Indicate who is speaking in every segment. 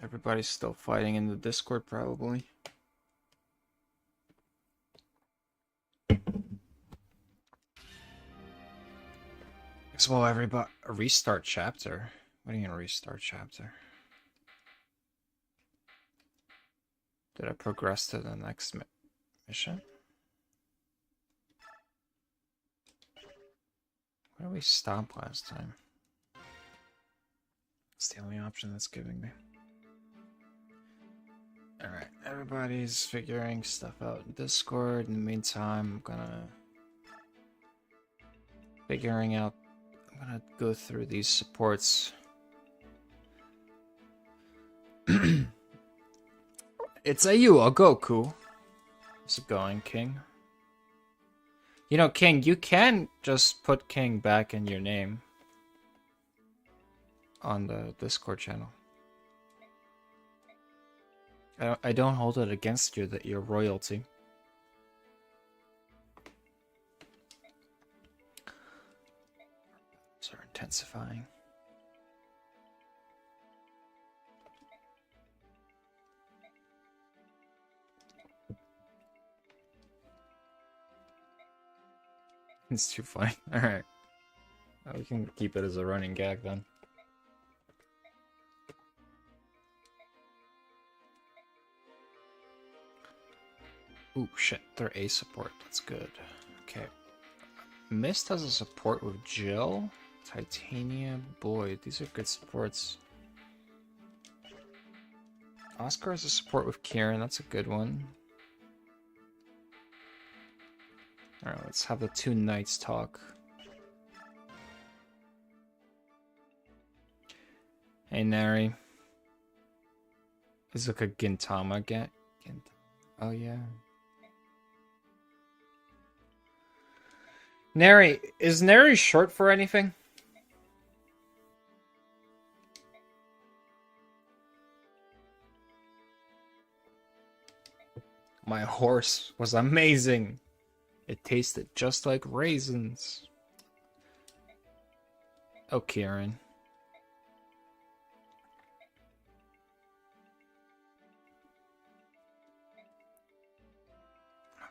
Speaker 1: Everybody's still fighting in the Discord, probably. Well, everybody, a restart chapter. What do you mean restart chapter? Did I progress to the next mission? Where did we stop last time? It's the only option that's giving me. Alright, everybody's figuring stuff out in Discord. In the meantime, I'm gonna go through these supports. It's a Goku. How's it going, King? You know, King, you can just put King back in your name on the Discord channel. I don't hold it against you that you're royalty. So are intensifying. It's too funny. Alright. We can keep it as a running gag then. Ooh, shit. They're A support. That's good. Okay. Mist has a support with Jill. Titania. Boy, these are good supports. Oscar has a support with Kieran. That's a good one. Alright, let's have the two knights talk. Hey, Nari. Is like a Gintama get? Oh, yeah. Nary, is Nary short for anything? My horse was amazing. It tasted just like raisins. Oh, Kieran.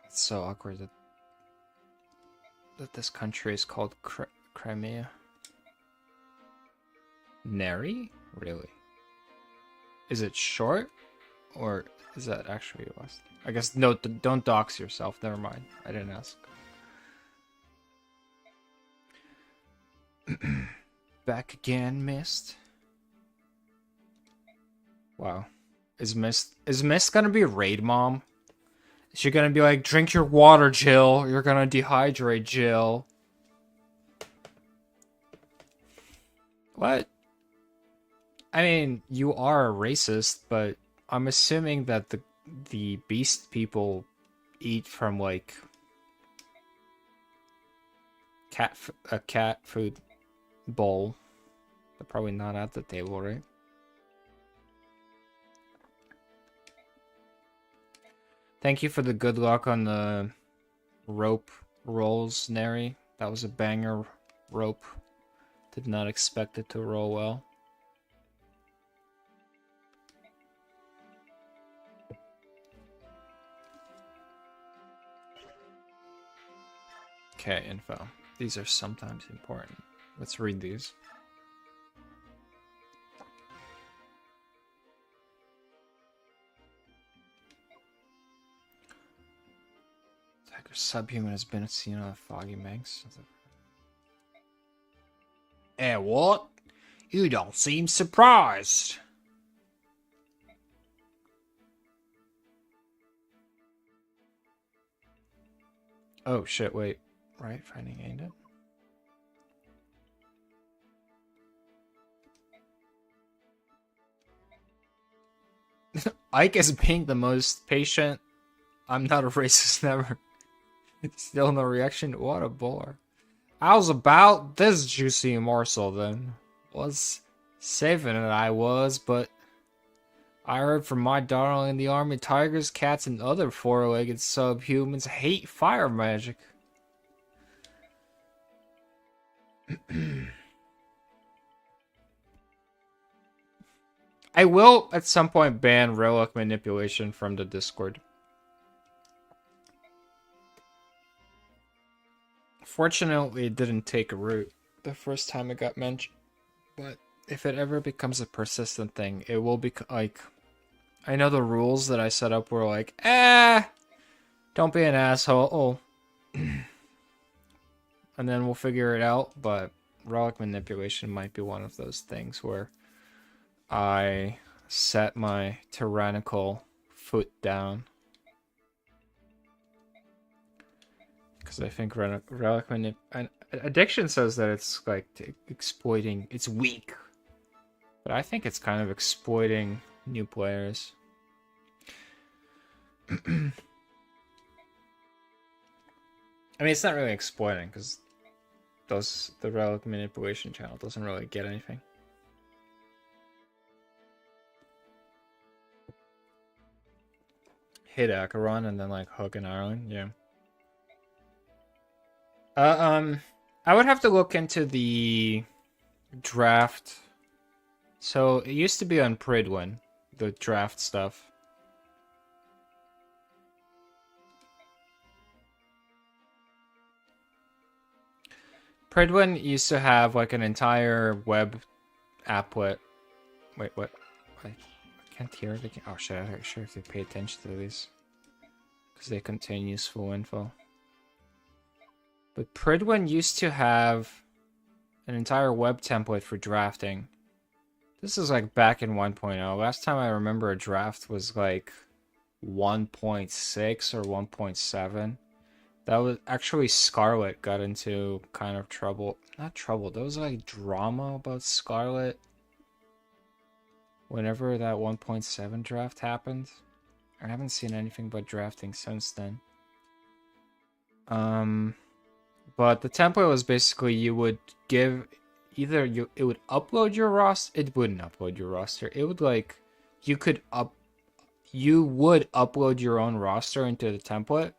Speaker 1: It's so awkward that this country is called Crimea. Nary? Really? Is it short? Or is that actually West? I guess, no, don't dox yourself. Never mind. I didn't ask. Back again, Mist. Wow. Is Mist gonna be raid mom? Is she gonna be like, drink your water, Jill. You're gonna dehydrate, Jill. What? I mean, you are a racist, but I'm assuming that the beast people eat from like a cat food bowl. They're probably not at the table, right? Thank you for the good luck on the rope rolls, Neri. That was a banger rope. Did not expect it to roll well. Okay, info. These are sometimes important. Let's read these. Tiger subhuman has been seen on a foggy Manx. Eh, what? You don't seem surprised. Oh shit, wait. Right, finding ain't it? Ike is being the most patient. I'm not a racist, never. Still no reaction. What a bore. How's about this juicy morsel then? Was saving it, I was, but I heard from my darling in the army tigers, cats, and other four-legged subhumans hate fire magic. I will at some point ban relic manipulation from the Discord. Fortunately, it didn't take a root the first time it got mentioned. But if it ever becomes a persistent thing, it will be like... I know the rules that I set up were like, don't be an asshole. And then we'll figure it out, but relic manipulation might be one of those things where I set my tyrannical foot down. Because I think relic manipulation... Addiction says that it's like exploiting... It's weak. But I think it's kind of exploiting new players. I mean, it's not really exploiting, because the relic manipulation channel doesn't really get anything. Hit Acheron and then like hook in Ireland, yeah. I would have to look into the draft. So it used to be on Pridwin, the draft stuff. Pridwin used to have like an entire web applet. Wait, what? I can't hear it again. Oh shit, I actually have to pay attention to these. Because they contain useful info. But Pridwin used to have an entire web template for drafting. This is like back in 1.0. Last time I remember a draft was like 1.6 or 1.7. That was actually Scarlet got into kind of trouble. Not trouble, there was like drama about Scarlet whenever that 1.7 draft happened. I haven't seen anything but drafting since then. But the template was basically you would give either it would upload your roster. It wouldn't upload your roster. It would like you would upload your own roster into the template,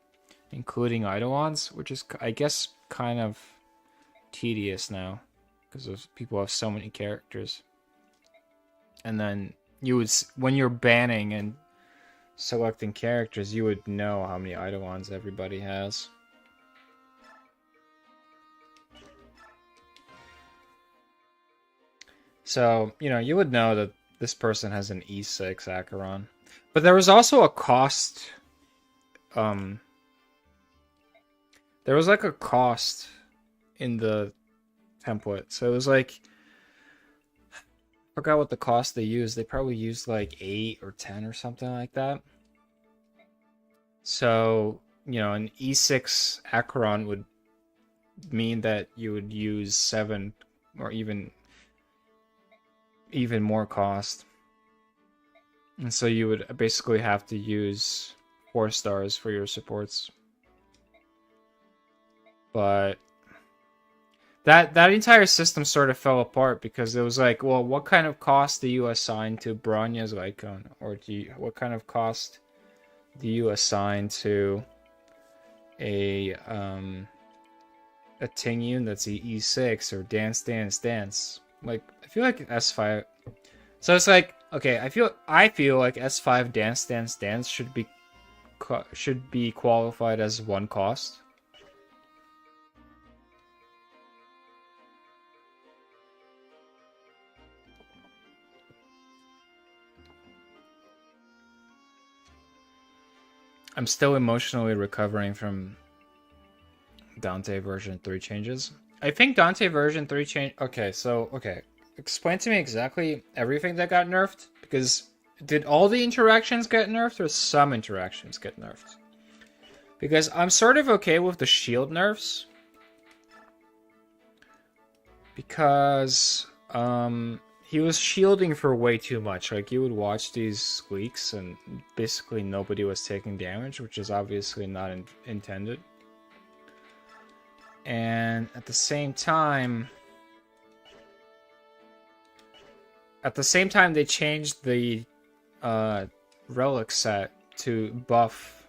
Speaker 1: including Eidolons, which is I guess kind of tedious now because people have so many characters. And then you would, when you're banning and selecting characters, you would know how many Eidolons everybody has. So, you know, you would know that this person has an E6 Acheron. But there was also a cost. There was like a cost in the template. So it was like, I forgot what the cost they used. They probably used like 8 or 10 or something like that. So, you know, an E6 Acheron would mean that you would use 7 or even more cost. And so you would basically have to use 4 stars for your supports. But that entire system sort of fell apart because it was like, well, what kind of cost do you assign to Bronya's icon? Or what kind of cost do you assign to a Tingyun that's E6 or Dance? Like, I feel like S5. So it's like, okay, I feel like S5 Dance should be qualified as 1 cost. I'm still emotionally recovering from Dante version 3 changes. I think Dante version 3 change... Okay. Explain to me exactly everything that got nerfed. Because did all the interactions get nerfed or some interactions get nerfed? Because I'm sort of okay with the shield nerfs. Because he was shielding for way too much. Like, you would watch these leaks and basically nobody was taking damage, which is obviously not intended. And at the same time, they changed the relic set to buff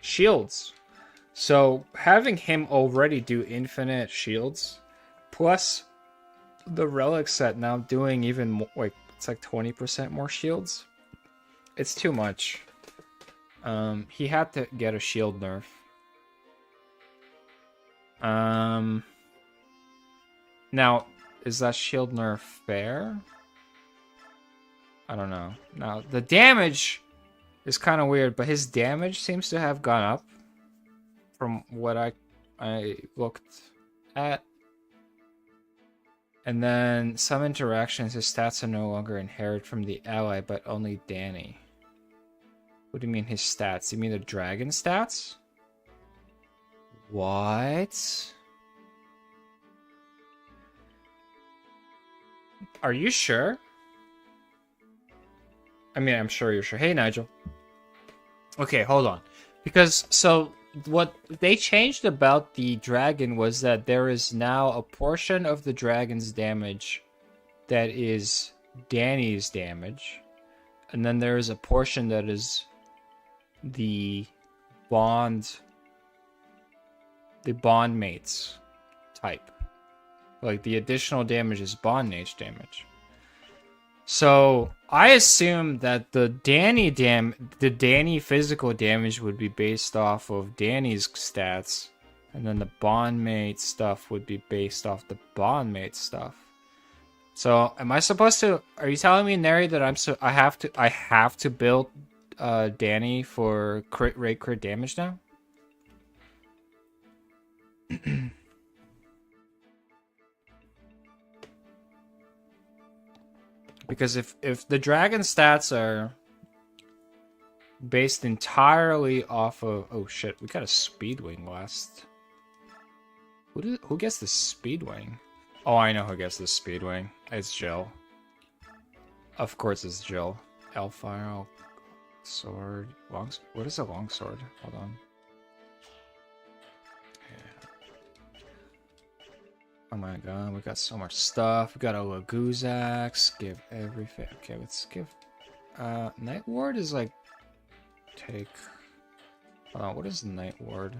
Speaker 1: shields. So having him already do infinite shields, plus the relic set now doing even more, like it's like 20% more shields. It's too much. He had to get a shield nerf. Now, is that shield nerf fair? I don't know. Now, the damage is kind of weird, but his damage seems to have gone up from what I looked at. And then some interactions, his stats are no longer inherited from the ally, but only Danny. What do you mean his stats? You mean the dragon stats? What? Are you sure? I mean, I'm sure you're sure. Hey, Nigel. Okay, hold on. Because, so, what they changed about the dragon was that there is now a portion of the dragon's damage that is Danny's damage. And then there is a portion that is the bond mates type. Like, the additional damage is bond mage damage. So I assume that the Danny physical damage would be based off of Danny's stats, and then the bond mate stuff would be based off the bond mate stuff. So am I supposed to? Are you telling me, Neri, that I have to build Danny for crit damage now? Because if the dragon stats are based entirely off of... Oh shit, we got a Speedwing last. Who gets the Speedwing? Oh, I know who gets the Speedwing. It's Jill. Of course it's Jill. Elfire, sword, what is a longsword? Hold on. Oh my god, we got so much stuff. We got a Laguzax. Give everything. Okay, let's give... Night Ward is like... Take... Hold on, what is Night Ward?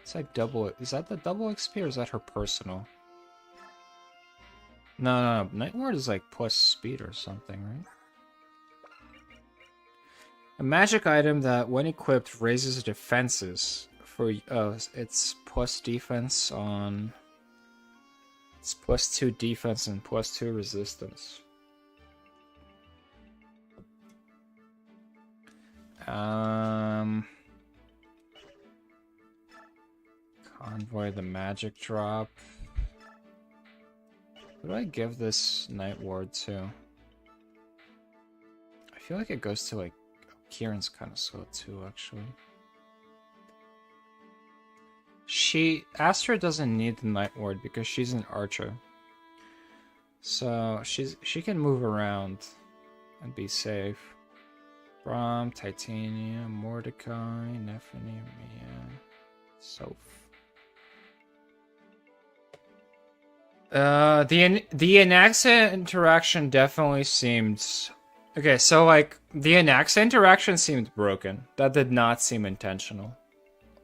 Speaker 1: It's like double... Is that the double XP or is that her personal? No. Night Ward is like plus speed or something, right? A magic item that, when equipped, raises defenses for... it's plus defense on... It's +2 defense and +2 resistance. Convoy the magic drop. Who do I give this Night Ward to? I feel like it goes to like... Kieran's kind of slow too, actually. Astra doesn't need the Night Ward because she's an archer. So she can move around and be safe. Brom, Titanium, Mordecai, Nephany, Mia, Soph. The Anaxa interaction definitely seemed... Okay, so like the Anaxa interaction seemed broken. That did not seem intentional.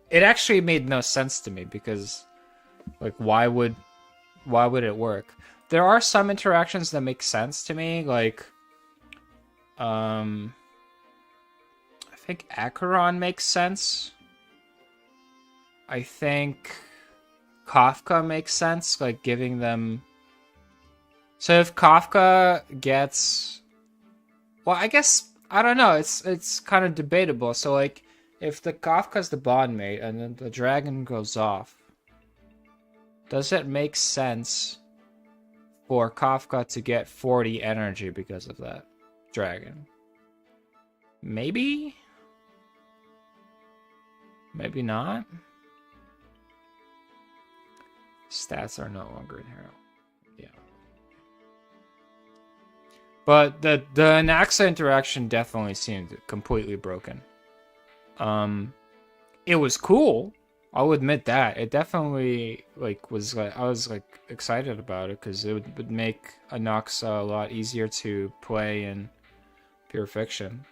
Speaker 1: It actually made no sense to me because, like, why would it work? There are some interactions that make sense to me, like, I think Acheron makes sense. I think Kafka makes sense, like giving them... So if Kafka gets... Well, I guess, I don't know, it's kind of debatable. So, like, if the Kafka's the bond mate and then the dragon goes off, does it make sense for Kafka to get 40 energy because of that dragon? Maybe? Maybe not? Stats are no longer inherent. Yeah. But the Anaxa interaction definitely seemed completely broken. It was cool. I'll admit that. It definitely was like, I was like excited about it because it would make Anaxa a lot easier to play in Pure Fiction.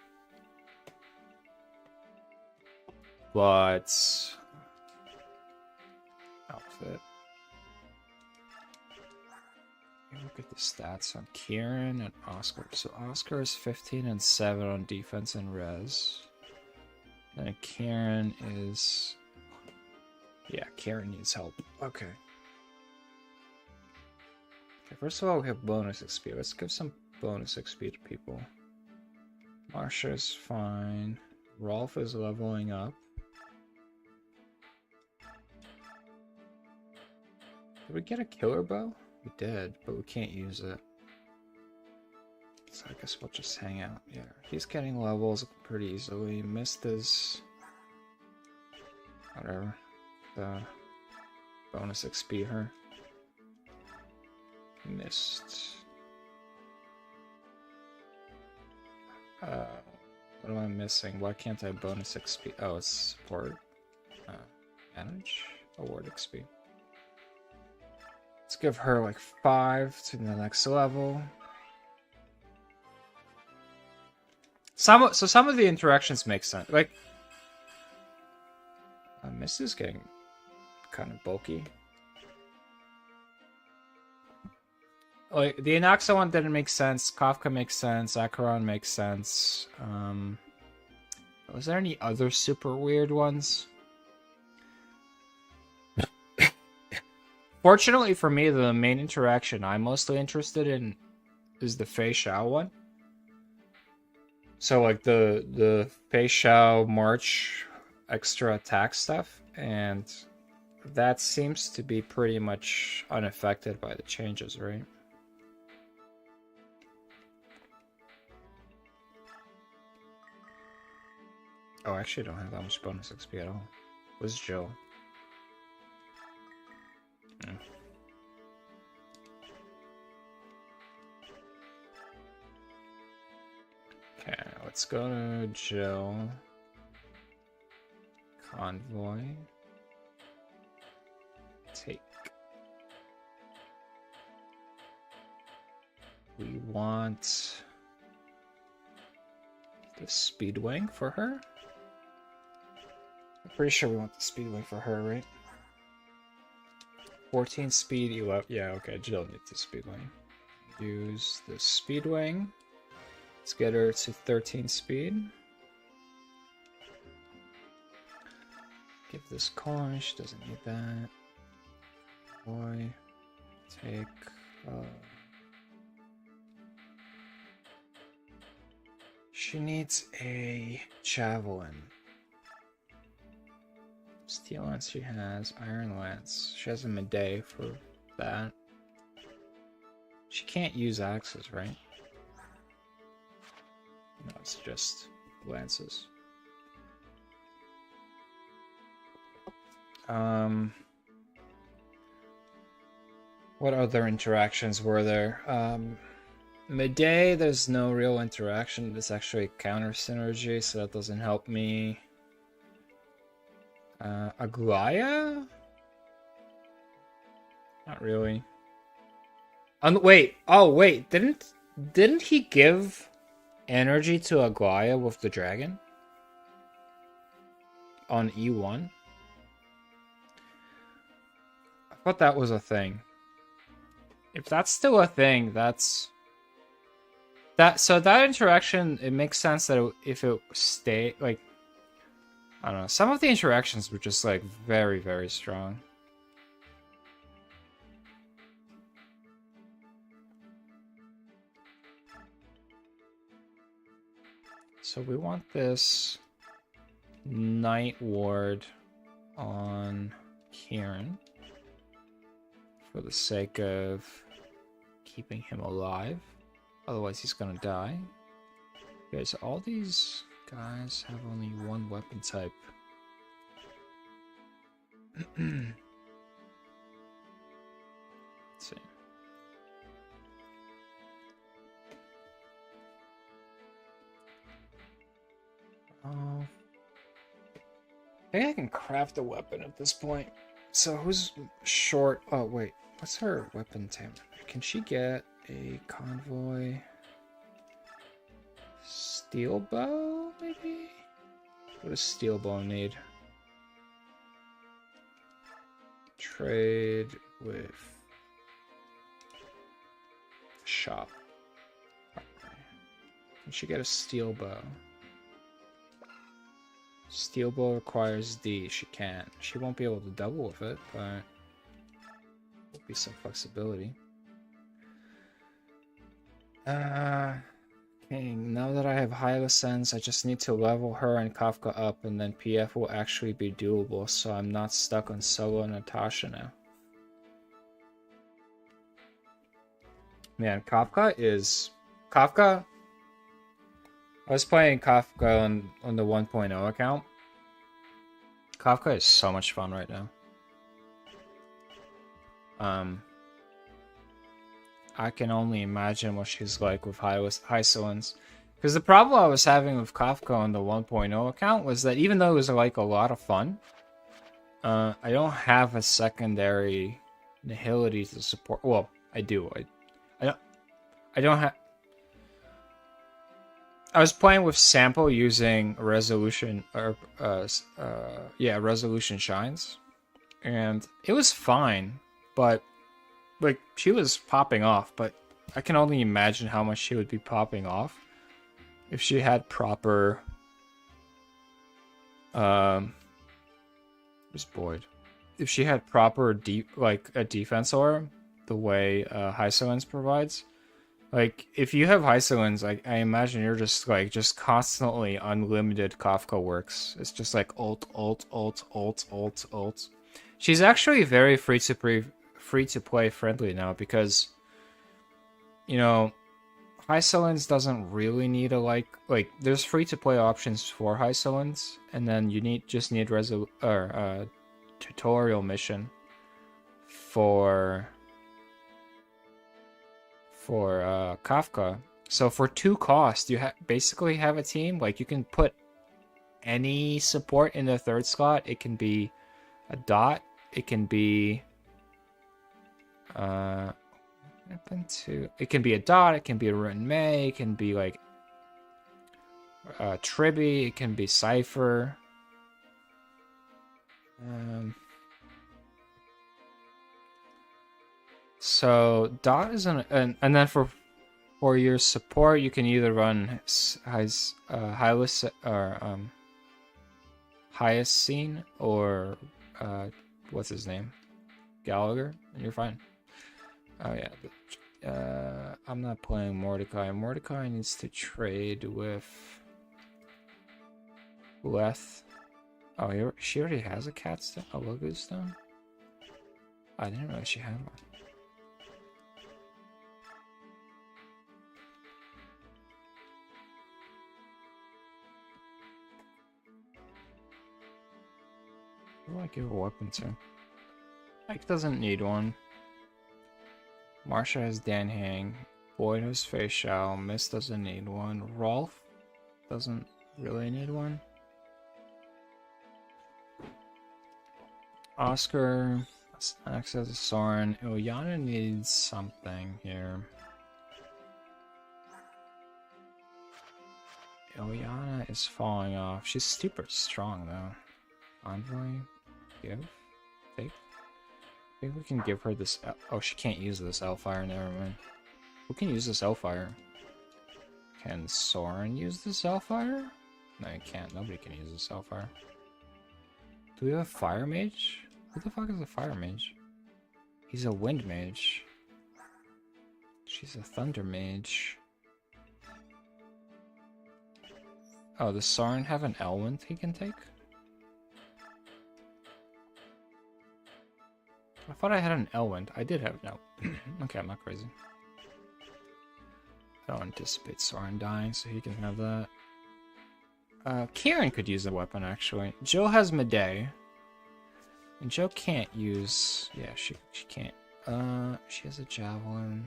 Speaker 1: But outfit. Look at the stats on Kieran and Oscar. So Oscar is 15 and 7 on defense and res. And Kieran is... Yeah, Kieran needs help. Okay. Okay, first of all, we have bonus XP. Let's give some bonus XP to people. Marsha's fine. Rolf is leveling up. Did we get a killer bow? We did, but we can't use it. So I guess we'll just hang out. Yeah, he's getting levels pretty easily. Missed his... whatever. The bonus XP her. Missed. What am I missing? Why can't I bonus XP? Oh, it's support. Manage? Award XP. Let's give her like 5 to the next level. Some of the interactions make sense. Like, Miss is getting kind of bulky. Like, the Anaxa one didn't make sense. Kafka makes sense. Acheron makes sense. Was there any other super weird ones? Fortunately for me, the main interaction I'm mostly interested in is the Fei Shao one. So like the Fei Shao March extra attack stuff, and that seems to be pretty much unaffected by the changes, right? Oh, I actually don't have that much bonus XP at all. Where's Joe? Okay, let's go to Joe. Convoy. Take. We want the Speedwing for her. I'm pretty sure we want the Speedwing for her, right? 14 speed, 11. Yeah, okay, Jill needs the Speedwing. Use the Speedwing. Let's get her to 13 speed. Give this coin, she doesn't need that. Boy, take. She needs a Javelin. Steel Lance she has, Iron Lance. She has a Midday for that. She can't use axes, right? No, it's just lances. What other interactions were there? Midday, there's no real interaction. It's actually counter synergy, so that doesn't help me. Aglaya? Not really. Wait. Oh, wait. Didn't he give energy to Aglaya with the dragon? On E1? I thought that was a thing. If that's still a thing, that's... So that interaction, it makes sense that if it stayed, like... I don't know. Some of the interactions were just, like, very, very strong. So we want this Night Ward on Kieran for the sake of keeping him alive. Otherwise he's gonna die. Okay, so all these guys have only one weapon type. Let's see. I think I can craft a weapon at this point. So who's short? Oh wait, what's her weapon type? Can she get a convoy? Steel bow, maybe? What does steel bow need? Trade with shop. We should get a steel bow. Steel bow requires D. She can't. She won't be able to double with it, but there'll be some flexibility. Okay, now that I have Hylicense, I just need to level her and Kafka up, and then PF will actually be doable, so I'm not stuck on solo Natasha now. Man, Kafka. I was playing Kafka on the 1.0 account. Kafka is so much fun right now. I can only imagine what she's like with Hylicense. Because the problem I was having with Kafka on the 1.0 account was that even though it was like a lot of fun, I don't have a secondary Nihility to support. Well, I do. I don't have. I was playing with Sample using Resolution Resolution Shines, and it was fine, but like she was popping off. But I can only imagine how much she would be popping off if she had proper. Where's Boyd? If she had proper a defense aura, the way Hylicense provides. Like, if you have Hylicense, like, I imagine you're just constantly unlimited Kafka works. It's just like ult. She's actually very free to play friendly now because, you know, Hylicense doesn't really need a there's free to play options for Hylicense, and then you just need tutorial mission for Kafka. So for 2 cost, you basically have a team. Like, you can put any support in the 3rd slot. It can be a dot. It can be it can be a dot. It can be a Rune May. It can be like Tribby. It can be Cypher. So dot is and then for your support, you can either run Hyacine or what's his name, Gallagher, and you're fine. Oh yeah, I'm not playing Mordecai. Mordecai needs to trade with Leth. Oh, she already has a cat stone, a logo stone. I didn't realize she had one. Who do I give a weapon to? Ike doesn't need one. Marsha has Dan Hang. Boyd has Facial. Miss doesn't need one. Rolf doesn't really need one. Oscar acts as a Soren. Ilyana needs something here. Ilyana is falling off. She's super strong though. Envoy? Give? Take? I think we can give her this. Oh, she can't use this Hellfire. Never mind. Who can use this Hellfire? Can Soren use this Hellfire? No, he can't. Nobody can use this Hellfire. Do we have a Fire Mage? Who the fuck is a Fire Mage? He's a Wind Mage. She's a Thunder Mage. Oh, does Soren have an Elwind he can take? I thought I had an Elwind. I did have an Elwind. Okay, I'm not crazy. I don't anticipate Soren dying, so he can have that. Kieran could use a weapon, actually. Jill has Medea. And Jill can't use... Yeah, she can't. She has a Javelin.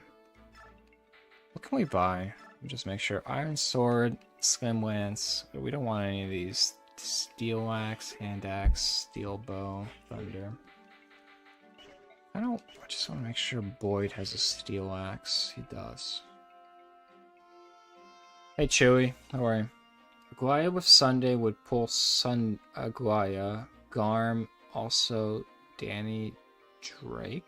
Speaker 1: What can we buy? Just make sure. Iron Sword, Slim Lance. We don't want any of these. Steel Axe, Hand Axe, Steel Bow, Thunder. I just want to make sure Boyd has a Steel Axe. He does. Hey Chewy, how are you? Aglaya with Sunday would pull Aglaya. Garm, also Danny Drake.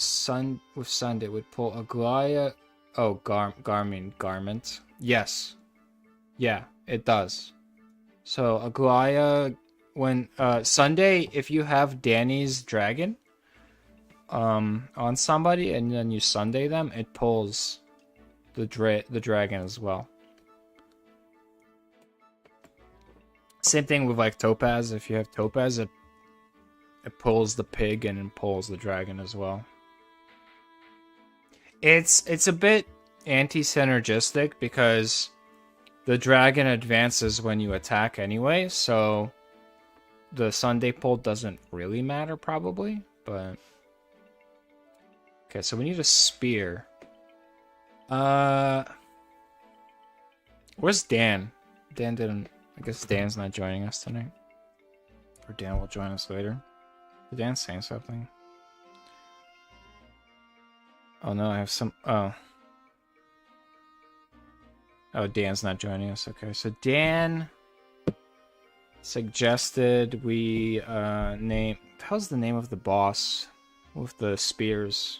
Speaker 1: Sunday would pull Aglaya. Oh, garment. Yes. Yeah, it does. So Aglaya, when Sunday, if you have Danny's dragon on somebody and then you Sunday them, it pulls the dragon as well. Same thing with like Topaz. If you have Topaz, it pulls the pig and it pulls the dragon as well. It's a bit anti-synergistic because the dragon advances when you attack anyway, so the Sunday pull doesn't really matter probably, but okay, so we need a spear. Where's Dan? Dan didn't. I guess Dan's not joining us tonight. Or Dan will join us later. Did Dan say something? Oh no, I have some. Oh. Oh, Dan's not joining us. Okay, so Dan suggested we name. How's the name of the boss with the spears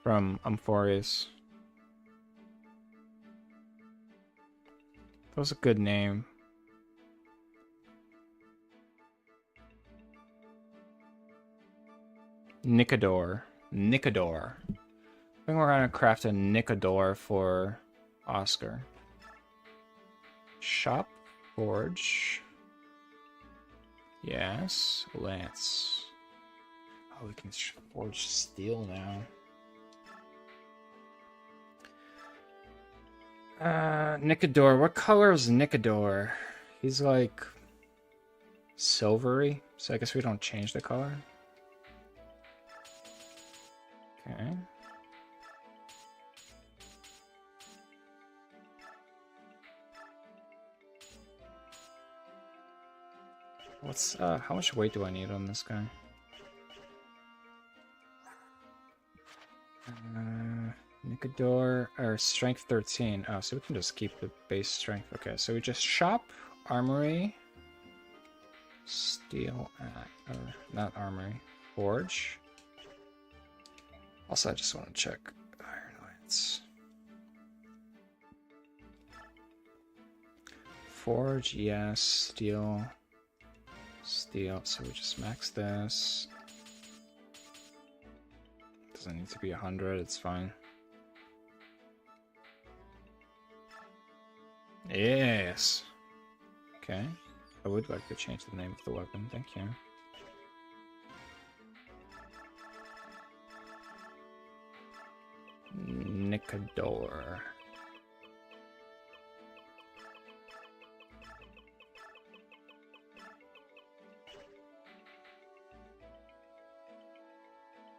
Speaker 1: from Amphorius? That was a good name. Nicodor. Nicodor. I think we're gonna craft a Nicodor for Oscar. Shop. Forge. Yes. Lance. Oh, we can forge steel now. Nicodor. What color is Nicodor? He's like silvery, so I guess we don't change the color. Okay. What's how much weight do I need on this guy? Nicodor, or strength 13. Oh, so we can just keep the base strength. Okay, so we just shop, armory, steel, or not armory, forge. Also, I just want to check Iron Lance. Forge, yes, steel, steel. So we just max this. Doesn't need to be 100, it's fine. Yes. Okay. I would like to change the name of the weapon, thank you. Nicodor.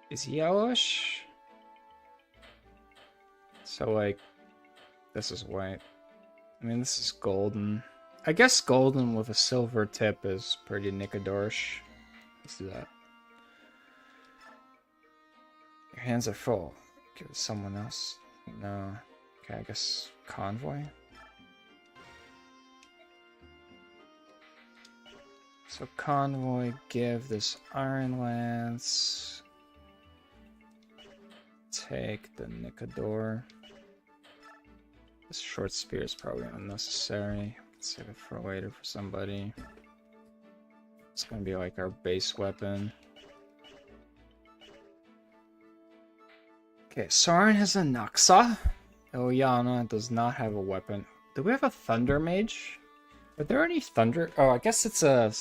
Speaker 1: Is yellowish? So like, this is white. I mean, this is golden. I guess golden with a silver tip is pretty Nicodorish. Let's do that. Your hands are full. Give it to someone else. No. Okay, I guess convoy. So convoy, give this Iron Lance. Take the Nicodor. This short spear is probably unnecessary. Let's save it for later for somebody. It's gonna be like our base weapon. Okay, Soren has a Naxa. Ilyana does not have a weapon. Do we have a Thunder Mage? Are there any Thunder? Oh, I guess it's a...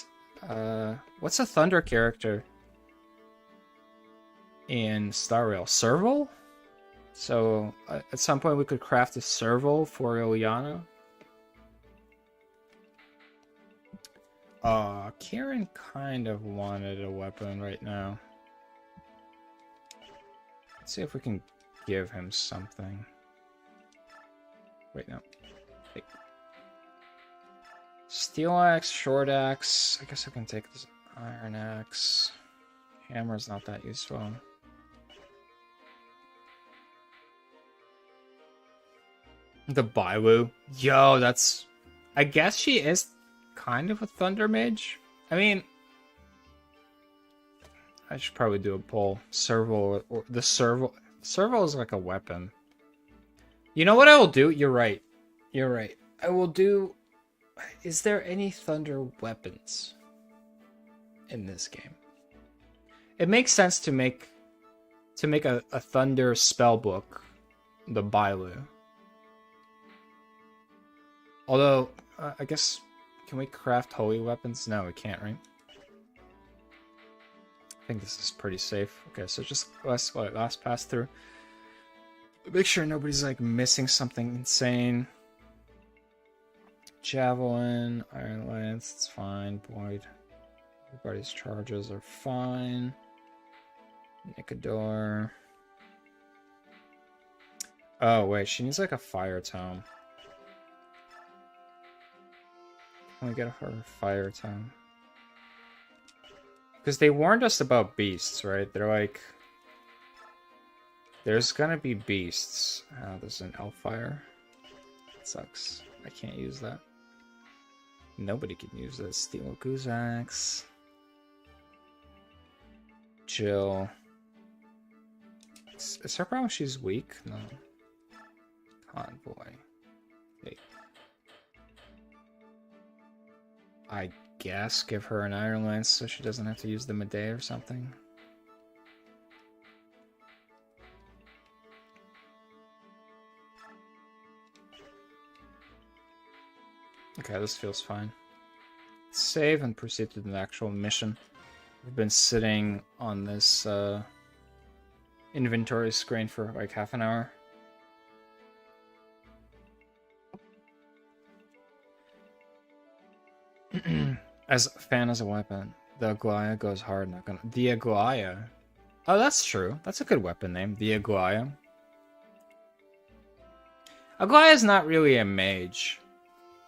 Speaker 1: what's a Thunder character in Star Rail? Serval? So, at some point we could craft a Serval for Ilyana. Kieran kind of wanted a weapon right now. Let's see if we can give him something. Wait, no. Hey. Steel axe, short axe. I guess I can take this iron axe. Hammer's not that useful. The Baiwu. Yo, that's... I guess she is kind of a Thunder Mage. I mean... I should probably do a poll. Serval or the serval. Serval is like a weapon. You know what I will do? You're right. You're right. I will do. Is there any thunder weapons in this game? It makes sense to make a thunder spell book, the Bailu. Although I guess, can we craft holy weapons? No, we can't, right? I think this is pretty safe. Okay, so just last pass through. Make sure nobody's like missing something insane. Javelin, Iron Lance, it's fine. Void. Everybody's charges are fine. Nicador. Oh wait, she needs like a fire tome. Can we get her fire tome? Because they warned us about beasts, right? They're like, there's gonna be beasts. Oh, there's an elf fire. That sucks. I can't use that. Nobody can use this. Steel Goose Axe. Jill. Is her problem she's weak? No. Convoy. Wait. I guess give her an Iron Lance so she doesn't have to use them a day or something. Okay, this feels fine. Save and proceed to the actual mission. We've been sitting on this inventory screen for like half an hour. As a fan as a weapon, the Aglaya goes hard. Not gonna. The Aglaya. Oh, that's true. That's a good weapon name. The Aglaya. Aglaya is not really a mage.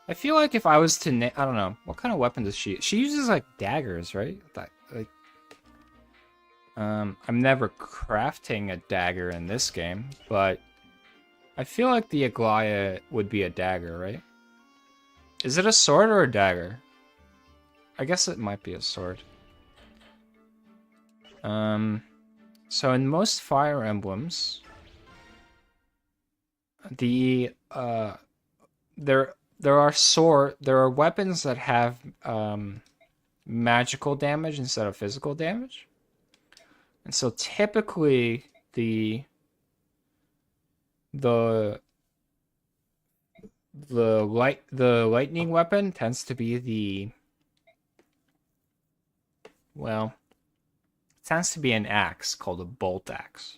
Speaker 1: I feel like if I was to I don't know. What kind of weapon does she... She uses, like, daggers, right? Like, I'm never crafting a dagger in this game, but I feel like the Aglaya would be a dagger, right? Is it a sword or a dagger? I guess it might be a sword. So in most Fire Emblems, there are weapons that have magical damage instead of physical damage. And so typically the lightning weapon tends to be the it tends to be an axe called a bolt axe.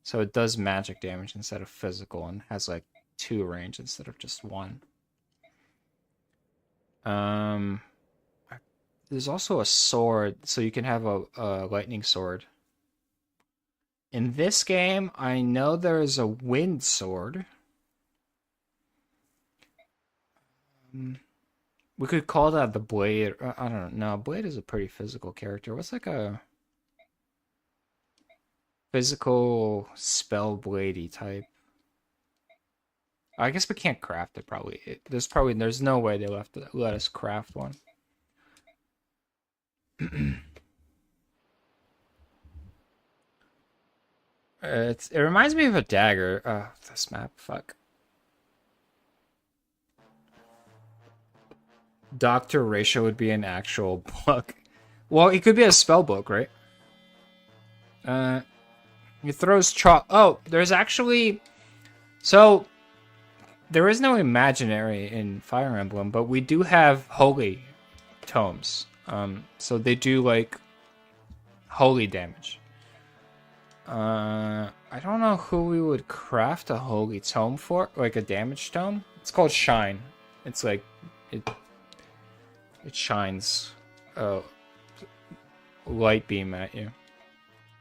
Speaker 1: So it does magic damage instead of physical and has like 2 range instead of just 1. There's also a sword, so you can have a lightning sword. In this game, I know there is a wind sword. We could call that the blade. I don't know. Blade is a pretty physical character. What's like a physical spell bladey type? I guess we can't craft it. Probably there's no way they let us craft one. It reminds me of a dagger. This map, fuck. Doctor Ratio would be an actual book. Well, it could be a spell book, right? He throws chalk. Oh, there's actually... So, there is no imaginary in Fire Emblem, but we do have holy tomes. So they do, like, holy damage. I don't know who we would craft a holy tome for, like a damage tome. It's called Shine. It's like, it shines light beam at you.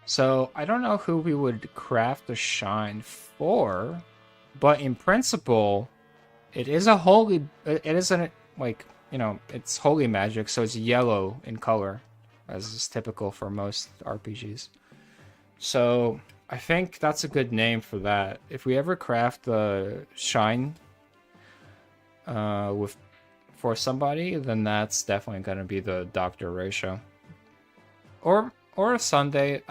Speaker 1: So I don't know who we would craft a shine for, but in principle, it is a holy. It isn't like, you know, it's holy magic, so it's yellow in color, as is typical for most RPGs. So I think that's a good name for that. If we ever craft the shine for somebody, then that's definitely going to be the Doctor Ratio. Or or a Sunday.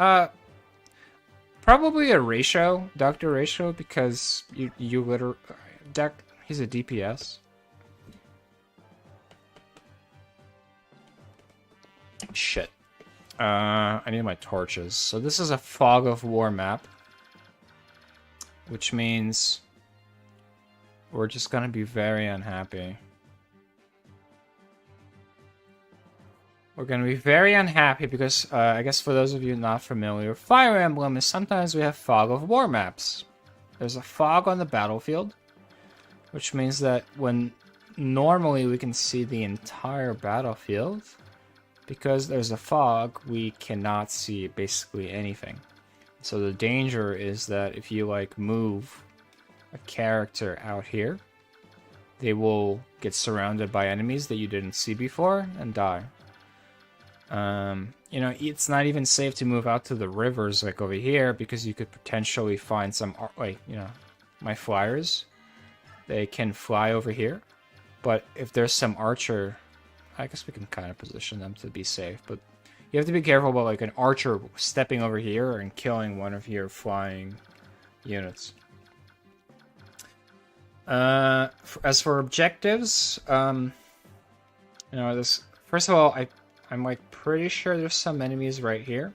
Speaker 1: Probably a ratio, Dr. Ratio, because you literally... He's a DPS. Shit. I need my torches. So this is a Fog of War map. Which means we're just gonna be very unhappy. We're gonna be very unhappy because, I guess for those of you not familiar, Fire Emblem is sometimes we have Fog of War maps. There's a fog on the battlefield, which means that when normally we can see the entire battlefield, because there's a fog, we cannot see basically anything. So the danger is that if you like move a character out here, they will get surrounded by enemies that you didn't see before and die. You know, it's not even safe to move out to the rivers like over here because you could potentially find some, like, you know, my flyers. They can fly over here, but if there's some archer, I guess we can kind of position them to be safe, but you have to be careful about like an archer stepping over here and killing one of your flying units. As for objectives, you know, this, first of all, I'm like pretty sure there's some enemies right here.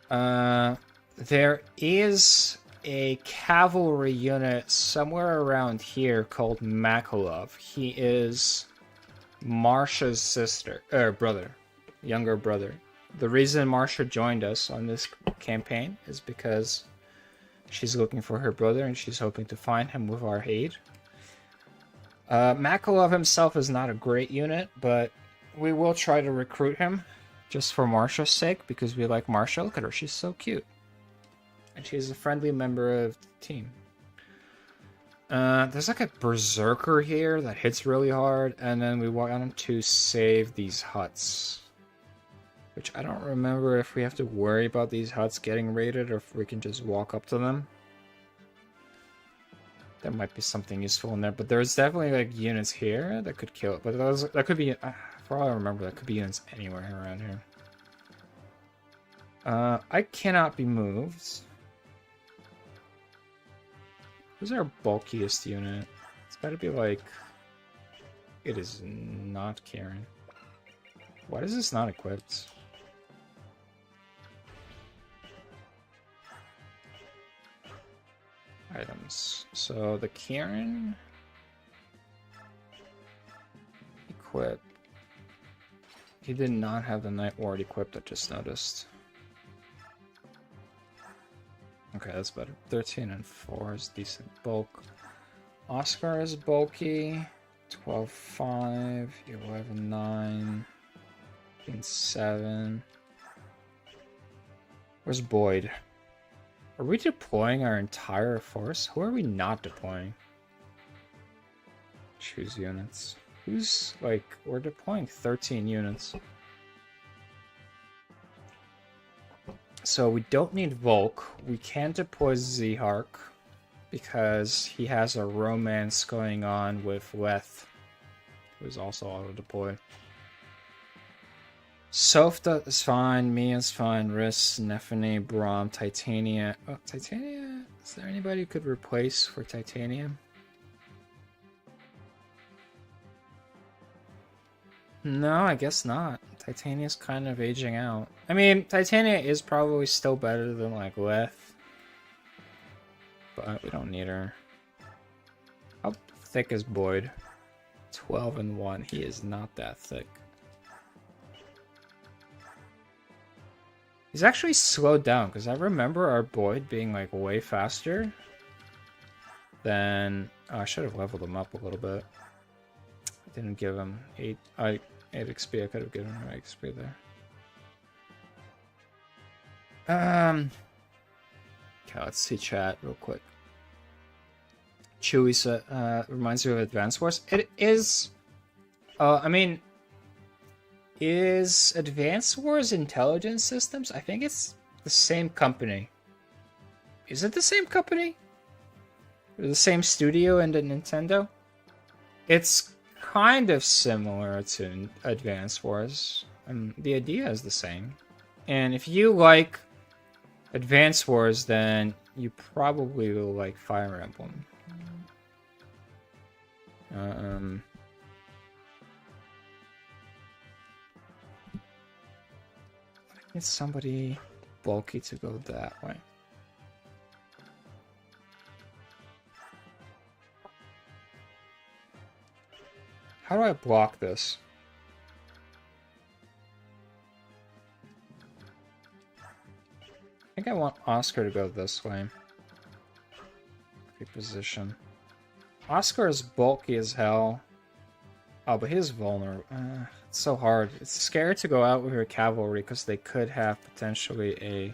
Speaker 1: There is a cavalry unit somewhere around here called Makalov. He is Marsha's brother, younger brother. The reason Marsha joined us on this campaign is because she's looking for her brother and she's hoping to find him with our aid. Makalov himself is not a great unit, but we will try to recruit him just for Marsha's sake because we like Marsha. Look at her, she's so cute. And she's a friendly member of the team. There's like a berserker here that hits really hard, and then we want to save these huts. Which I don't remember if we have to worry about these huts getting raided or if we can just walk up to them. There might be something useful in there, but there's definitely like units here that could kill it. But that could be, for all I remember, that could be units anywhere around here. I cannot be moved. Who's our bulkiest unit? It's gotta be like... It is not Karen. Why is this not equipped? Items. So the Karen... Equip. He did not have the Night Ward equipped, I just noticed. Okay, that's better. 13 and 4 is decent bulk. Oscar is bulky. 12-5, 11-9, 15-7. Where's Boyd? Are we deploying our entire force? Who are we not deploying? Choose units. Who's, like, we're deploying 13 units. So we don't need Volk. We can deploy Zehark because he has a romance going on with Leth, who is also auto-deployed. Softa is fine, Mia's fine, Riss, Nephene, Braum, Titania. Oh, Titania? Is there anybody who could replace for Titanium? No, I guess not. Titania's kind of aging out. I mean, Titania is probably still better than, like, Leth. But we don't need her. How thick is Boyd? 12 and 1. He is not that thick. He's actually slowed down, because I remember our Boyd being, like, way faster than... Oh, I should have leveled him up a little bit. I didn't give him 8 XP. I could have given him XP there. Okay, let's see chat real quick. Chewy said, reminds you of Advance Wars. It is... I mean... Is Advance Wars Intelligence Systems? I think it's the same company. Is it the same company? Or the same studio and a Nintendo? It's kind of similar to Advance Wars. The idea is the same. And if you like Advance Wars, then you probably will like Fire Emblem. I need somebody bulky to go that way. How do I block this? I think I want Oscar to go this way. Position. Oscar is bulky as hell. Oh, but he's vulnerable. It's so hard. It's scary to go out with your cavalry because they could have potentially a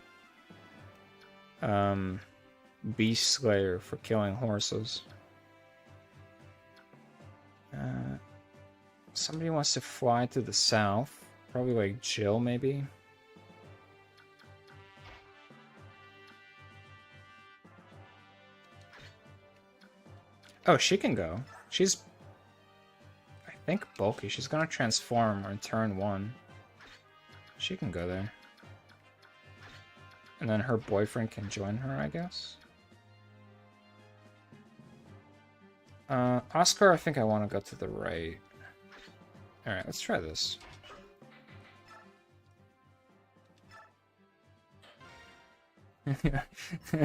Speaker 1: beast slayer for killing horses. Somebody wants to fly to the south. Probably like Jill, maybe. Oh, she can go. She's, I think, bulky. She's gonna transform on turn 1. She can go there. And then her boyfriend can join her, I guess. Oscar, I think I want to go to the right. Alright, let's try this.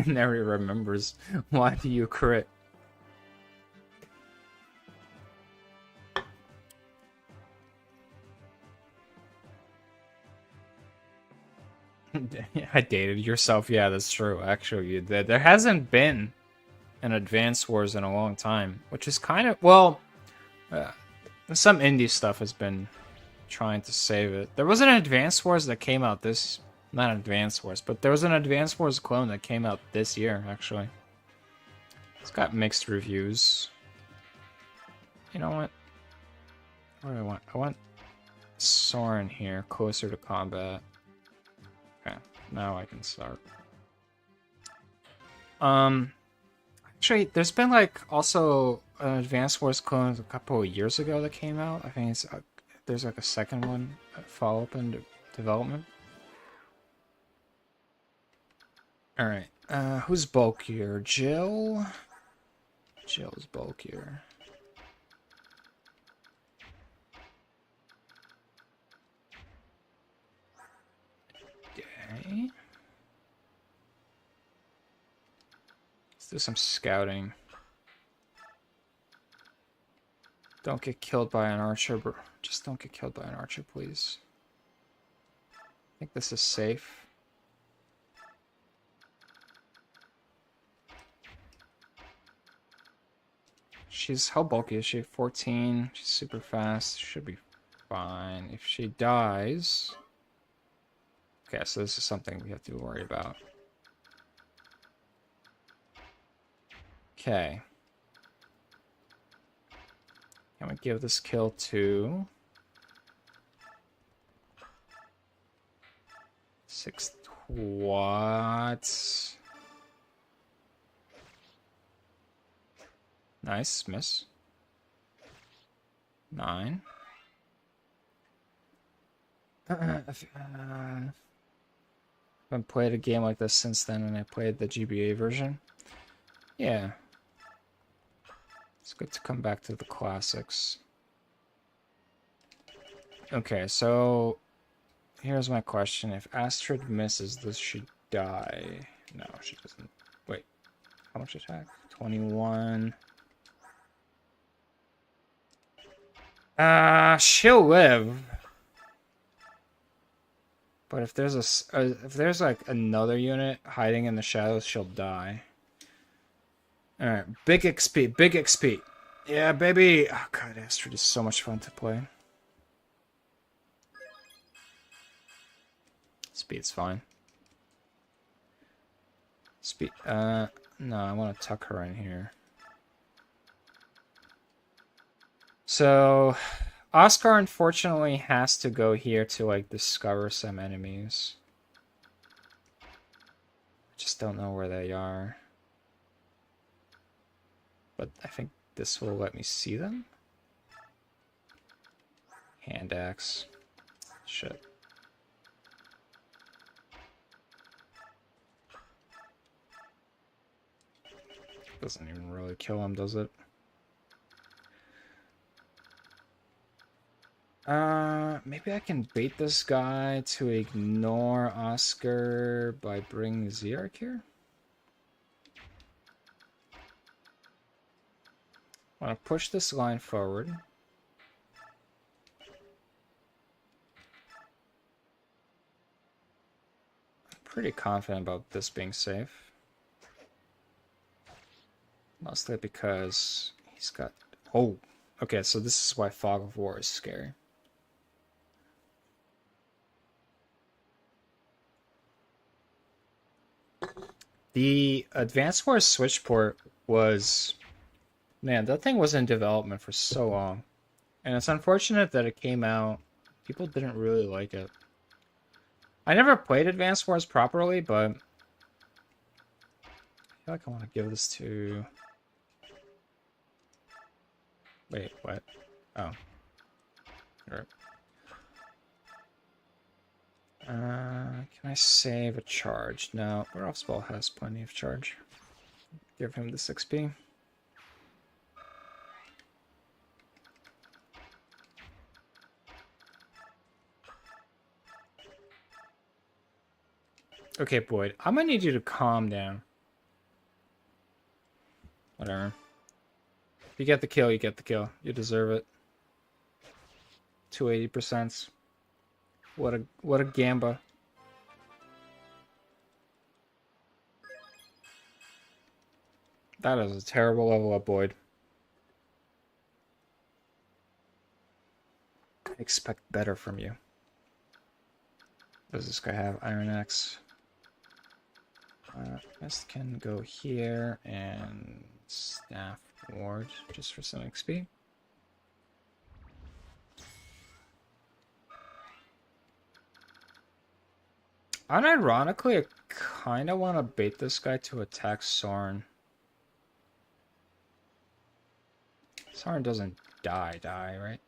Speaker 1: Never remembers. Why do you crit? I dated yourself. Yeah, that's true. Actually, there hasn't been an Advance Wars in a long time, which is kind of, well, some indie stuff has been trying to save it. There was an Advance Wars that came out not Advance Wars, but there was an Advance Wars clone that came out this year, actually. It's got mixed reviews. You know what? What do I want? I want Soren here, closer to combat. Okay, now I can start. Actually, there's been like also an Advance Wars clone a couple of years ago that came out. I think it's there's like a second one, follow-up in development. All right, who's bulkier? Jill. Jill's bulkier. Okay. Let's do some scouting. Don't get killed by an archer, bro. Just don't get killed by an archer, please. I think this is safe. How bulky is she? 14. She's super fast. Should be fine. If she dies... Okay, so this is something we have to worry about. Okay. Can we give this kill to... 6 watts. Nice, miss. 9. I've played a game like this since then, and I played the GBA version. Yeah. It's good to come back to the classics. Okay, so here's my question. If Astrid misses, does she die? No, she doesn't. Wait, how much attack? 21. She'll live. But if there's like another unit hiding in the shadows, she'll die. All right, big XP, big XP. Yeah, baby. Oh god, Astrid is so much fun to play. Speed's fine. Speed. No, I want to tuck her in here. So, Oscar unfortunately has to go here to like discover some enemies. I just don't know where they are. But I think this will let me see them. Hand axe. Shit. Doesn't even really kill him, does it? Maybe I can bait this guy to ignore Oscar by bringing Zerk here? I want to push this line forward. I'm pretty confident about this being safe. Mostly because he's got... Oh! Okay, so this is why Fog of War is scary. The Advanced Wars Switch port was... Man, that thing was in development for so long. And it's unfortunate that it came out. People didn't really like it. I never played Advanced Wars properly, but... I feel like I want to give this to... Wait, what? Oh. Right. Can I save a charge? No, Ball has plenty of charge. Give him the 6p. Okay, Boyd, I'm gonna need you to calm down. Whatever. If you get the kill, you get the kill. You deserve it. 280%. What a gamba. That is a terrible level up, Boyd. I expect better from you. Does this guy have Iron Axe? This can go here and Staff Ward just for some XP. Unironically, I kind of want to bait this guy to attack Soren. Soren doesn't die, right?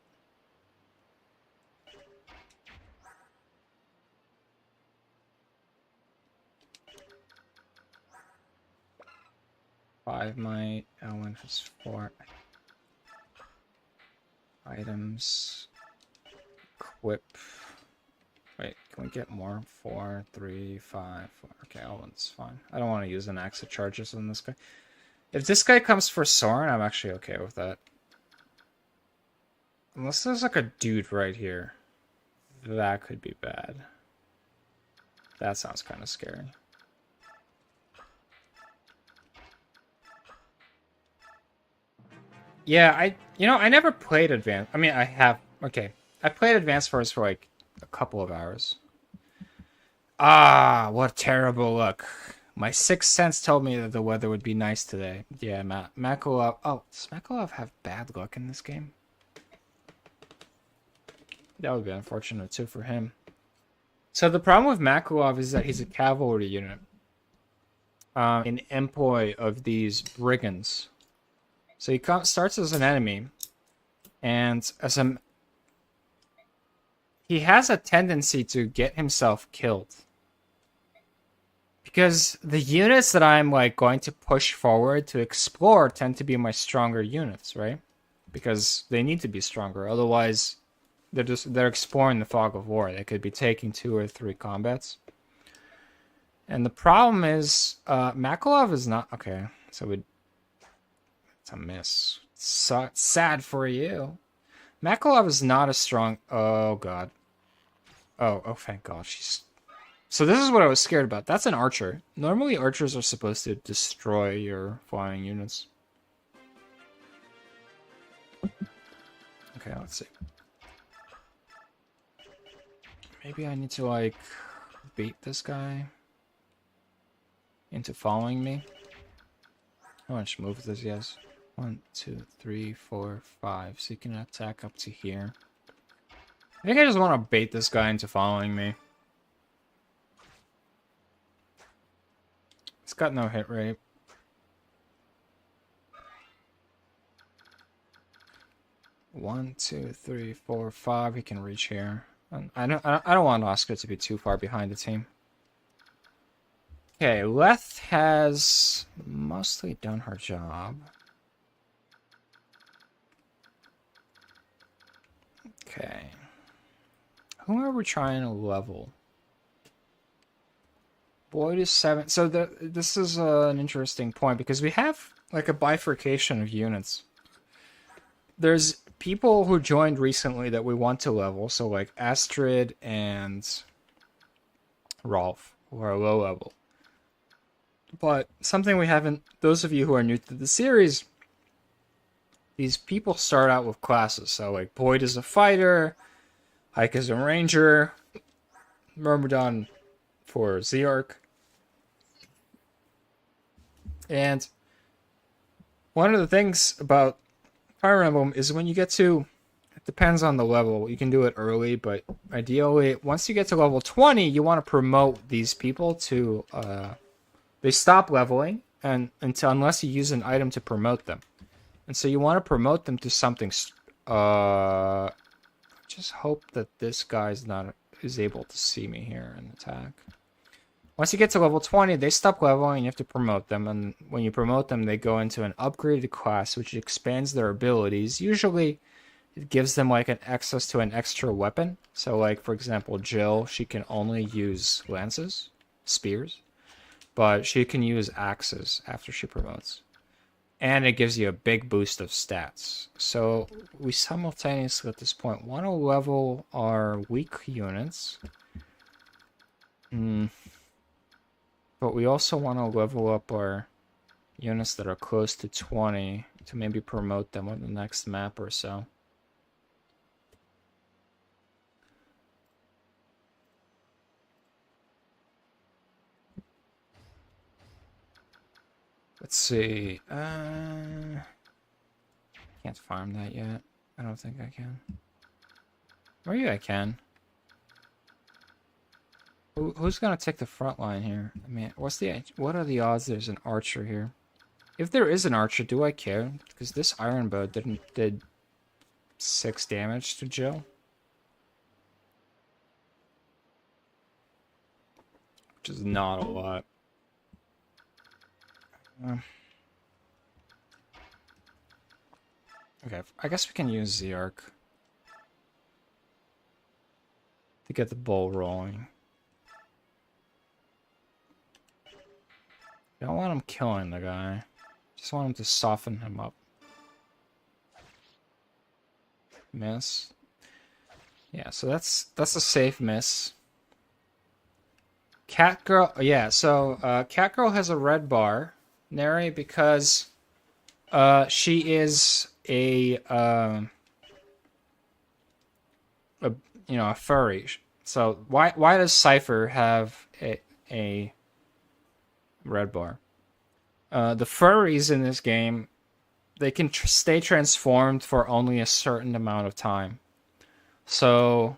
Speaker 1: Five might. Owen has 4 items. Equip. Wait, can we get more? 4, 3, 5, 4. Okay, Owen's fine. I don't want to use an axe of charges on this guy. If this guy comes for Soren, I'm actually okay with that. Unless there's like a dude right here. That could be bad. That sounds kind of scary. Yeah, I never played Advanced. I mean, I have. Okay, I played Advanced Wars for like a couple of hours. Ah, what terrible luck. My sixth sense told me that the weather would be nice today. Yeah, Makulov. Oh, does Makulov have bad luck in this game? That would be unfortunate too for him. So the problem with Makulov is that he's a cavalry unit. In employ of these brigands. So he starts as an enemy, and he has a tendency to get himself killed. Because the units that I'm like going to push forward to explore tend to be my stronger units, right? Because they need to be stronger, otherwise they're exploring the Fog of War. They could be taking 2 or 3 combats. And the problem is Makulov is not okay, so it's a miss. So sad for you. Makulov is not as strong. Oh god. Oh thank god. So this is what I was scared about. That's an archer. Normally archers are supposed to destroy your flying units. Okay, let's see. Maybe I need to like bait this guy into following me. How much move does he have? 1, 2, 3, 4, 5. So you can attack up to here. I think I just want to bait this guy into following me. It's got no hit rate. One, 2, 3, 4, 5. He can reach here. And I don't want Oscar to be too far behind the team. Okay, Leth has mostly done her job. Okay. Who are we trying to level? Boyd is 7. So this is an interesting point because we have like a bifurcation of units. There's people who joined recently that we want to level, so like Astrid and Rolf, who are low level. But something we haven't, those of you who are new to the series, these people start out with classes. So like Boyd is a fighter, Hike is a ranger, Myrmidon for Zearch. And one of the things about Fire Emblem is when you get to, it depends on the level, you can do it early, but ideally, once you get to level 20, you want to promote these people to, they stop leveling, and unless you use an item to promote them. And so you want to promote them to something, just hope that this guy's is able to see me here and attack. Once you get to level 20, they stop leveling and you have to promote them. And when you promote them, they go into an upgraded class, which expands their abilities. Usually, it gives them like an access to an extra weapon. So like, for example, Jill, she can only use lances, spears. But she can use axes after she promotes. And it gives you a big boost of stats. So we simultaneously at this point want to level our weak units. But we also want to level up our units that are close to 20 to maybe promote them on the next map or so. Let's see. Can't farm that yet. I don't think I can. Maybe I can. Who's gonna take the front line here? I mean, what are the odds there's an archer here? If there is an archer, do I care? Because this iron bow did 6 damage to Jill, which is not a lot. Okay, I guess we can use Zearch to get the ball rolling. I don't want him killing the guy. Just want him to soften him up. Miss. Yeah, so that's a safe miss. Catgirl, yeah, so Catgirl has a red bar, Neri, because she is a furry. So why does Cypher have a red bar? The furries in this game, they can stay transformed for only a certain amount of time. So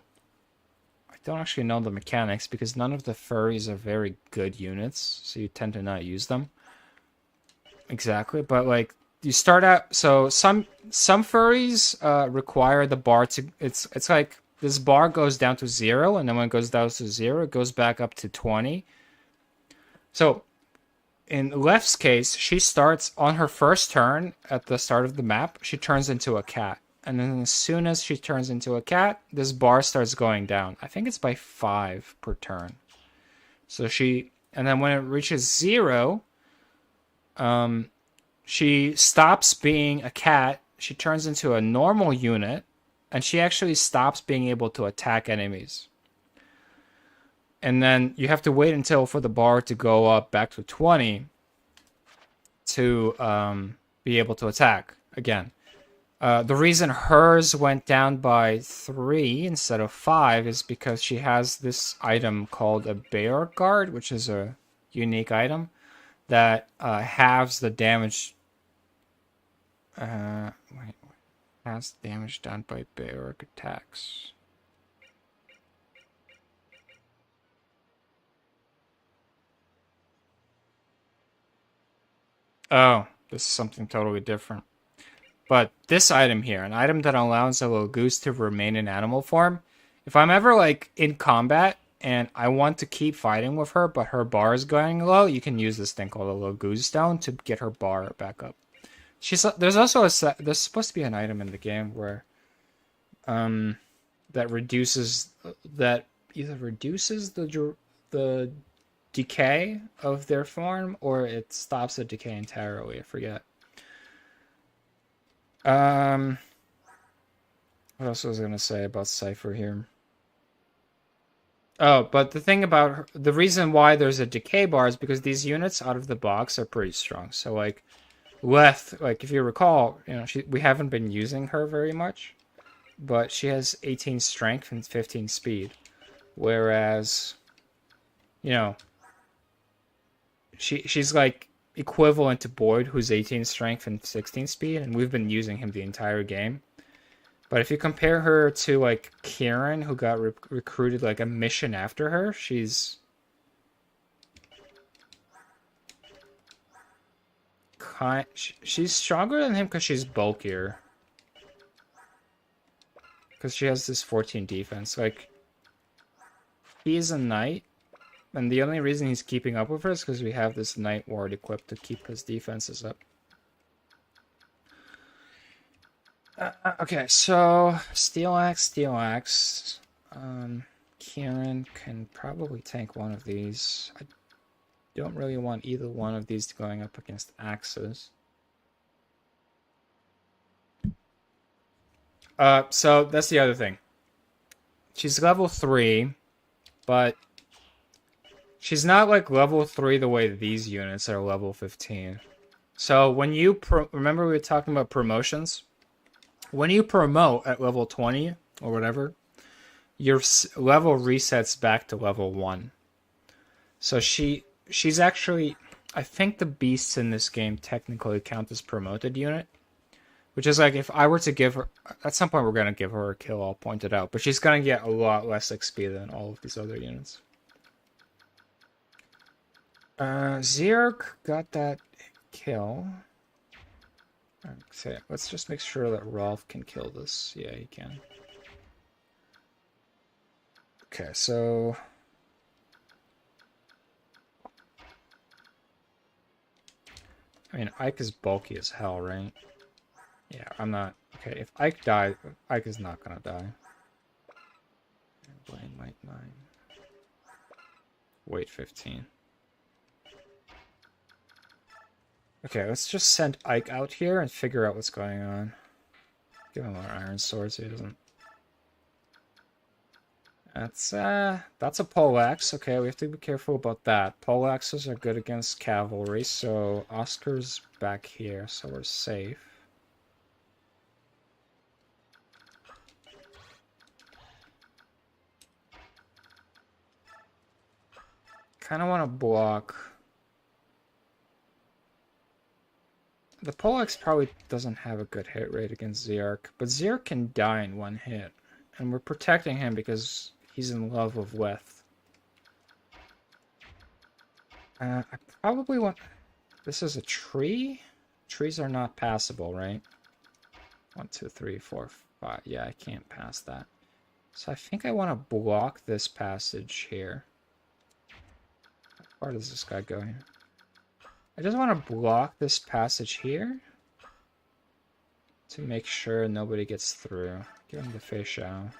Speaker 1: I don't actually know the mechanics because none of the furries are very good units, so you tend to not use them. Exactly, but like you start out, so some furries require the bar to, it's like this bar goes down to 0, and then when it goes down to 0, it goes back up to 20. So in Left's case, she starts on her first turn at the start of the map, she turns into a cat. And then as soon as she turns into a cat, this bar starts going down. I think it's by 5 per turn. So and then when it reaches 0, she stops being a cat, she turns into a normal unit, and she actually stops being able to attack enemies. And then you have to wait until for the bar to go up back to 20 to be able to attack again. The reason hers went down by 3 instead of 5 is because she has this item called a Bear Guard, which is a unique item that halves the damage. Has damage done by Bear attacks. Oh, this is something totally different. But this item here, an item that allows a little goose to remain in animal form, If I'm ever like in combat and I want to keep fighting with her, but her bar is going low, you can use this thing called a Lagoon Stone to get her bar back up. There's also there's supposed to be an item in the game where that reduces that either reduces the decay of their form or it stops the decay entirely. I forget. What else was I gonna say about Cypher here? Oh, but the thing about the reason why there's a decay bar is because these units out of the box are pretty strong. So like Leth, like if you recall, we haven't been using her very much, but she has 18 strength and 15 speed, whereas she's like equivalent to Boyd, who's 18 strength and 16 speed, and we've been using him the entire game. But if you compare her to like Kieran, who got recruited like a mission after her, she's she's stronger than him because she's bulkier. Because she has this 14 defense. Like, he's a knight, and the only reason he's keeping up with her is because we have this knight ward equipped to keep his defenses up. Okay, so Steel Axe. Kieran can probably tank one of these. I don't really want either one of these going up against axes. So that's the other thing. She's level 3, but she's not like level 3 the way these units are level 15. So when you remember we were talking about promotions? When you promote at level 20 or whatever, your level resets back to level 1. So she's actually, I think the beasts in this game technically count as promoted unit. Which is like, if I were to give her, at some point we're going to give her a kill, I'll point it out. But she's going to get a lot less XP than all of these other units. Zerk got that kill. Okay, let's just make sure that Rolf can kill this. Yeah, he can. Okay, so... I mean, Ike is bulky as hell, right? Yeah, I'm not... Okay, if Ike dies, Ike is not gonna die. Blaine might 9. Wait 15. Okay, let's just send Ike out here and figure out what's going on. Give him our iron sword so he doesn't... That's a poleaxe. Okay, we have to be careful about that. Poleaxes are good against cavalry, so Oscar's back here, so we're safe. Kind of want to block. The poleaxe probably doesn't have a good hit rate against Zerk, but Zerk can die in one hit, and we're protecting him because he's in love with Leth. I probably want... This is a tree? Trees are not passable, right? 1, 2, 3, 4, 5. Yeah, I can't pass that. So I think I want to block this passage here. How far does this guy go here? I just want to block this passage here to make sure nobody gets through. Give him the fish out.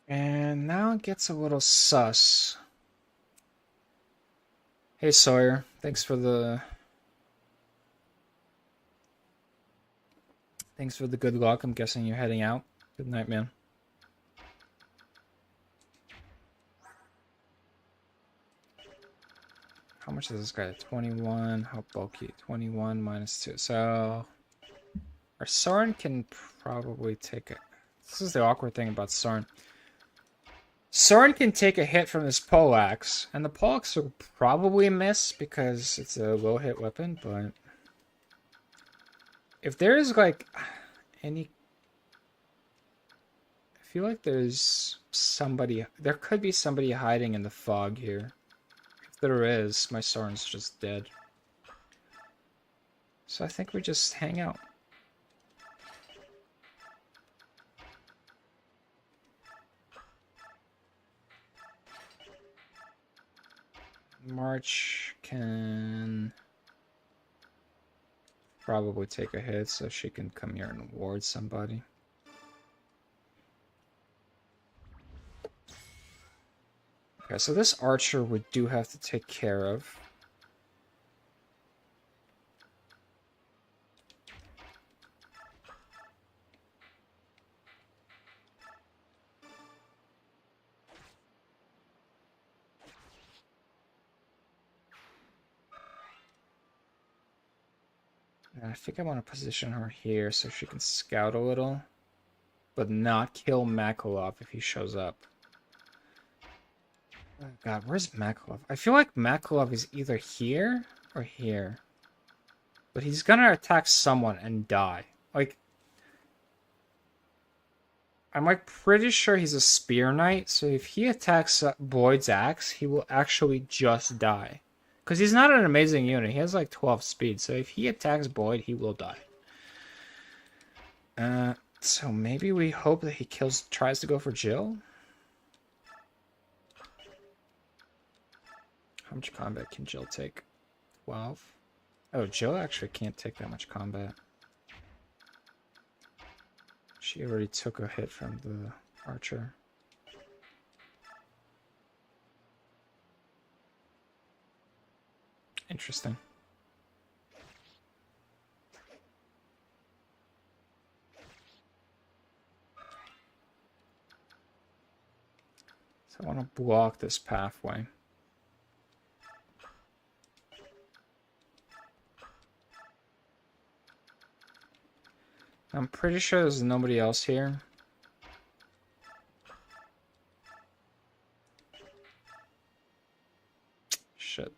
Speaker 1: And now it gets a little sus. Hey Sawyer, thanks for the good luck. I'm guessing you're heading out. Good night, man. How much is this guy? 21. How bulky? 21 minus 2. So our Soren can probably take it. This is the awkward thing about Soren. Soren can take a hit from this poleaxe, and the poleaxe will probably miss because it's a low hit weapon, but if there is like any... If feel like there's somebody... There could be somebody hiding in the fog here. If there is, my Soren's just dead. So I think we just hang out. March can probably take a hit so she can come here and ward somebody. Okay, so this archer we do have to take care of. And I think I want to position her here so she can scout a little, but not kill Makulov if he shows up. Oh god, where's Makulov? I feel like Makulov is either here or here. But he's gonna attack someone and die. Like, I'm like pretty sure he's a spear knight, so if he attacks Boyd's axe, he will actually just die. Because he's not an amazing unit. He has like 12 speed. So if he attacks Boyd, he will die. So maybe we hope that he tries to go for Jill. How much combat can Jill take? 12. Oh, Jill actually can't take that much combat. She already took a hit from the archer. Interesting. So I want to block this pathway. I'm pretty sure there's nobody else here. Shit.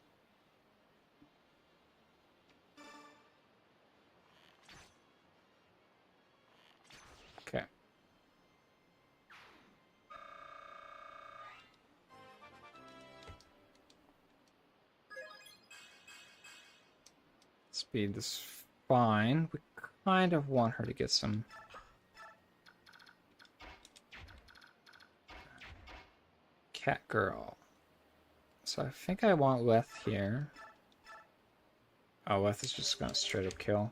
Speaker 1: Okay. Speed is fine. We kind of want her to get some cat girl. So I think I want Leth here. Oh, Leth is just gonna straight up kill.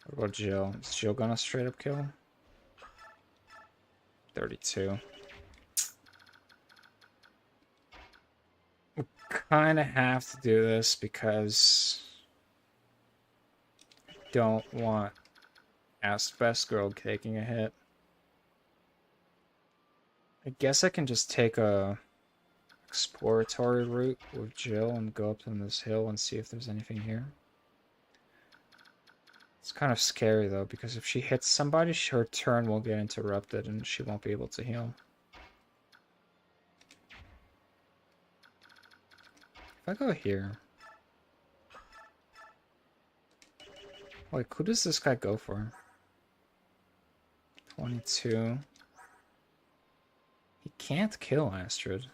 Speaker 1: What about Jill? Is Jill gonna straight up kill? 32. We kind of have to do this because I don't want Asbest Girl taking a hit. I guess I can just take a exploratory route with Jill and go up on this hill and see if there's anything here. It's kind of scary though, because if she hits somebody, her turn will get interrupted and she won't be able to heal. If I go here... Like, who does this guy go for? 22. He can't kill Astrid.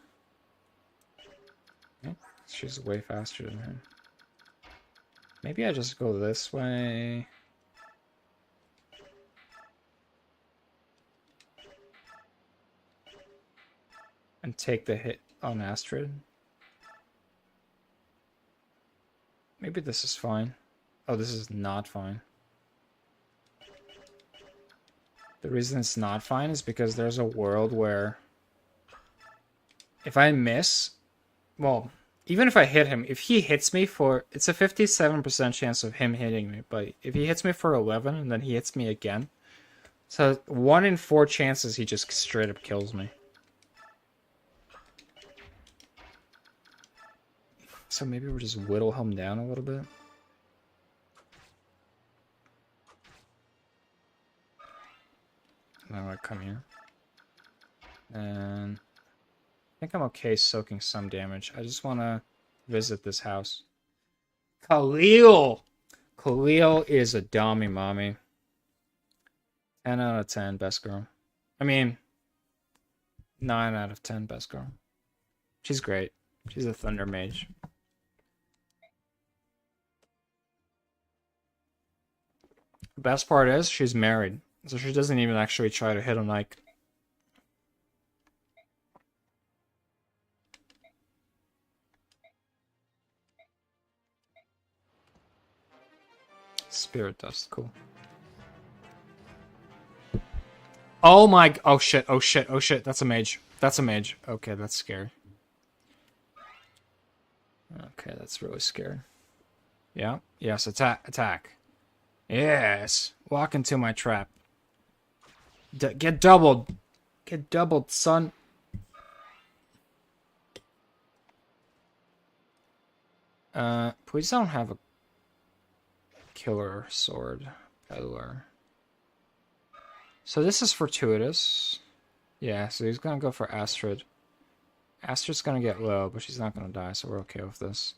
Speaker 1: Okay. She's way faster than him. Maybe I just go this way. And take the hit on Astrid. Maybe this is fine. Oh, this is not fine. The reason it's not fine is because there's a world where if I miss, well, even if I hit him, if he hits me for, it's a 57% chance of him hitting me, but if he hits me for 11 and then he hits me again, so 1 in 4 chances he just straight up kills me. So maybe we'll just whittle him down a little bit. Now I come here. And I think I'm okay soaking some damage. I just want to visit this house. Khalil! Khalil is a dummy mommy. 10 out of 10, best girl. I mean, 9 out of 10, best girl. She's great. She's a thunder mage. The best part is she's married, so she doesn't even actually try to hit on Ike. Spirit dust, cool. Oh my, oh shit, oh shit, oh shit, that's a mage. That's a mage. Okay, that's scary. Okay, that's really scary. Yeah, yes, attack, attack. Yes, walk into my trap. Get doubled. Get doubled, son. Please don't have a killer sword peddler. So this is fortuitous. Yeah, so he's gonna go for Astrid. Astrid's gonna get low, but she's not gonna die, so we're okay with this.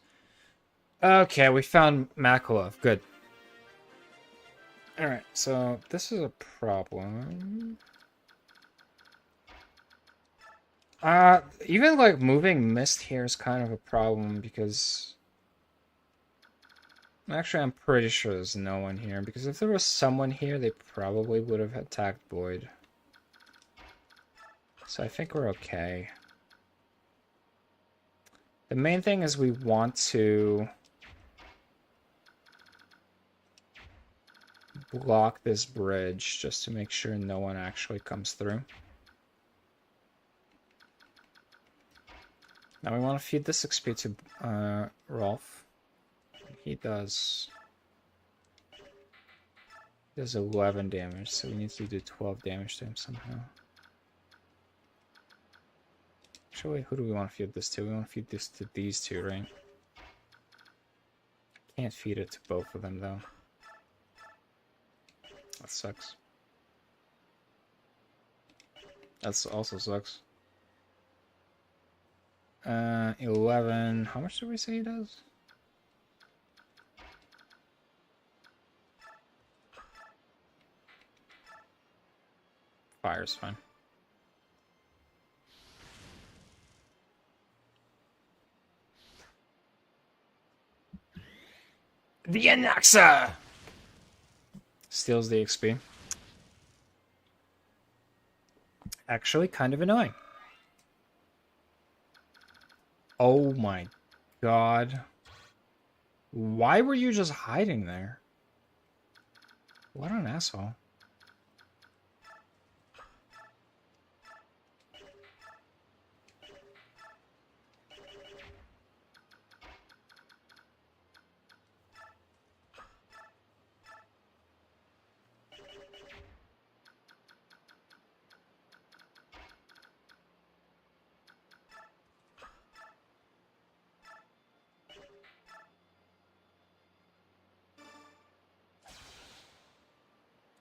Speaker 1: Okay, we found Makalov. Good. Alright, so this is a problem. Even like moving mist here is kind of a problem because actually I'm pretty sure there's no one here because if there was someone here they probably would have attacked Boyd. So I think we're okay. The main thing is we want to block this bridge just to make sure no one actually comes through. Now we want to feed this XP to Rolf. He does 11 damage, so we need to do 12 damage to him somehow. Actually, who do we want to feed this to? We want to feed this to these two, right? Can't feed it to both of them, though. That sucks. That also sucks. 11. How much did we say he does? Fire's fine. The Anaxa! Steals the XP. Actually, kind of annoying. Oh my god. Why were you just hiding there? What an asshole.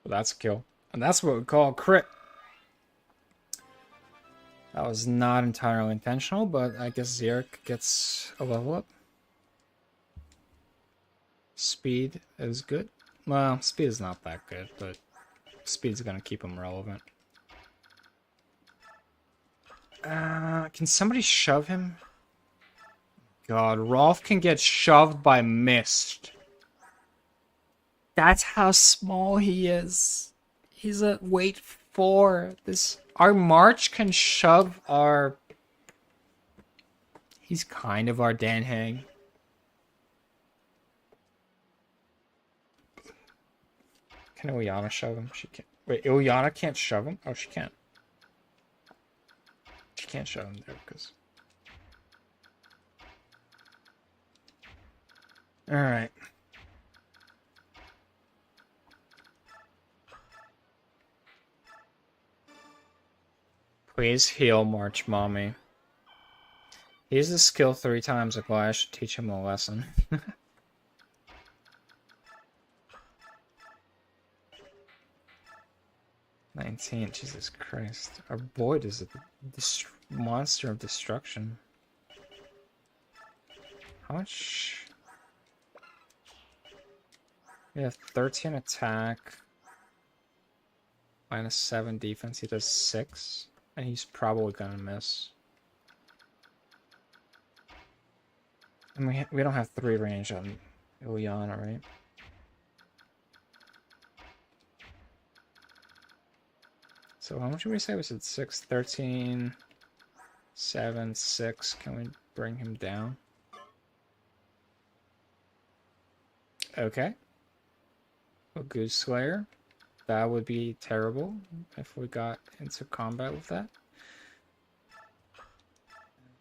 Speaker 1: Well, that's a kill. And that's what we call a crit. That was not entirely intentional, but I guess Xeric gets a level up. Speed is good. Well, speed is not that good, but speed's gonna keep him relevant. Can somebody shove him? God, Rolf can get shoved by mist. That's how small he is. He's at weight 4. Our March can shove our... He's kind of our Dan Hang. Can Ilyana shove him? She can't. Wait, Ilyana can't shove him? Oh, she can't. She can't shove him there because... Alright. Please heal March Mommy. He uses skill 3 times, like, well, I should teach him a lesson. 19, Jesus Christ. Our Boyd is a monster of destruction. How much? We have 13 attack. -7 defense. He does 6. And he's probably gonna miss. And we don't have 3 range on Ilyana, right? So how much did we say? We said 6, 13, 7, 6. Can we bring him down? Okay. A Goose Slayer. That would be terrible if we got into combat with that.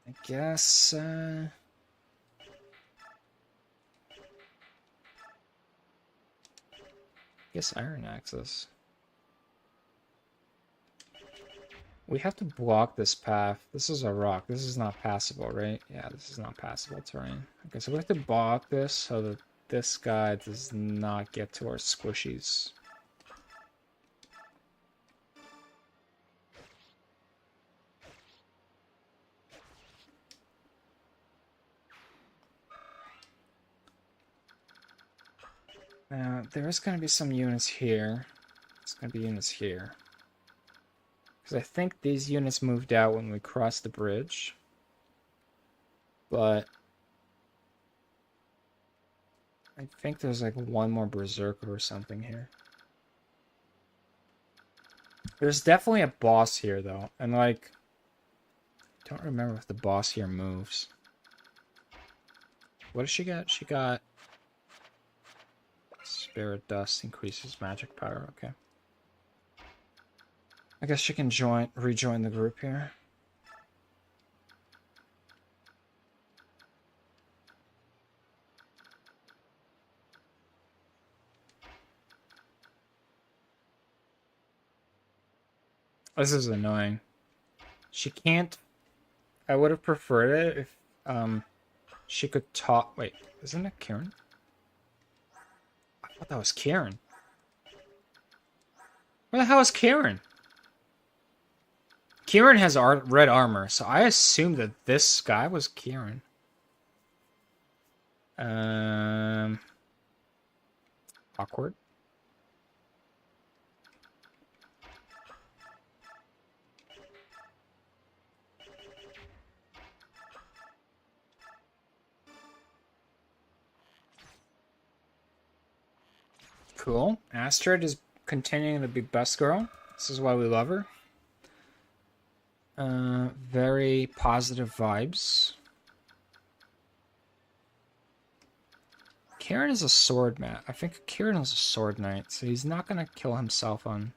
Speaker 1: I guess, Iron Axis. We have to block this path. This is a rock. This is not passable, right? Yeah, this is not passable terrain. Okay, so we have to block this so that this guy does not get to our squishies. There is going to be some units here. There's going to be units here. Because I think these units moved out when we crossed the bridge. But I think there's like one more berserker or something here. There's definitely a boss here though. And like, I don't remember if the boss here moves. What does she get? She got Spirit Dust increases magic power. Okay. I guess she can rejoin the group here. This is annoying. She can't. I would have preferred it if she could talk. Wait, isn't it Kieran? I thought that was Kieran. Where the hell is Kieran? Kieran has red armor, so I assumed that this guy was Kieran. Awkward. Cool. Astrid is continuing to be best girl. This is why we love her. Very positive vibes. Kieran is a sword mat. I think Kieran is a sword knight, so he's not gonna kill himself on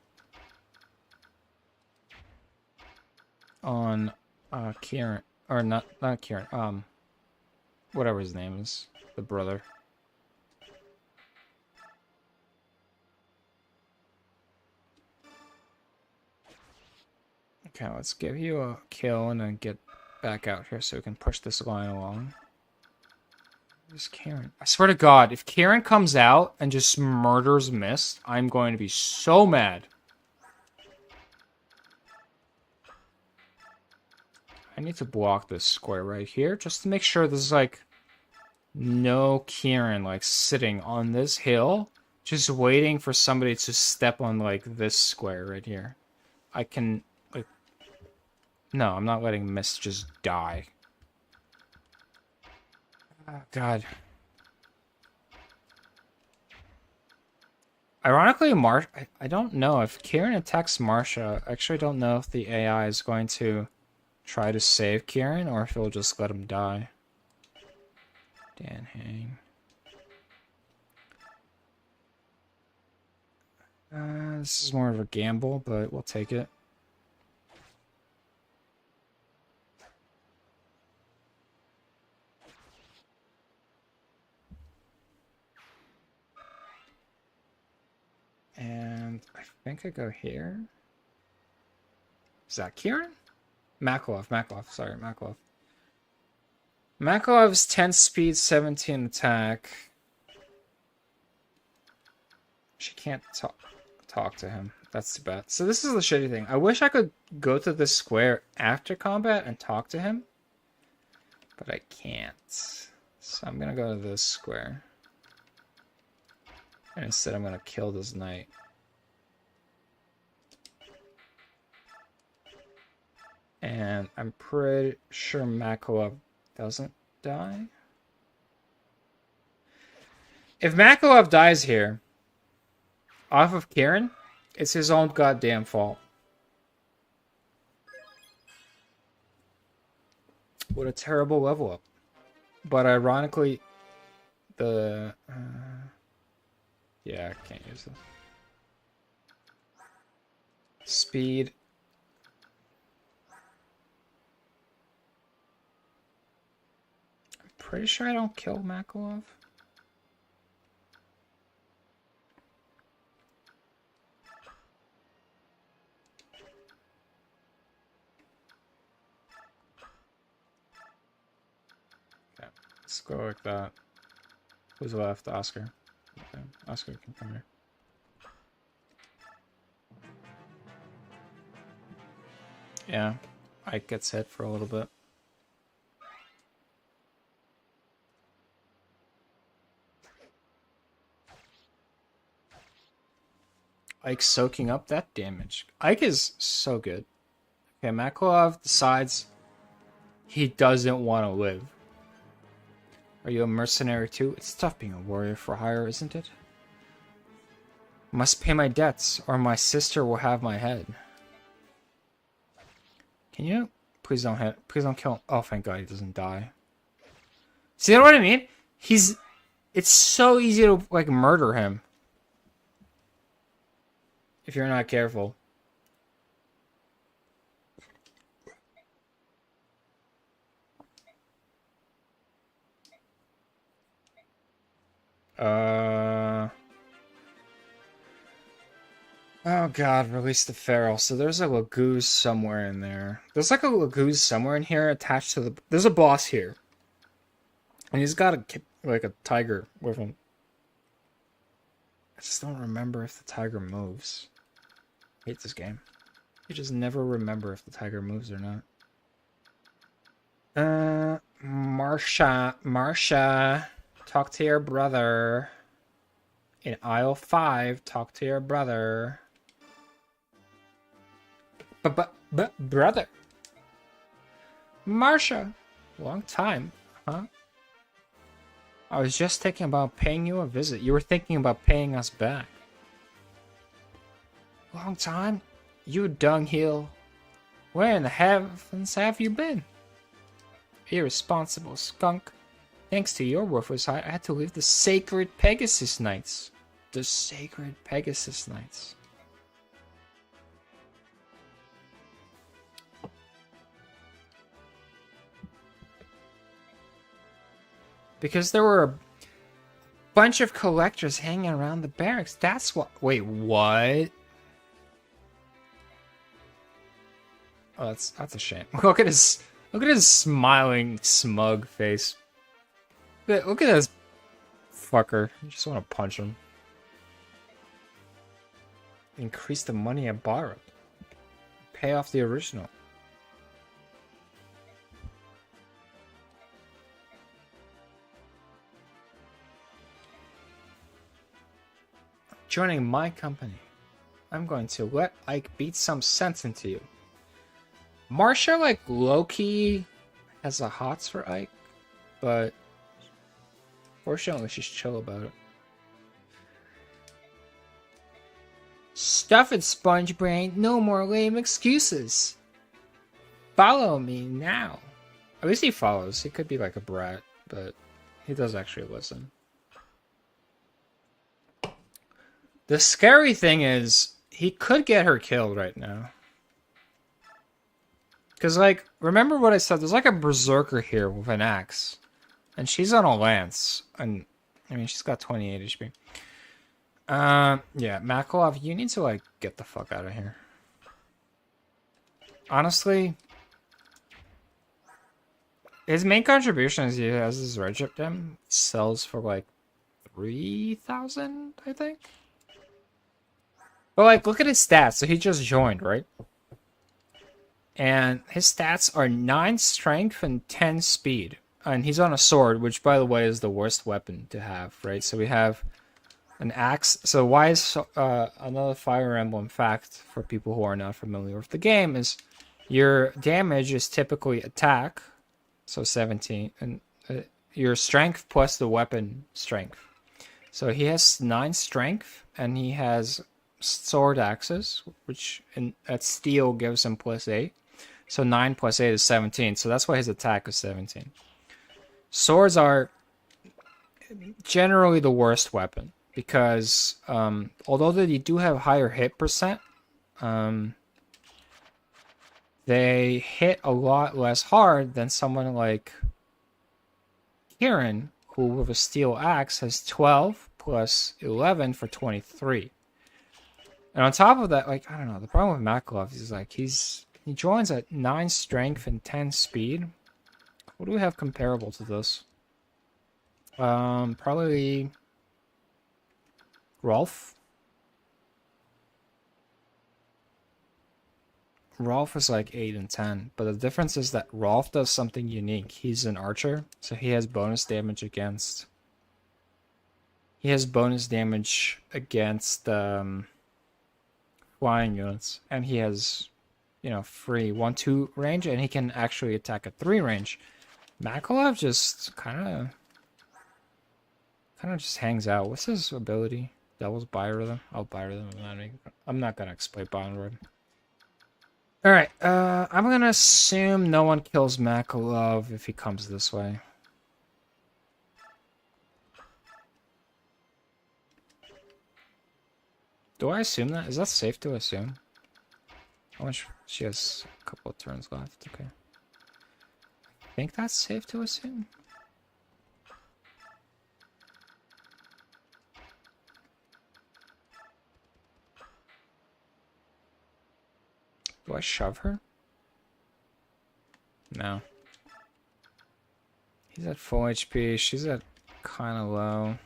Speaker 1: Kieran, or not Kieran. Whatever his name is, the brother. Okay, let's give you a kill and then get back out here so we can push this line along. Where's Kieran? I swear to God, if Kieran comes out and just murders Mist, I'm going to be so mad. I need to block this square right here just to make sure there's like no Kieran like sitting on this hill just waiting for somebody to step on like this square right here. I can like no, I'm not letting Mist just die. Oh God. Ironically, I don't know if Kieran attacks Marsha. I actually don't know if the AI is going to try to save Kieran or if it'll just let him die. Dan Hang. This is more of a gamble, but we'll take it. And I think I go here. Is that Kieran? Makalov, sorry, Makalov. Makalov's 10 speed, 17 attack. She can't talk to him. That's too bad. So this is the shitty thing. I wish I could go to this square after combat and talk to him. But I can't. So I'm gonna go to this square. And instead I'm gonna kill this knight. And I'm pretty sure Makalov doesn't die. If Makalov dies here, off of Kieran, it's his own goddamn fault. What a terrible level up. But ironically, the... yeah, I can't use this. Speed. I'm pretty sure I don't kill Makalov. Okay, let's go like that. Who's left? Oscar. Okay, Oscar can come here. Yeah, Ike gets hit for a little bit. Ike's soaking up that damage. Ike is so good. Okay, Makalov decides he doesn't want to live. Are you a mercenary too? It's tough being a warrior for hire, isn't it? Must pay my debts, or my sister will have my head. Can you? Please don't hit. Please don't kill him. Oh, thank God he doesn't die. See what I mean? It's so easy to, like, murder him. If you're not careful. Oh God, release the feral. So there's a Lagoose somewhere in there. There's like a Lagoose somewhere in here attached to the... There's a boss here. And he's got a tiger with him. I just don't remember if the tiger moves. I hate this game. You just never remember if the tiger moves or not. Marsha, talk to your brother. In aisle 5, talk to your brother. Brother. Marsha. Long time, huh? I was just thinking about paying you a visit. You were thinking about paying us back. Long time? You dunghill. Where in the heavens have you been? Irresponsible skunk. Thanks to your worthless hide, I had to leave the sacred Pegasus Knights. The sacred Pegasus Knights. Because there were a bunch of collectors hanging around the barracks. That's what... Wait, what? Oh, that's a shame. Look at his smiling, smug face. Look at this fucker. You just want to punch him. Increase the money I borrowed. Pay off the original. Joining my company. I'm going to let Ike beat some sense into you. Marsha, like, low-key has a hots for Ike, but fortunately she's chill about it. Stuff it, sponge brain. No more lame excuses. Follow me now. At least he follows. He could be like a brat, but he does actually listen. The scary thing is, he could get her killed right now. Because, like, remember what I said? There's like a berserker here with an axe. And she's on a lance. And, I mean, she's got 28 HP. Yeah, Makalov, you need to, like, get the fuck out of here. Honestly, his main contribution is he has his Redshift gem. Sells for, like, 3,000, I think? But, like, look at his stats. So he just joined, right? And his stats are 9 strength and 10 speed. And he's on a sword, which, by the way, is the worst weapon to have, right? So we have an axe. So why is another Fire Emblem fact for people who are not familiar with the game is Your damage is typically attack, so 17, and your strength plus the weapon strength. So he has 9 strength, and he has sword axes, which at steel gives him +8. So 9 plus 8 is 17. So that's why his attack is 17. Swords are generally the worst weapon because although they do have higher hit percent, they hit a lot less hard than someone like Kieran, who with a steel axe has 12 plus 11 for 23. And on top of that, like, I don't know, the problem with Makalov is like he joins at 9 strength and 10 speed. What do we have comparable to this? Probably Rolf. Rolf is like 8 and 10, but the difference is that Rolf does something unique. He's an archer, so he has bonus damage against. He has bonus damage against flying units, and he has, free 1-2 range, and he can actually attack at 3 range. Makalov just kind of just hangs out. What's his ability? Devil's Biorhythm? Oh, Biorhythm. I'm not gonna exploit Bondroid. Alright, I'm gonna assume no one kills Makalov if he comes this way. Do I assume that? Is that safe to assume? How much? She has a couple of turns left. Okay. I think that's safe to assume. Do I shove her? No. He's at full HP. She's at kind of low.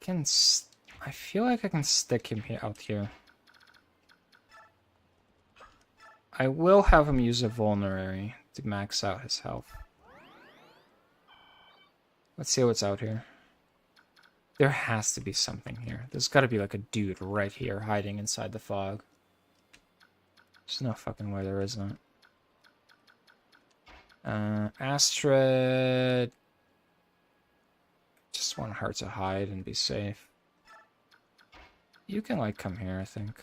Speaker 1: I feel like I can stick him out here. I will have him use a vulnerary to max out his health. Let's see what's out here. There has to be something here. There's got to be like a dude right here hiding inside the fog. There's no fucking way there isn't. Astrid. Just want her to hide and be safe. You can like come here, I think.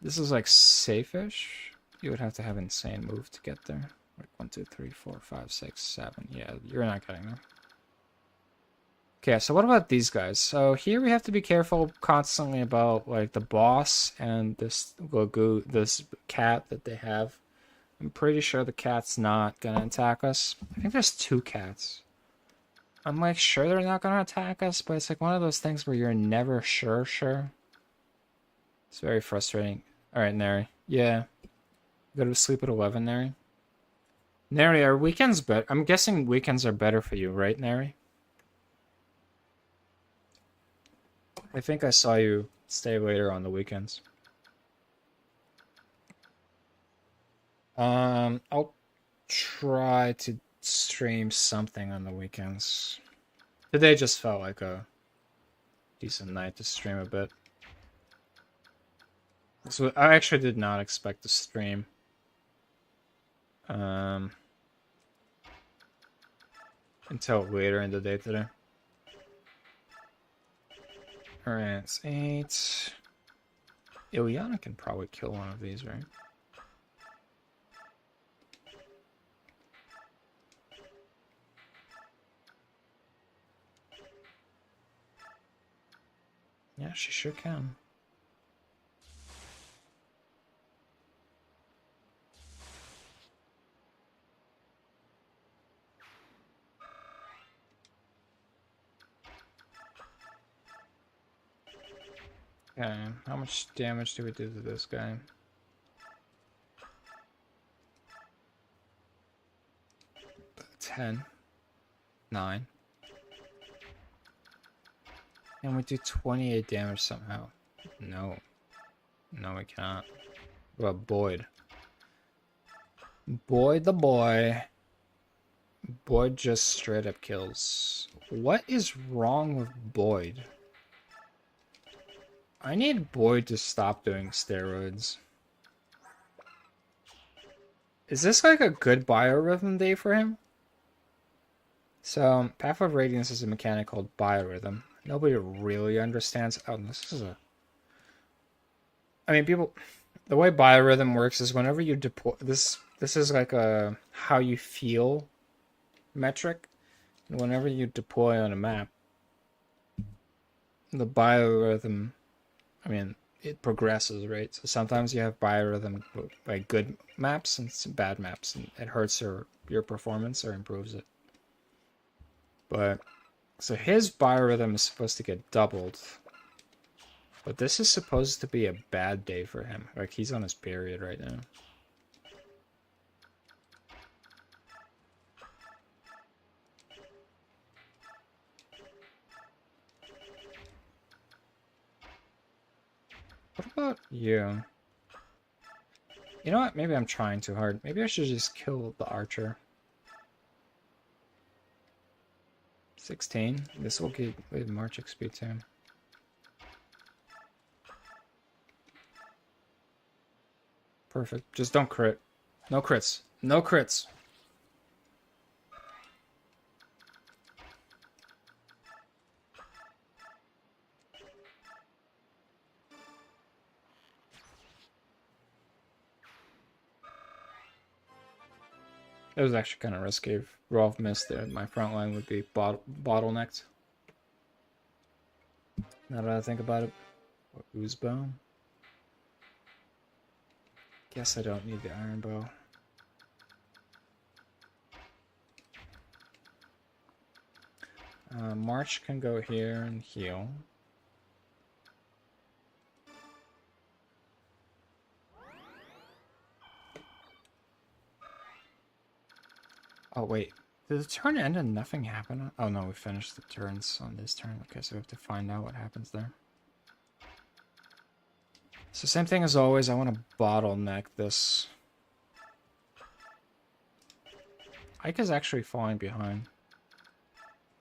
Speaker 1: This is like safe-ish. You would have to have insane move to get there. Like 1, 2, 3, 4, 5, 6, 7. Yeah, you're not getting there. Okay, so what about these guys? So here we have to be careful constantly about like the boss and this cat that they have. I'm pretty sure the cat's not gonna attack us. I think there's 2 cats. I'm like sure they're not gonna attack us, but it's like one of those things where you're never sure. It's very frustrating. Alright, Neri. Yeah. Go to sleep at 11, Neri. Neri, are weekends better? I'm guessing weekends are better for you, right, Neri? I think I saw you stay later on the weekends. I'll try to stream something on the weekends. Today just felt like a decent night to stream a bit. So I actually did not expect to stream. Until later in the day today. Alright, it's 8. Ilyana can probably kill one of these, right? Yeah, she sure can. Okay, how much damage do we do to this guy? 10. 9. And we do 28 damage somehow. No. No, we cannot. What about Boyd? Boyd the boy. Boyd just straight up kills. What is wrong with Boyd? I need Boyd to stop doing steroids. Is this like a good biorhythm day for him? So, Path of Radiance is a mechanic called biorhythm. Nobody really understands. Oh, this is a. I mean, people. The way biorhythm works is whenever you deploy. This is like a how you feel metric. And whenever you deploy on a map, the biorhythm. I mean, it progresses, right? So sometimes you have biorhythm like good maps and some bad maps, and it hurts your performance or improves it. But so his biorhythm is supposed to get doubled, but this is supposed to be a bad day for him. Like he's on his period right now. What about you? You know what? Maybe I'm trying too hard. Maybe I should just kill the archer. 16. This will give March XP to him. Perfect. Just don't crit. No crits. No crits. It was actually kind of risky. If Rolf missed it, my front line would be bottlenecked. Now that I think about it. What, ooze bow? Guess I don't need the iron bow. March can go here and heal. Oh, wait. Did the turn end and nothing happen? Oh, no, we finished the turns on this turn. Okay, so we have to find out what happens there. So same thing as always, I want to bottleneck this. Ike is actually falling behind.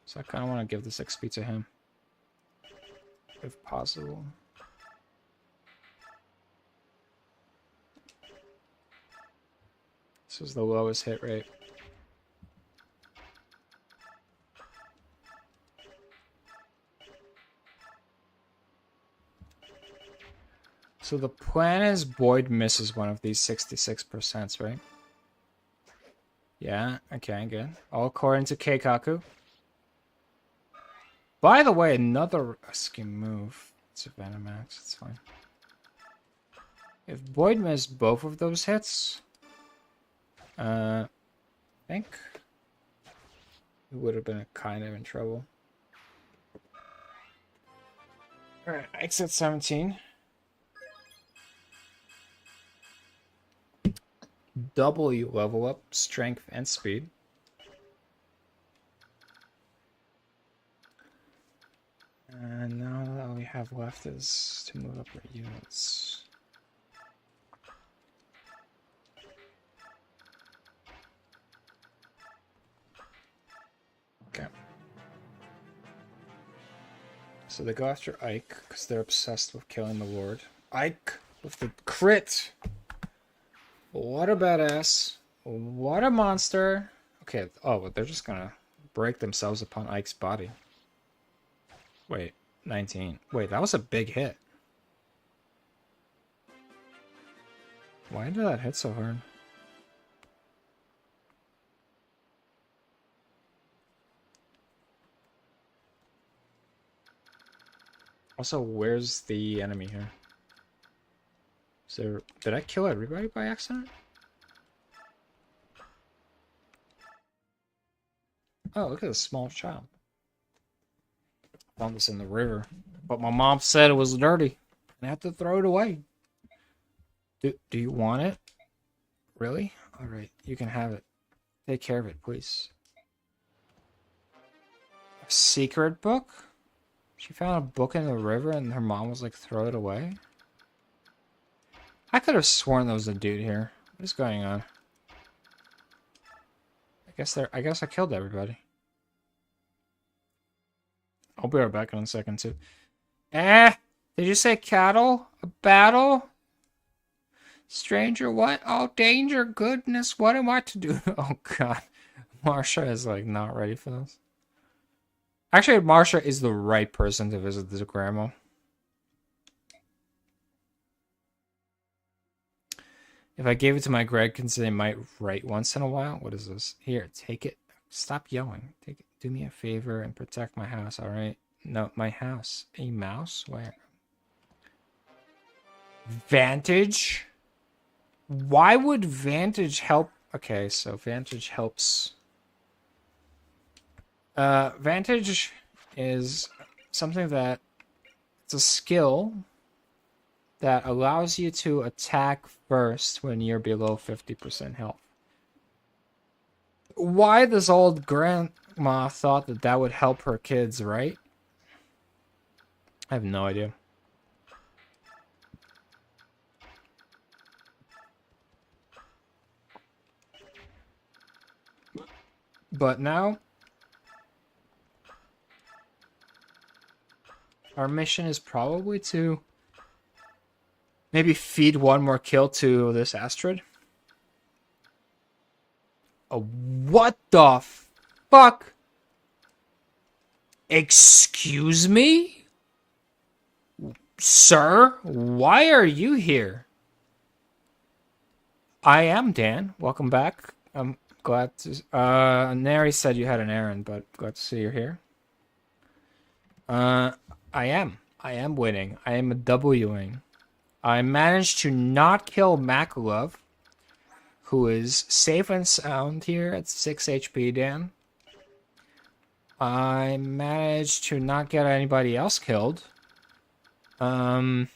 Speaker 1: So I kind of want to give this XP to him. If possible. This is the lowest hit rate. So the plan is Boyd misses one of these 66%, right? Yeah, okay, good. All according to Keikaku. By the way, another risky move. It's a Venomax, it's fine. If Boyd missed both of those hits, I think he would have been kind of in trouble. Alright, exit 17. W level up strength and speed. And now all we have left is to move up our units. Okay. So they go after Ike because they're obsessed with killing the Lord. Ike with the crit! What a badass. What a monster. Okay, oh, but they're just gonna break themselves upon Ike's body. Wait, 19. Wait, that was a big hit. Why did that hit so hard? Also, where's the enemy here? So, did I kill everybody by accident? Oh, look at this small child. Found this in the river. But my mom said it was dirty. And I had to throw it away. Do you want it? Really? Alright, you can have it. Take care of it, please. A secret book? She found a book in the river and her mom was like, throw it away? I could have sworn there was a dude here. What is going on? I guess I killed everybody. I'll be right back in a second too. Did you say cattle? A battle? Stranger, what? Oh, danger, goodness, what am I to do? Oh, God. Marsha is, like, not ready for this. Actually, Marsha is the right person to visit this grandma. If I gave it to my Gregkins, they might write once in a while. What is this? Here, take it. Stop yelling. Take it. Do me a favor and protect my house, alright? No, my house. A mouse? Where? Vantage? Why would Vantage help? Okay, so Vantage helps. Vantage is something that it's a skill that allows you to attack first when you're below 50% health. Why this old grandma thought that that would help her kids, right? I have no idea. But now, our mission is probably to maybe feed one more kill to this Astrid. Oh, what the fuck? Excuse me? Sir, why are you here? I am Dan. Welcome back. I'm glad to... Neri said you had an errand, but glad to see you're here. I am. I am winning. I am a Wing. I managed to not kill Makalov, who is safe and sound here at 6 HP, Dan. I managed to not get anybody else killed. I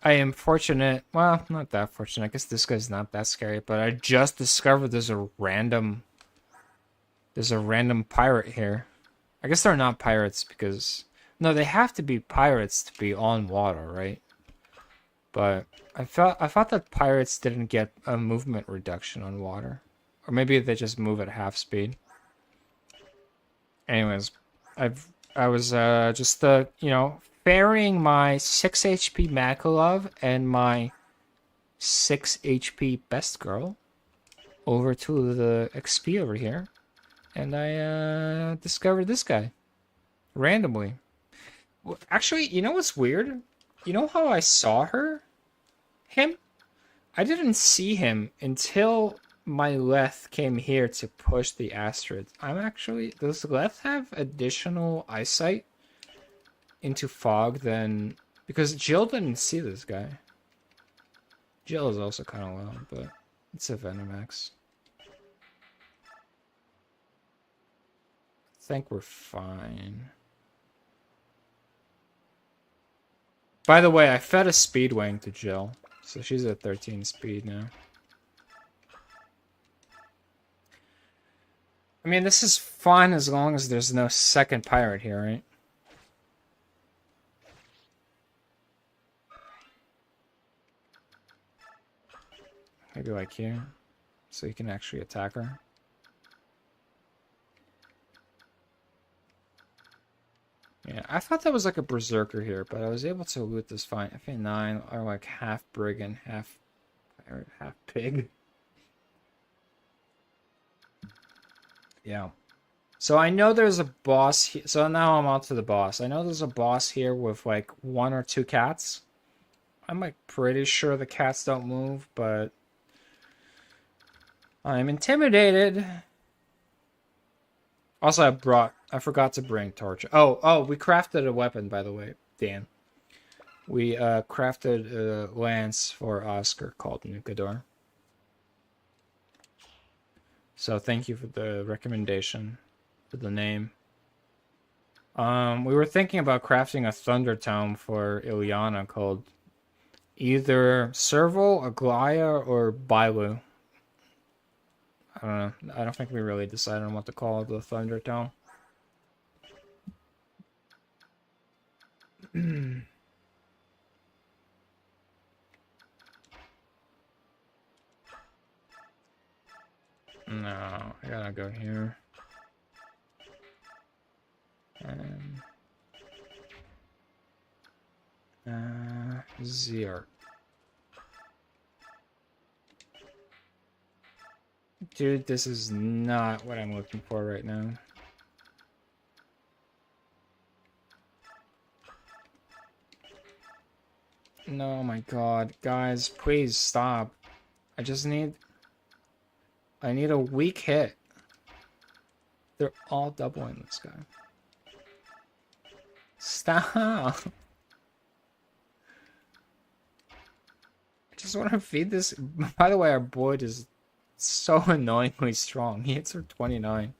Speaker 1: am fortunate. Well, not that fortunate. I guess this guy's not that scary, but I just discovered there's a random pirate here. I guess they're not pirates because... No, they have to be pirates to be on water, right? But I thought that pirates didn't get a movement reduction on water. Or maybe they just move at half speed. Anyways, I was just you know, ferrying my 6 HP Makalov and my 6 HP Best Girl over to the XP over here. And I discovered this guy. Randomly. Well, actually, you know what's weird? You know how I saw him? I didn't see him until my Leth came here to push the Astrid. Does Leth have additional eyesight into fog than... Because Jill didn't see this guy. Jill is also kind of low, but it's a Venomax. I think we're fine. By the way, I fed a Speedwing to Jill, so she's at 13 speed now. I mean, this is fine as long as there's no second pirate here, right? Maybe like here, so you can actually attack her. Yeah, I thought that was like a berserker here, but I was able to loot this fine. FA9 are like half brigand, half pirate, half pig. Yeah. So I know there's a boss here. So now I'm on to the boss. I know there's a boss here with like 1 or 2 cats. I'm like pretty sure the cats don't move, but I'm intimidated. Also, I forgot to bring torch. Oh, we crafted a weapon, by the way, Dan. We crafted a lance for Oscar called Nukador. So thank you for the recommendation, for the name. We were thinking about crafting a Thunder Tome for Ilyana called either Serval, Aglaya, or Bailu. I don't know. I don't think we really decided on what to call the Thunder Tome. No, I gotta go here. Zero. Dude, this is not what I'm looking for right now. No, my God. Guys, please stop. I need a weak hit. They're all doubling this guy. Stop. I just want to feed this. By the way, our Boyd is so annoyingly strong. He hits for 29.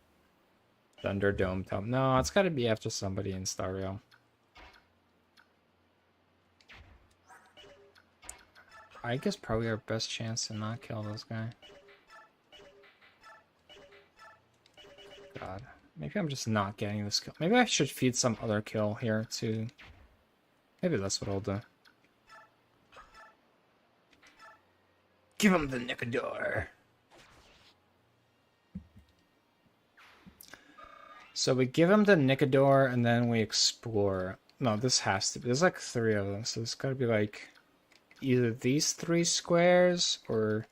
Speaker 1: Thunderdome Tome. No, it's got to be after somebody in Stario. I guess probably our best chance to not kill this guy. God. Maybe I'm just not getting this kill. Maybe I should feed some other kill here too. Maybe that's what I'll do. Give him the Nicodor. So we give him the Nicodor and then we explore. No, this has to be. There's like 3 of them, so it's gotta be like either these 3 squares or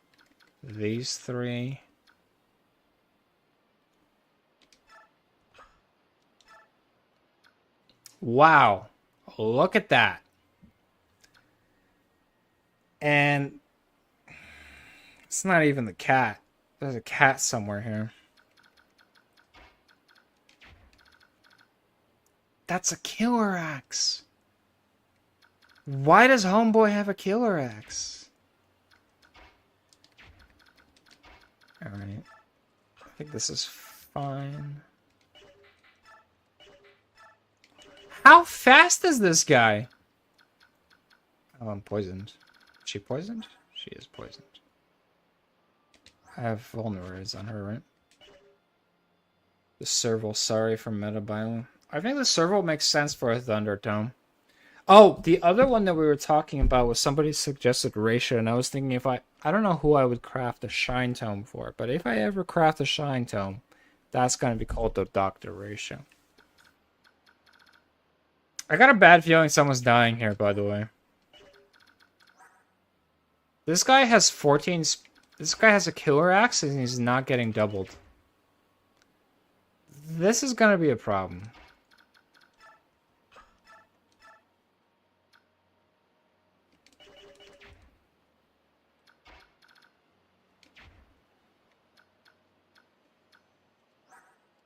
Speaker 1: these 3. Wow. Look at that. And it's not even the cat. There's a cat somewhere here. That's a killer axe. Why does Homeboy have a killer axe? Alright. I think this is fine. How fast is this guy? Oh, I'm poisoned. Is she poisoned? She is poisoned. I have vulneraries on her, right? The serval, sorry for metabiome. I think the serval makes sense for a Thunder Tome. Oh, the other one that we were talking about was somebody suggested Ratio, and I was thinking if I don't know who I would craft a Shine Tome for, but if I ever craft a Shine Tome, that's going to be called the Dr. Ratio. I got a bad feeling someone's dying here, by the way. This guy has 14... This guy has a killer axe, and he's not getting doubled. This is going to be a problem.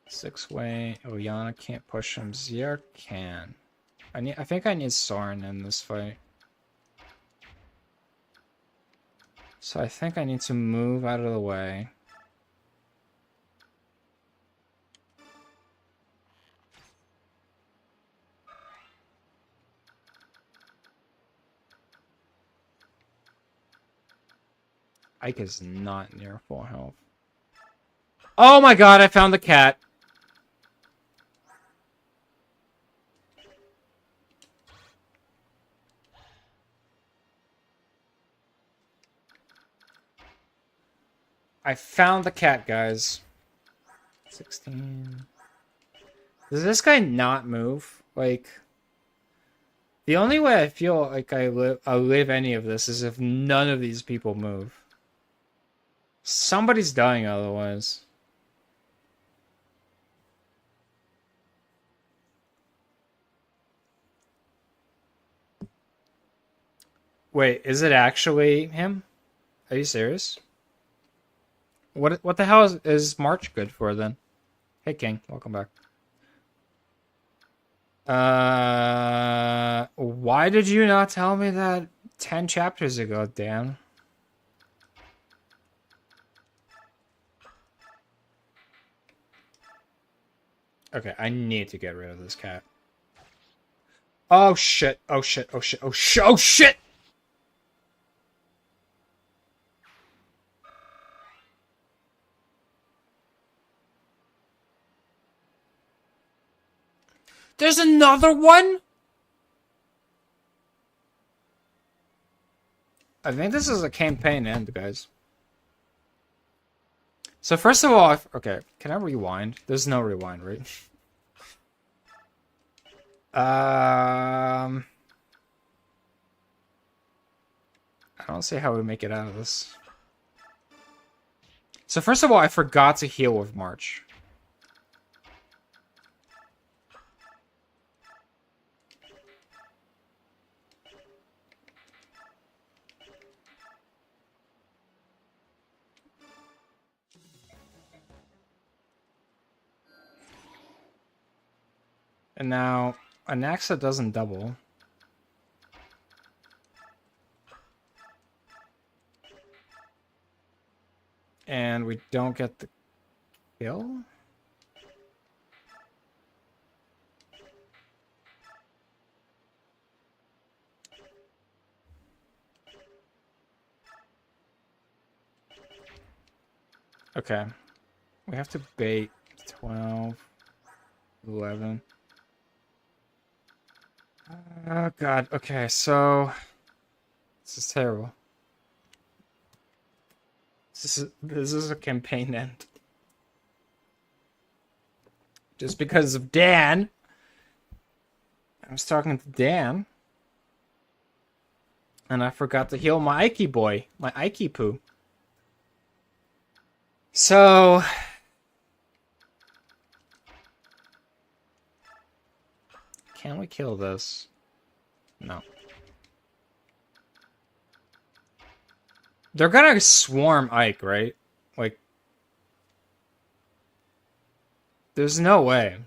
Speaker 1: Six-way. Oyana can't push him. Zier can. I think I need Soren in this fight. So I think I need to move out of the way. Ike is not near full health. Oh my God, I found the cat. I found the cat, guys. 16. Does this guy not move? Like, the only way I feel like I'll live any of this is if none of these people move. Somebody's dying otherwise. Wait, is it actually him? Are you serious? What the hell is March good for then? Hey King, welcome back. Why did you not tell me that 10 chapters ago, Dan? Okay, I need to get rid of this cat. Oh shit, oh shit, oh shit, oh shit, oh shit! There's another one? I think this is a campaign end, guys. So first of all, okay, can I rewind? There's no rewind, right? I don't see how we make it out of this. So first of all, I forgot to heal with March. And now, Anaxa doesn't double. And we don't get the kill? Okay. We have to bait 12, 11. Oh god, okay, so this is terrible. This is a campaign end. Just because of Dan. I was talking to Dan. And I forgot to heal my Ike boy. My Ike poo. So... Can we kill this? No. They're gonna swarm Ike, right? Like... There's no way.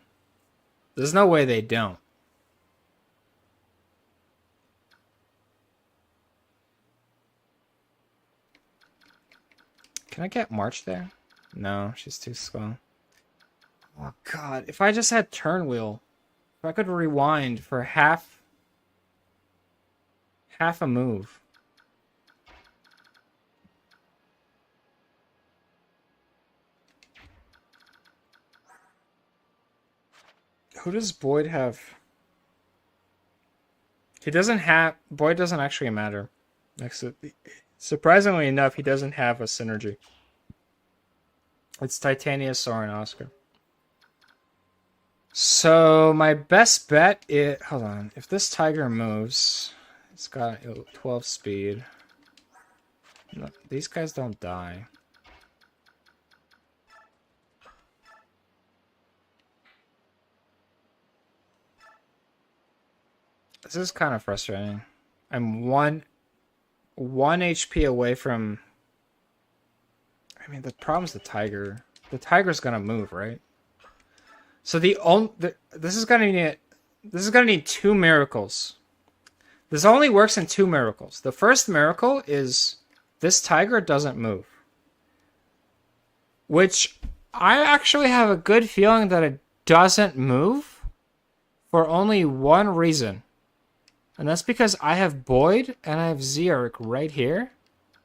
Speaker 1: There's no way they don't. Can I get March there? No, she's too slow. Oh god, if I just had turn wheel, if I could rewind for half a move. Who does Boyd have? He doesn't have... Boyd doesn't actually matter. Surprisingly enough, he doesn't have a synergy. It's Titania, Soren, Oscar. So, my best bet is... Hold on. If this tiger moves, it's got 12 speed. No, these guys don't die. This is kind of frustrating. I'm one HP away from... I mean, the problem's the tiger. The tiger's gonna move, right? So this is gonna need two miracles. This only works in two miracles. The first miracle is this tiger doesn't move, which I actually have a good feeling that it doesn't move for only one reason. And that's because I have Boyd and I have Zerk right here.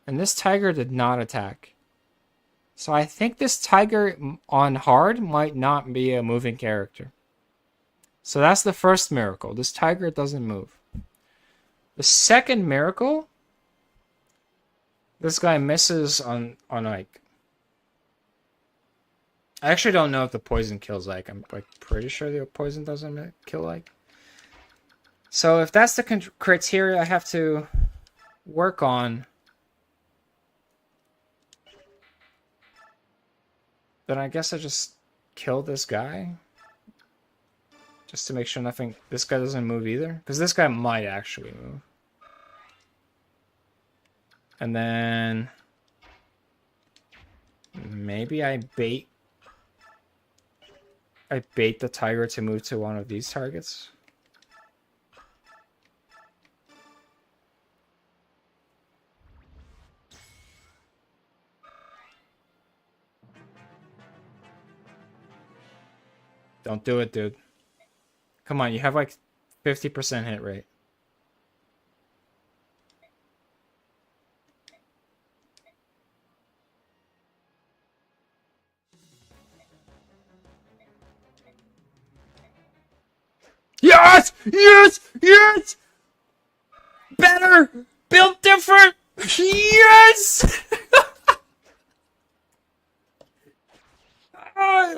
Speaker 1: And this tiger did not attack. So I think this tiger on hard might not be a moving character. So that's the first miracle. This tiger doesn't move. The second miracle, this guy misses on Ike. I actually don't know if the poison kills Ike. I'm like pretty sure the poison doesn't kill Ike. So if that's the criteria I have to work on, then I guess I just kill this guy. Just to make sure this guy doesn't move either. Because this guy might actually move. And then maybe I bait the tiger to move to one of these targets. Don't do it, dude. Come on, you have like 50% hit rate. Yes! Yes! Yes! Better! Built different! Yes!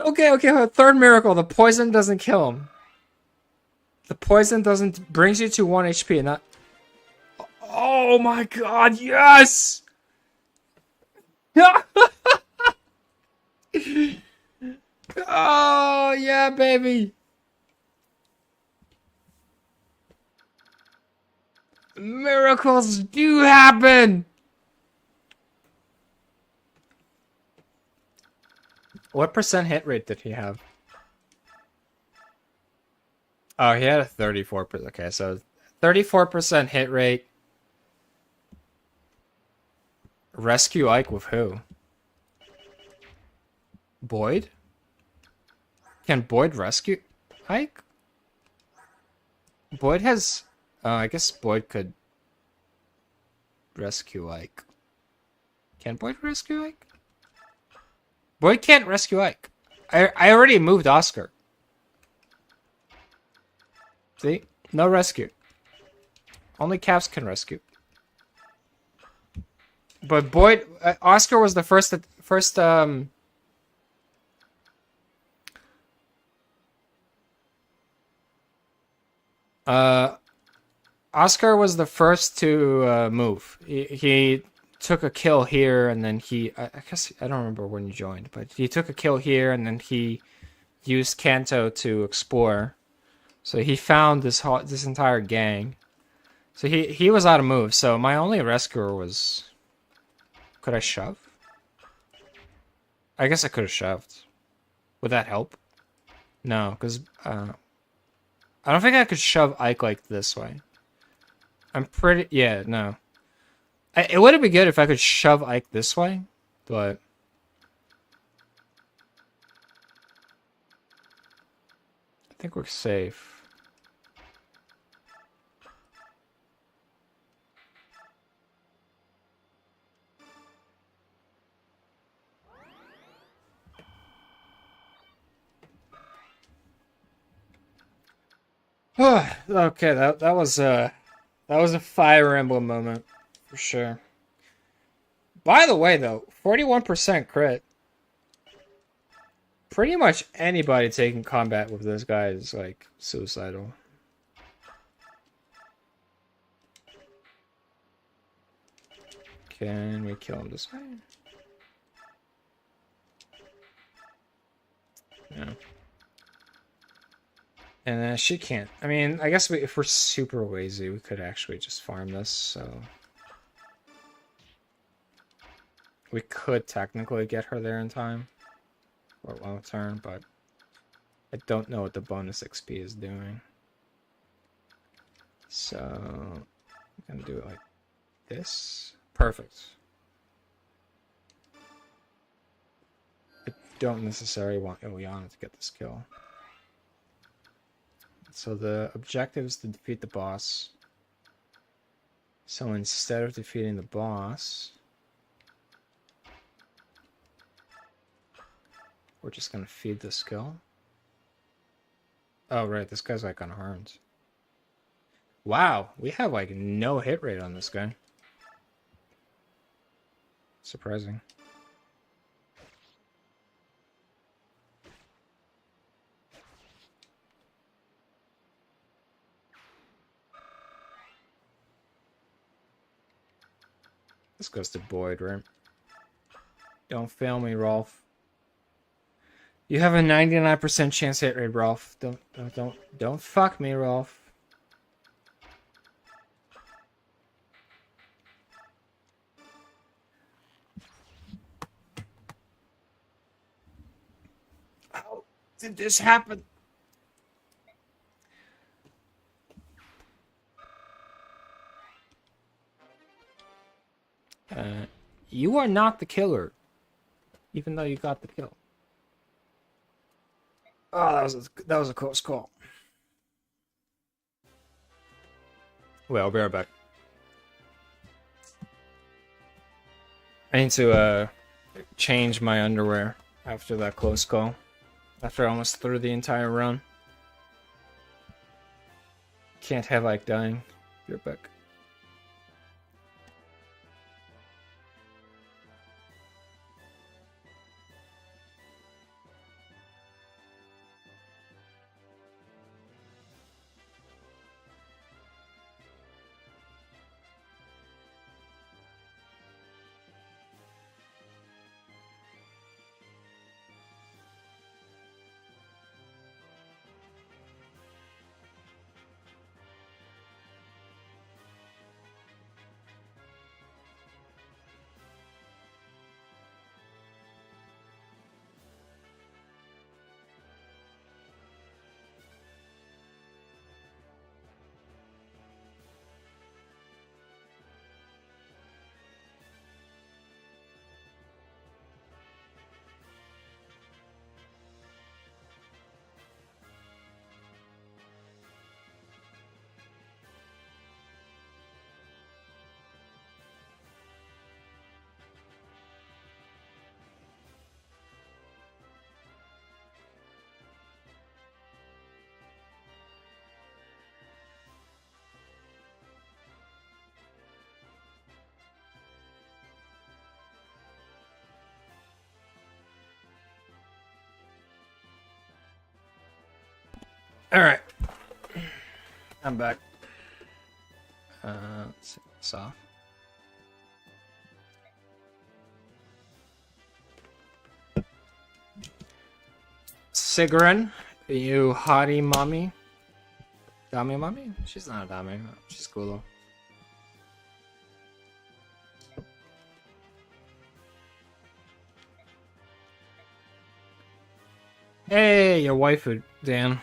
Speaker 1: Okay, okay. Third miracle. The poison doesn't kill him. The poison doesn't brings you to 1 HP, and that. Oh my god! Yes. Oh yeah, baby. Miracles do happen. What percent hit rate did he have? Oh, he had a 34%. Okay, so 34% hit rate. Rescue Ike with who? Boyd? Can Boyd rescue Ike? Boyd has... I guess Boyd could rescue Ike. Can Boyd rescue Ike? Boyd can't rescue Ike. I already moved Oscar. See? No rescue. Only Caps can rescue. But Boyd... Oscar was the first Oscar was the first to move. He took a kill here, and then I guess I don't remember when you joined, but he took a kill here, and then he used Kanto to explore. So he found this entire gang. So he was out of move. So my only rescuer was. Could I shove? I guess I could have shoved. Would that help? No, because I don't think I could shove Ike like this way. I'm pretty... Yeah, no. It would have been good if I could shove Ike this way, but... I think we're safe. Okay, that was a Fire Emblem moment for sure. By the way, though, 41% crit. Pretty much anybody taking combat with this guy is like suicidal. Can we kill him this way? No. And then she can't. I mean, I guess if we're super lazy, we could actually just farm this, so... We could technically get her there in time. Or long turn, but... I don't know what the bonus XP is doing. So... I'm gonna do it like this. Perfect. I don't necessarily want Ileana to get this kill. So the objective is to defeat the boss. So instead of defeating the boss, we're just gonna feed the skill. Oh right, this guy's like unharmed. Wow, we have like no hit rate on this guy. Surprising. This goes to Boyd, right? Don't fail me, Rolf. You have a 99% chance hit rate, Rolf. Don't fuck me, Rolf. How did this happen? You are not the killer, even though you got the kill. Oh, that was a close call. Well, I'll be right back. I need to change my underwear after that close call. After I almost threw the entire run. Can't have Ike dying. Be right back. Alright. I'm back. Let's take this off. Sigrun, you hottie mommy. Dami mommy? She's not a dami. She's cool though. Hey, your waifu, Dan.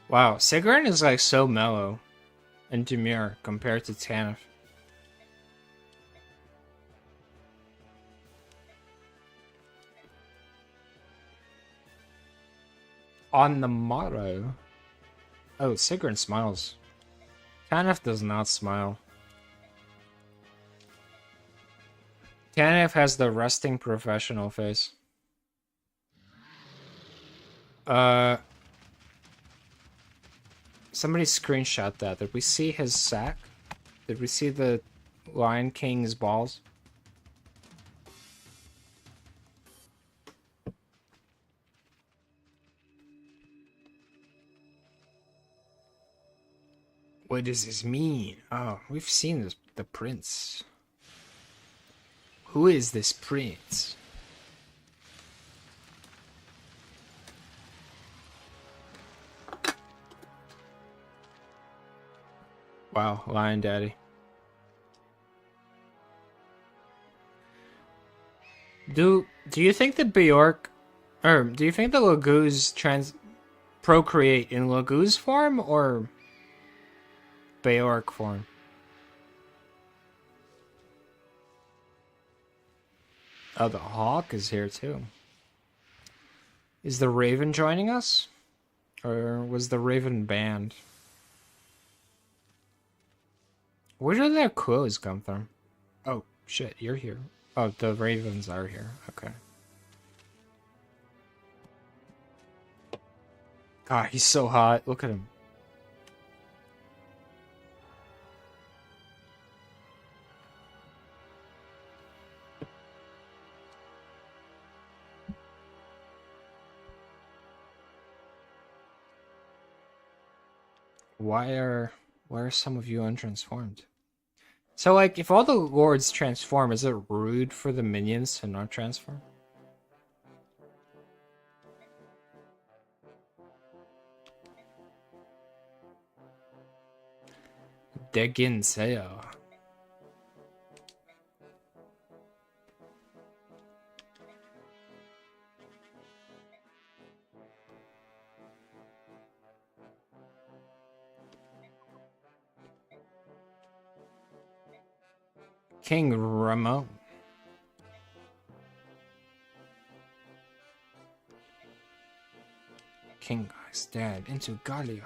Speaker 1: Wow, Sigrun is like so mellow and demure compared to Tanith. On the motto. Oh, Sigrun smiles. Tanith does not smile. Tanith has the resting professional face. Somebody screenshot that. Did we see his sack? Did we see the Lion King's balls? What does this mean? Oh, we've seen this, the prince. Who is this prince? Wow, Lion Daddy. Do you think the Bjork, or do you think the Lagoos procreate in Lagoos form or Bjork form? Oh, the hawk is here too. Is the raven joining us? Or was the raven banned? Where did their clothes come from? Oh, shit, you're here. Oh, the ravens are here. Okay. God, he's so hot. Look at him. Why are some of you untransformed? So, like, if all the lords transform, is it rude for the minions to not transform? Degin Seo. King Ramon. King Guy's dead into Galia.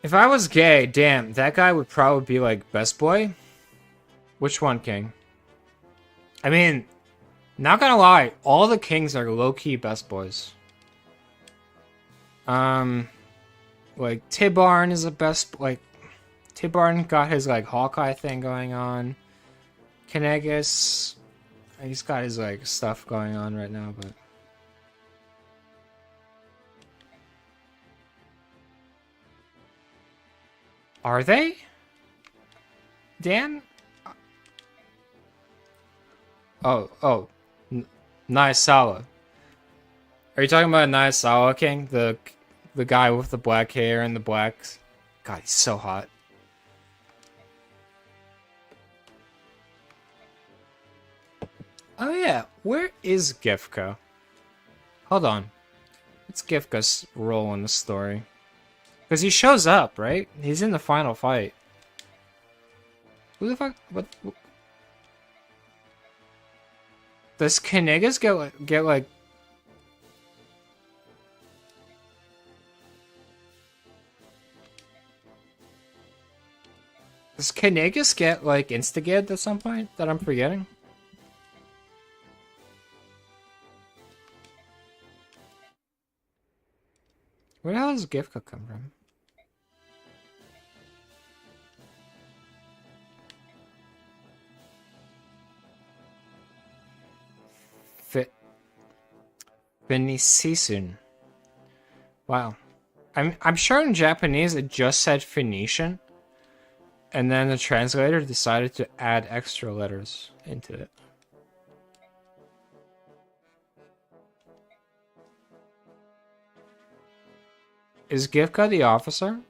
Speaker 1: If I was gay, damn, that guy would probably be like best boy. Which one, King? I mean, not gonna lie, all the kings are low-key best boys. Like Tibarn is a best, like Tibarn got his like Hawkeye thing going on. Kinegas, he's got his like stuff going on right now, but are they? Dan? Oh, Naisawa. Are you talking about Naisawa King? The guy with the black hair and the black... God, he's so hot. Oh yeah, where is Gifka? Hold on. What's Gifka's role in the story? Because he shows up, right? He's in the final fight. Who the fuck? What? Does Kinegas get like? Does Kinegas get like instigated at some point that I'm forgetting? Where the hell does Gifka come from? Fit. Phoenician. Wow. I'm sure in Japanese it just said Phoenician, and then the translator decided to add extra letters into it. Is Gifka the officer?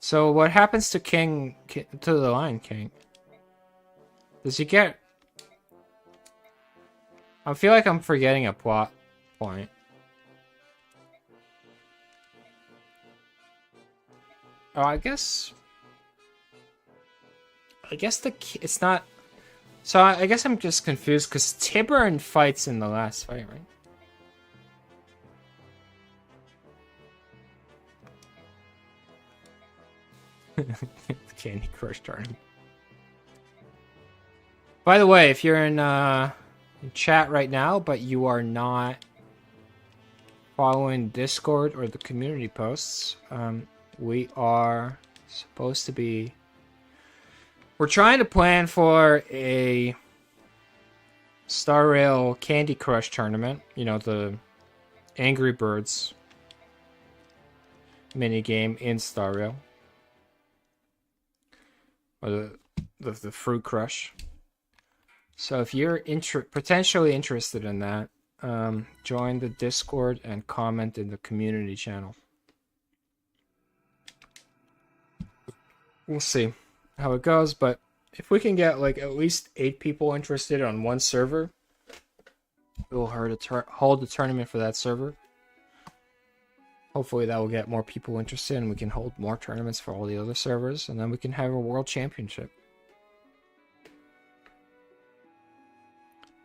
Speaker 1: So what happens to to the Lion King? Does he get... I feel like I'm forgetting a plot point. Oh, I guess it's not... So I guess I'm just confused because Tiburon fights in the last fight, right? Candy Crush tournament. By the way, if you're in chat right now, but you are not following Discord or the community posts, we are supposed to be... We're trying to plan for a Star Rail Candy Crush tournament. You know, the Angry Birds minigame in Star Rail. Or the Fruit Crush. So if you're potentially interested in that, join the Discord and comment in the community channel. We'll see how it goes, but if we can get like at least 8 people interested on one server, we'll hold the tournament for that server. Hopefully that will get more people interested and we can hold more tournaments for all the other servers, and then we can have a world championship.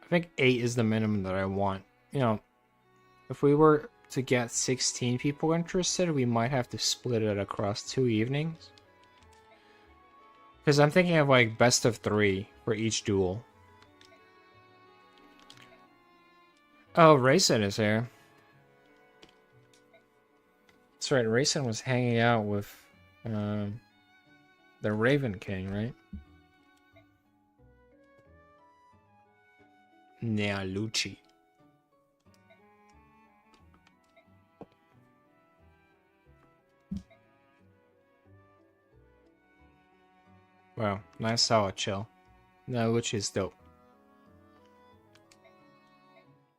Speaker 1: I think 8 is the minimum that I want. You know, if we were to get 16 people interested, we might have to split it across 2 evenings. Because I'm thinking of like best of 3 for each duel. Oh, Rayson is here. That's right, Rayson was hanging out with the Raven King, right? Nealucci. Wow, nice solid chill. Nealucci is dope.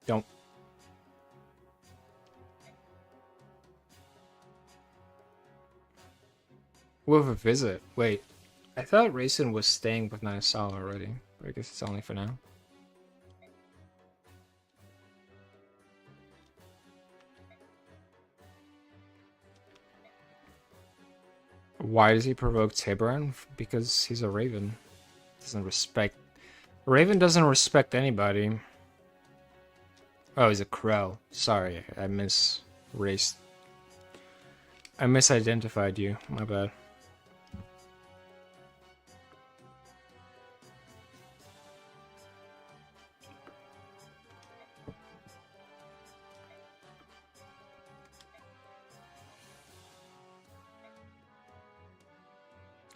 Speaker 1: Don't. With a visit. Wait, I thought Rayson was staying with Naisawa already. I guess it's only for now. Why does he provoke Tiburon? Because he's a Raven. Doesn't respect... Raven doesn't respect anybody. Oh, he's a crow. Sorry, I misidentified you. My bad.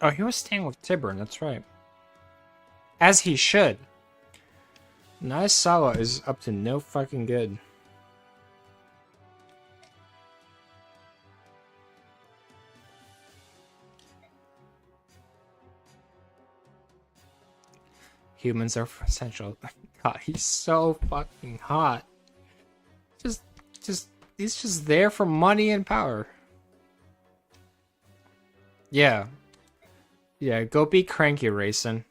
Speaker 1: Oh, he was staying with Tiburon, that's right. As he should. Naisawa is up to no fucking good. Humans are essential. God, he's so fucking hot. He's just there for money and power. Yeah. Yeah, go be cranky, Rayson.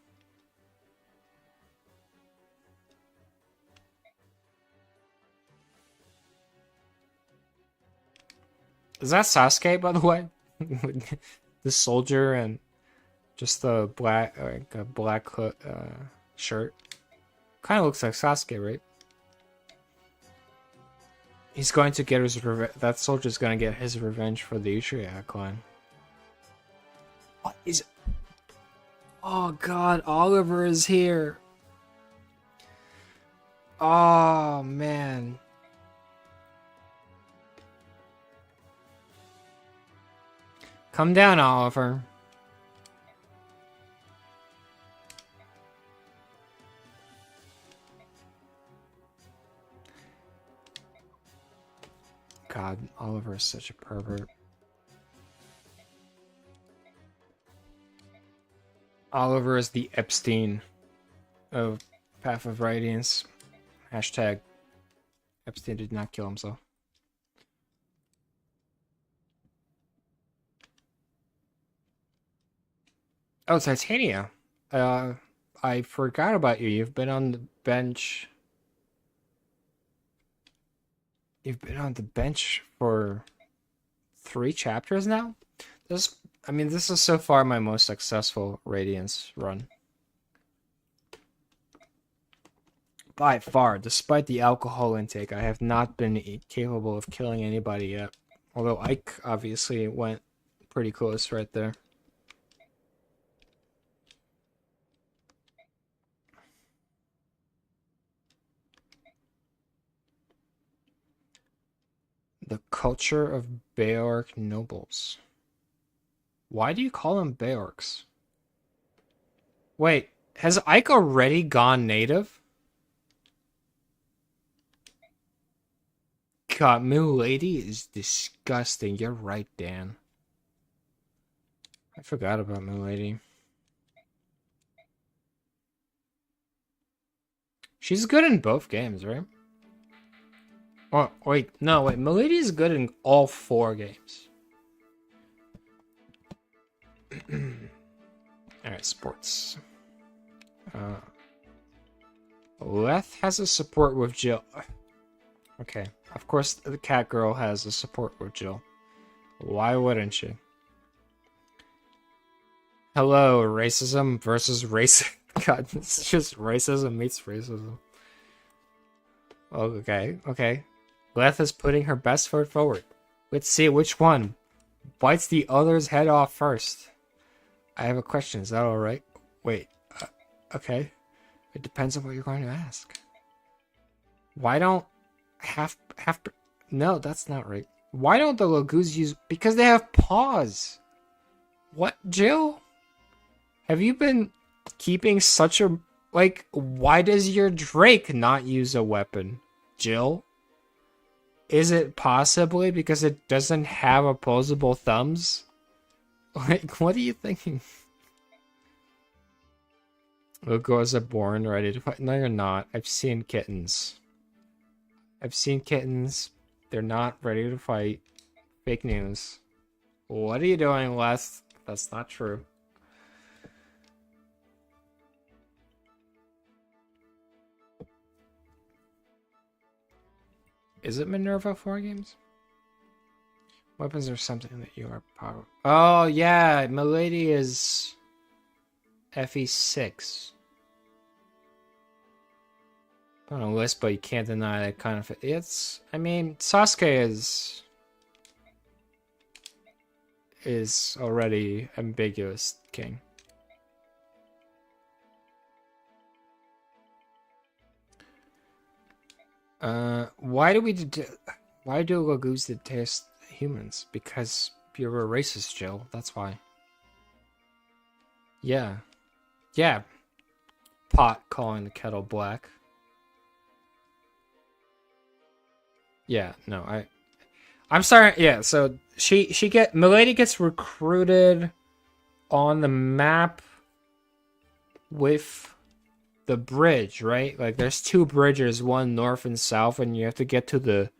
Speaker 1: Is that Sasuke, by the way? The soldier and just the black, like a black shirt. Kind of looks like Sasuke, right? He's going to get his revenge. That soldier's going to get his revenge for the Uchiha clan. What is... Oh god, Oliver is here. Oh man. Come down, Oliver. God, Oliver is such a pervert. Oliver is the Epstein of Path of Radiance. Hashtag Epstein did not kill himself. Oh, Titania. I forgot about you. You've been on the bench. You've been on the bench for 3 chapters now? This is so far my most successful Radiance run. By far, despite the alcohol intake, I have not been capable of killing anybody yet. Although Ike obviously went pretty close right there. The culture of Beorc nobles. Why do you call them Beorcs? Wait, has Ike already gone native? God, Milady is disgusting. You're right, Dan. I forgot about Milady. She's good in both games, right? Oh, wait. No, wait. Milady is good in all 4 games. Alright, sports. Leth has a support with Jill. Okay. Of course, the cat girl has a support with Jill. Why wouldn't she? Hello, racism versus race. God, it's just racism meets racism. Okay, okay. Leth is putting her best foot forward. Let's see which one bites the other's head off first. I have a question. Is that alright? Wait. Okay. It depends on what you're going to ask. Why don't no, that's not right. Why don't the Lagoos use... Because they have paws. What, Jill? Have you been keeping such a... Like, why does your Drake not use a weapon, Jill? Is it possibly because it doesn't have opposable thumbs? Like, what are you thinking? Logos are born ready to fight. No, you're not. I've seen kittens. I've seen kittens. They're not ready to fight. Fake news. What are you doing, Les? That's not true. Is it Minerva 4 games? Weapons are something that you are powerful. Oh, yeah. Milady is FE6. On a list, but you can't deny that kind of... It's... I mean, Sasuke is already ambiguous king. Why do Lagoos detest humans? Because you're a racist, Jill. That's why. Yeah. Yeah. Pot calling the kettle black. Yeah, no, I'm sorry. Yeah, so Milady gets recruited on the map with the bridge, right? Like there's 2 bridges, one north and south, and you have to get to the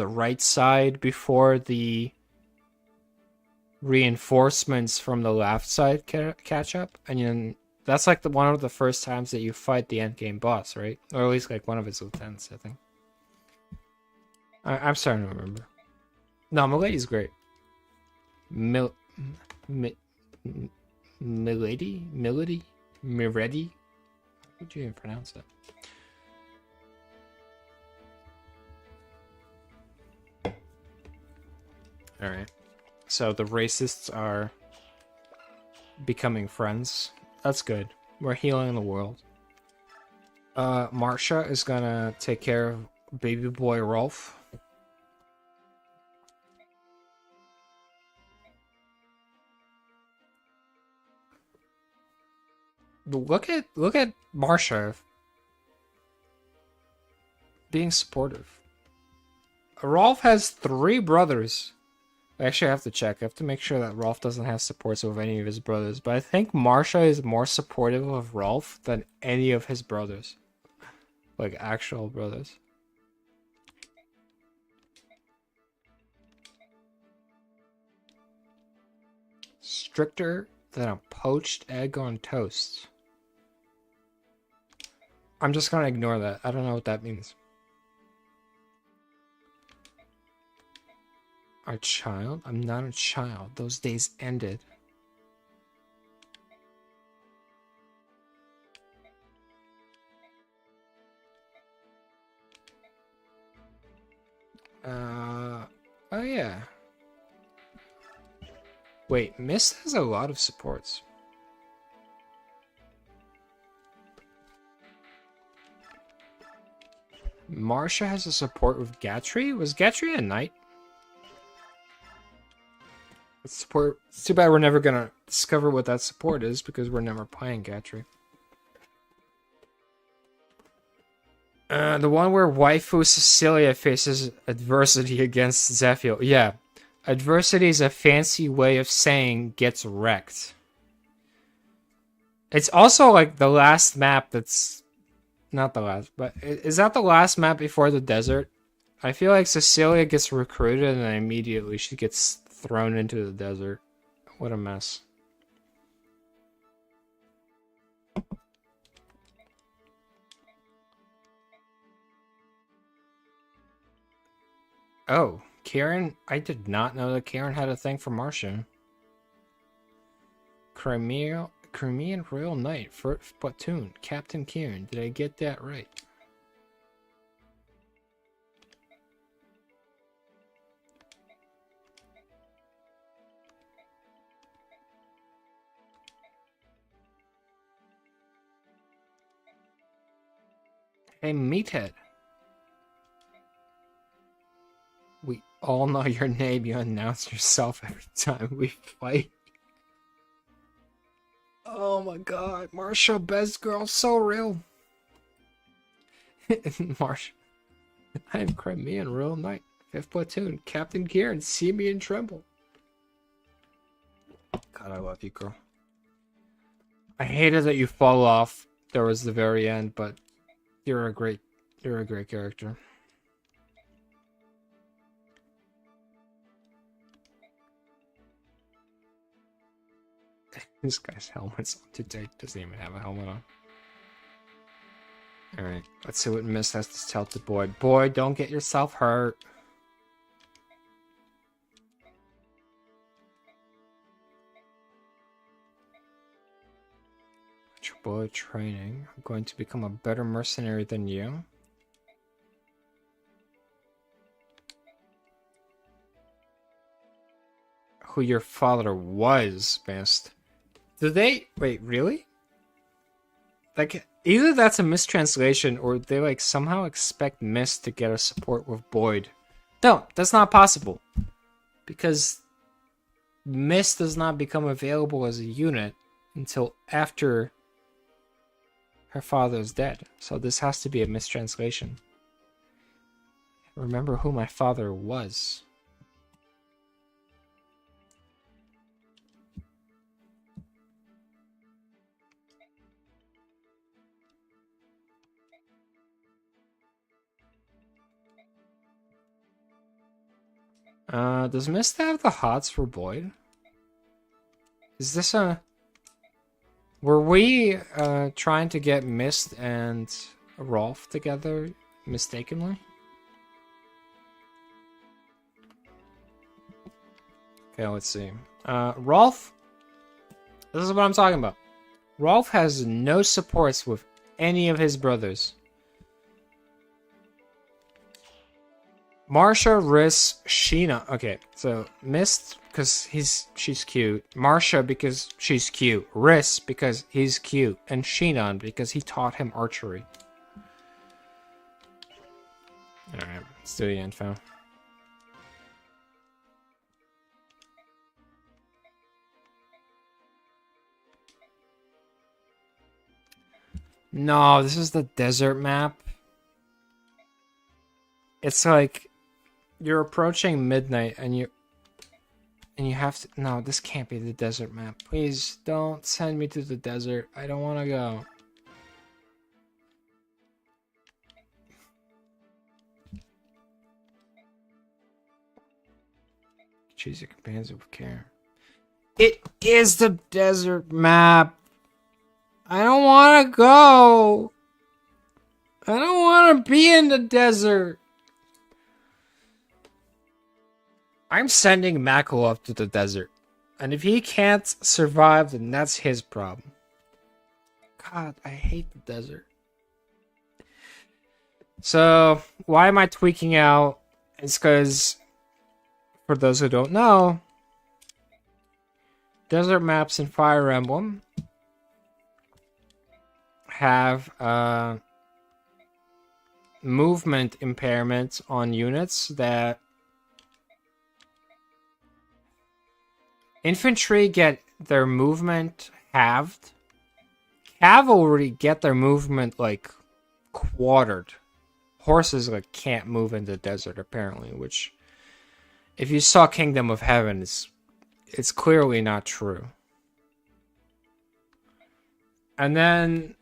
Speaker 1: right side before the reinforcements from the left side catch up. And then that's like one of the first times that you fight the endgame boss, right? Or at least like one of his lieutenants, I think. I'm starting to remember. No, Milady's great. Milady? Milady? Miredi? How would you even pronounce that? Alright. So the racists are becoming friends. That's good. We're healing the world. Marsha is gonna take care of baby boy Rolf. Look at Marsha being supportive Rolf has 3 brothers. Actually, I have to check. I have to make sure that Rolf doesn't have supports with any of his brothers. But I think Marsha is more supportive of Rolf than any of his brothers. Like, actual brothers. Stricter than a poached egg on toast. I'm just gonna ignore that. I don't know what that means. A child? I'm not a child. Those days ended. Oh yeah. Wait, Mist has a lot of supports. Marsha has a support with Gatry? Was Gatry a knight? Support. It's too bad we're never gonna discover what that support is because we're never playing Gatry. The one where waifu Cecilia faces adversity against Zephyr. Yeah. Adversity is a fancy way of saying gets wrecked. It's also like the last map that's... Not the last, but is that the last map before the desert? I feel like Cecilia gets recruited and then immediately she gets thrown into the desert. What a mess. Oh, Karen? I did not know that Karen had a thing for Martian. Crimean Royal Knight, first platoon, Captain Kieran. Did I get that right? Hey, Meathead. We all know your name. You announce yourself every time we fight. Oh my god, Marsha, best girl, so real. Marsha, I am Crimean Royal Knight, 5th Platoon, Captain Kieran, see me and tremble. God, I love you, girl. I hated that you fall off. There was the very end, but you're a great character. This guy's helmet's on today. Doesn't even have a helmet on. Alright, let's see what Mist has to tell to Boyd. Boyd, don't get yourself hurt. Boyd training. I'm going to become a better mercenary than you. Who your father was, Mist. Do they... Wait, really? Like, either that's a mistranslation or they, like, somehow expect Mist to get a support with Boyd. No, that's not possible. Because Mist does not become available as a unit until after her father is dead. So this has to be a mistranslation. Remember who my father was. Does Mist have the hots for Boyd? Is this a... Were we trying to get Mist and Rolf together mistakenly? Okay, let's see. Rolf? This is what I'm talking about. Rolf has no supports with any of his brothers. Marsha, Riss, Sheena. Okay, so Mist because she's cute. Marsha because she's cute. Riss because he's cute. And Sheenan because he taught him archery. Alright, let's do the info. No, this is the desert map. It's like... You're approaching midnight and you have to. No, this can't be the desert map. Please don't send me to the desert. I don't want to go. Choose your companions with care. It is the desert map. I don't want to go. I don't want to be in the desert. I'm sending Makalov to the desert. And if he can't survive, then that's his problem. God, I hate the desert. So, why am I tweaking out? It's because, for those who don't know, desert maps in Fire Emblem have movement impairments on units that infantry get their movement halved. Cavalry get their movement like quartered. Horses like can't move in the desert apparently, which if you saw Kingdom of Heaven, it's clearly not true. And then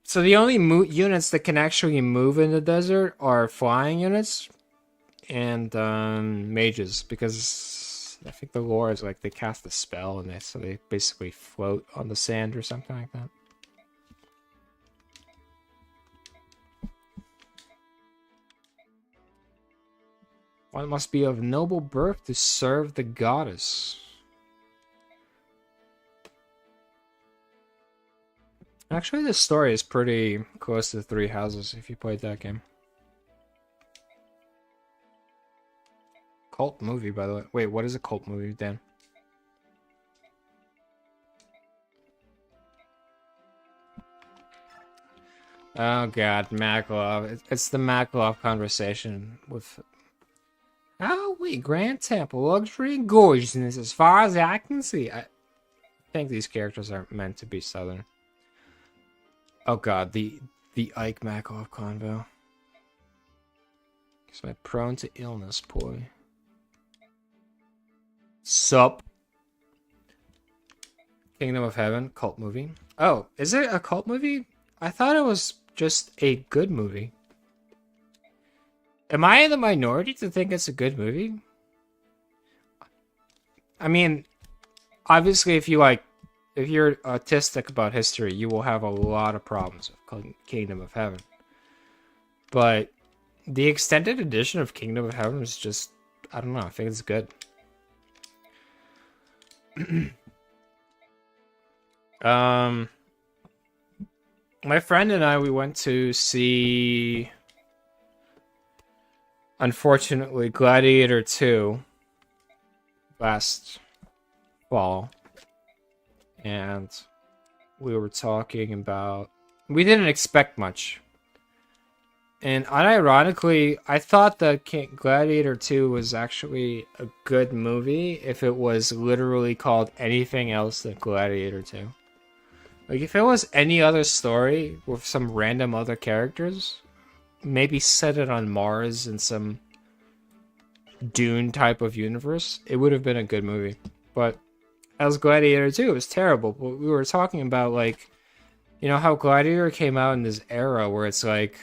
Speaker 1: so the only units that can actually move in the desert are flying units and mages, because I think the lore is like they cast a spell and they basically float on the sand or something like that. One must be of noble birth to serve the goddess. Actually, this story is pretty close to Three Houses if you played that game. Cult movie, by the way. Wait, what is a cult movie, Dan? Oh god, Makalov. It's the Makalov conversation with... Oh, wait, Grand Temple, luxury and gorgeousness as far as I can see. I think these characters are meant to be Southern. Oh god, the Ike Makalov convo. Is my prone to illness, boy. Sup? Kingdom of Heaven, cult movie. Oh, is it a cult movie? I thought it was just a good movie. Am I in the minority to think it's a good movie? I mean, obviously if you're autistic about history, you will have a lot of problems with Kingdom of Heaven. But the extended edition of Kingdom of Heaven is just, I don't know, I think it's good. My friend and I, we went to see, unfortunately, Gladiator 2 last fall. And we were talking about... We didn't expect much. And unironically, I thought that Gladiator 2 was actually a good movie if it was literally called anything else than Gladiator 2. Like, if it was any other story with some random other characters, maybe set it on Mars in some Dune type of universe, it would have been a good movie. But as Gladiator 2, it was terrible. But we were talking about, like, you know how Gladiator came out in this era where it's like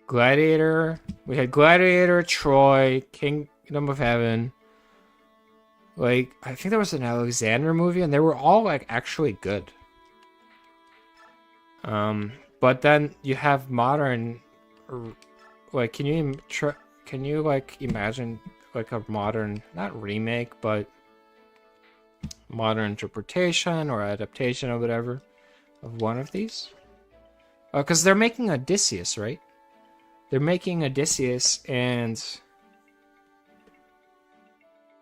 Speaker 1: Gladiator, we had Gladiator, Troy, Kingdom of Heaven. Like, I think there was an Alexander movie, and they were all, like, actually good. But then you have modern, like, can you, like, imagine, like, a modern, not remake, but modern interpretation or adaptation or whatever of one of these? Because they're making Odysseus, right? They're making Odysseus, and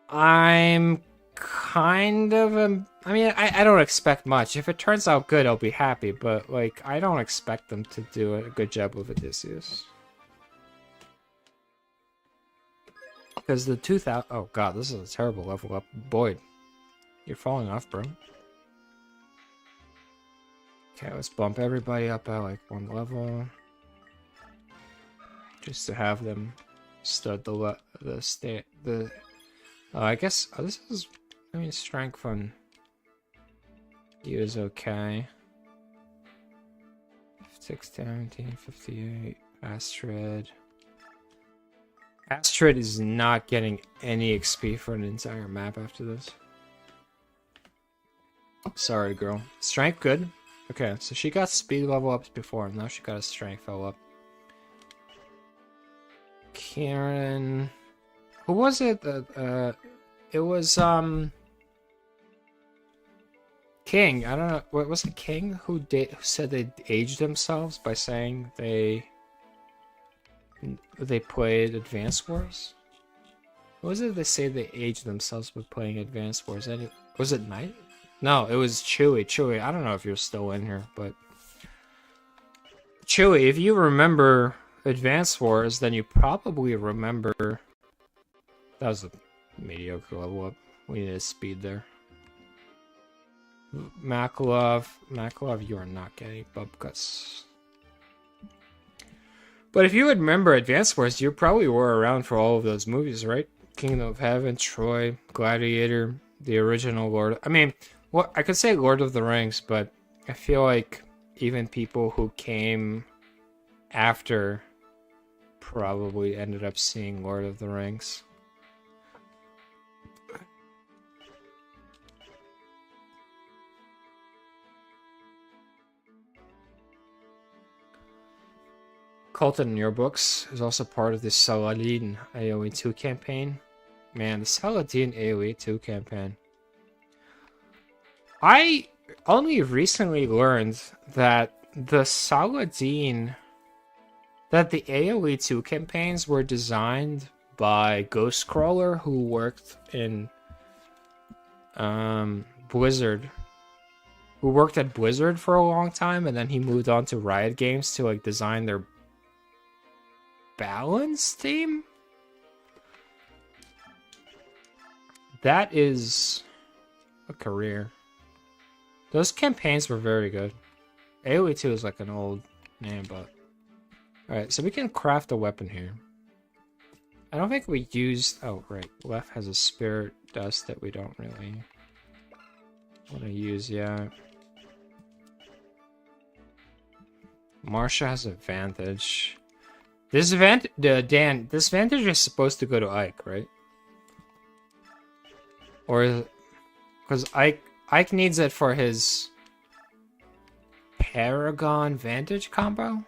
Speaker 1: I'm kind of... I mean, I don't expect much. If it turns out good, I'll be happy, but, like, I don't expect them to do a good job with Odysseus. Because the 2000... Oh, God, this is a terrible level up. Boyd, you're falling off, bro. Okay, let's bump everybody up by, like, one level. just to have them stud the I guess this is, I mean, strength on you is okay. 6, 17, 58, Astrid. Astrid is not getting any XP for an entire map after this. Sorry, girl. Strength, good. Okay, so she got speed level ups before, and now she got a strength level up. Karen... Who was it? It was, King. I don't know. What was it? King who said they aged themselves by saying they played Advance Wars? What was it they say they aged themselves by playing Advance Wars? Was it Knight? No, it was Chewy. Chewy, I don't know if you're still in here, but Chewy, if you remember Advance Wars, then you probably remember that was a mediocre level up. We needed speed there. Makalov, you are not getting Bubkus. But if you would remember Advance Wars, you probably were around for all of those movies, right? Kingdom of Heaven, Troy, Gladiator, the original Lord. I mean, well, I could say Lord of the Rings, but I feel like even people who came after probably ended up seeing Lord of the Rings. Colton in your books is also part of the Saladin AoE 2 campaign. Man, the Saladin AoE 2 campaign. I only recently learned that the Saladin... that the AoE 2 campaigns were designed by Ghostcrawler, who worked in Blizzard. Who worked at Blizzard for a long time, and then he moved on to Riot Games to like design their balance theme? That is a career. Those campaigns were very good. AoE 2 is like an old name, but... Alright, so we can craft a weapon here. I don't think we used... Oh, right. Left has a spirit dust that we don't really want to use yet. Marsha has advantage. This Dan, this vantage is supposed to go to Ike, right? Or... Because Ike needs it for his Paragon Vantage combo?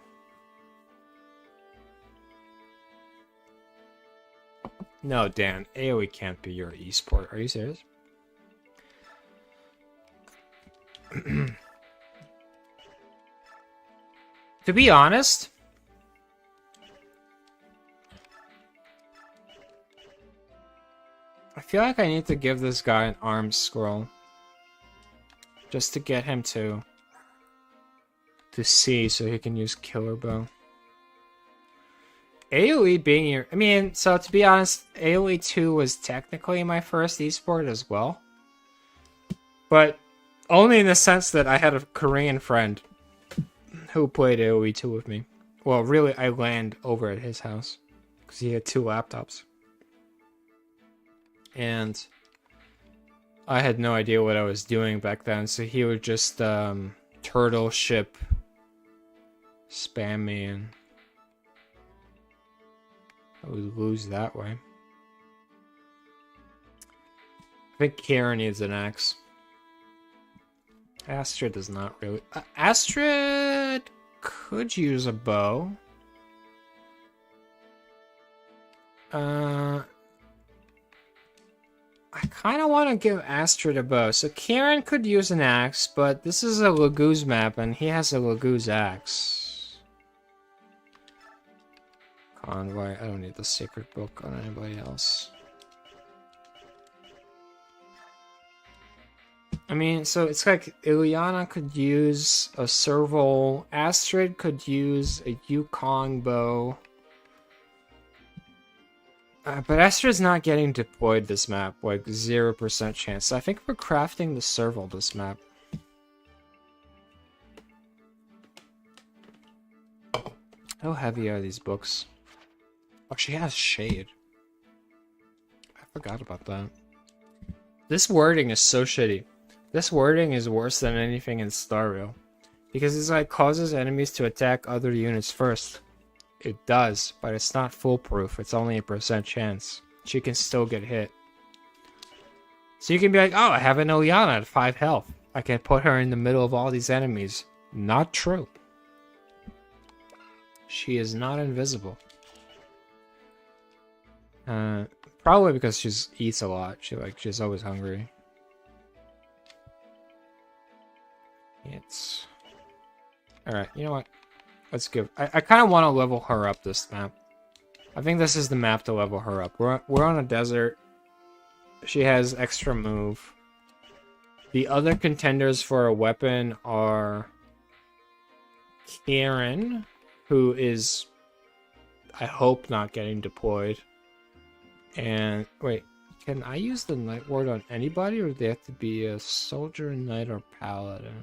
Speaker 1: No, Dan, AoE can't be your esport. Are you serious? To be honest, I feel like I need to give this guy an arm scroll. Just to get him to see so he can use Killer Bow. AoE being your... I mean, so to be honest, AoE 2 was technically my first esport as well. But only in the sense that I had a Korean friend who played AoE 2 with me. Well, really, I land over at his house. Because he had 2 laptops. And I had no idea what I was doing back then, so he would just turtle ship spam me, and I would lose that way. I think Karen needs an axe. Astrid does not really... Astrid could use a bow. I kind of want to give Astrid a bow. So Kieran could use an axe, but this is a Laguz map, and he has a Laguz axe. Convoy. I don't need the secret book on anybody else. I mean, so it's like Ilyana could use a serval. Astrid could use a Yukong bow. But Astrid's not getting deployed this map, like 0% chance. So I think we're crafting the serval this map. How heavy are these books? Oh, she has shade. I forgot about that. This wording is so shitty. This wording is worse than anything in Starville. Because it's like causes enemies to attack other units first. It does, but it's not foolproof. It's only a % chance. She can still get hit. So you can be like, oh, I have an Ilyana at 5 health. I can put her in the middle of all these enemies. Not true. She is not invisible. Probably because she eats a lot. She's always hungry. It's... Alright, you know what? Let's give... I kind of want to level her up this map. I think this is the map to level her up. We're on a desert. She has extra move. The other contenders for a weapon are... Karen, who is... I hope not getting deployed. And... Wait, can I use the Night Ward on anybody, or do they have to be a soldier, knight, or paladin?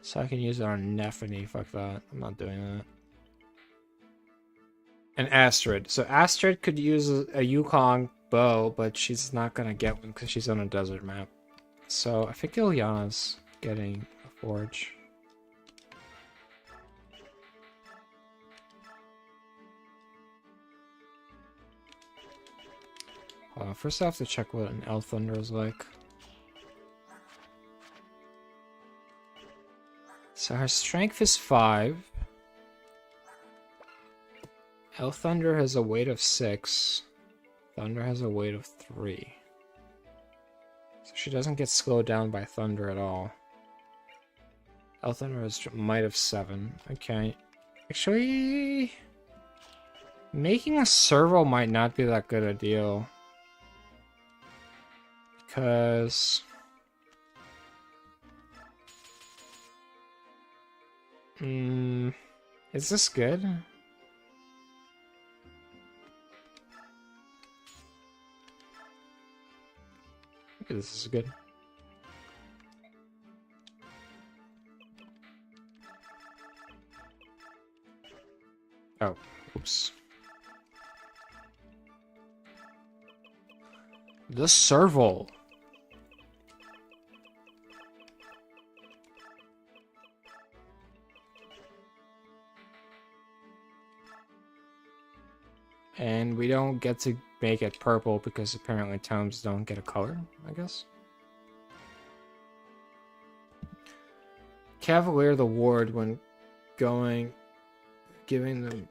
Speaker 1: So I can use it on Nephany. Fuck that. I'm not doing that. And Astrid. So Astrid could use a Yukon bow, but she's not gonna get one because she's on a desert map. So I think Ilyana's getting a forge. Hold on, first I have to check what an Elf Thunder is like. So her strength is 5. Elf Thunder has a weight of 6. Thunder has a weight of 3. So she doesn't get slowed down by Thunder at all. Elf Thunder has might of 7. Okay. Actually... Making a servo might not be that good a deal. Because... is this good? Okay, this is good. Oh, oops. The serval. And we don't get to make it purple because apparently tomes don't get a color, I guess. Cavalier the ward when giving them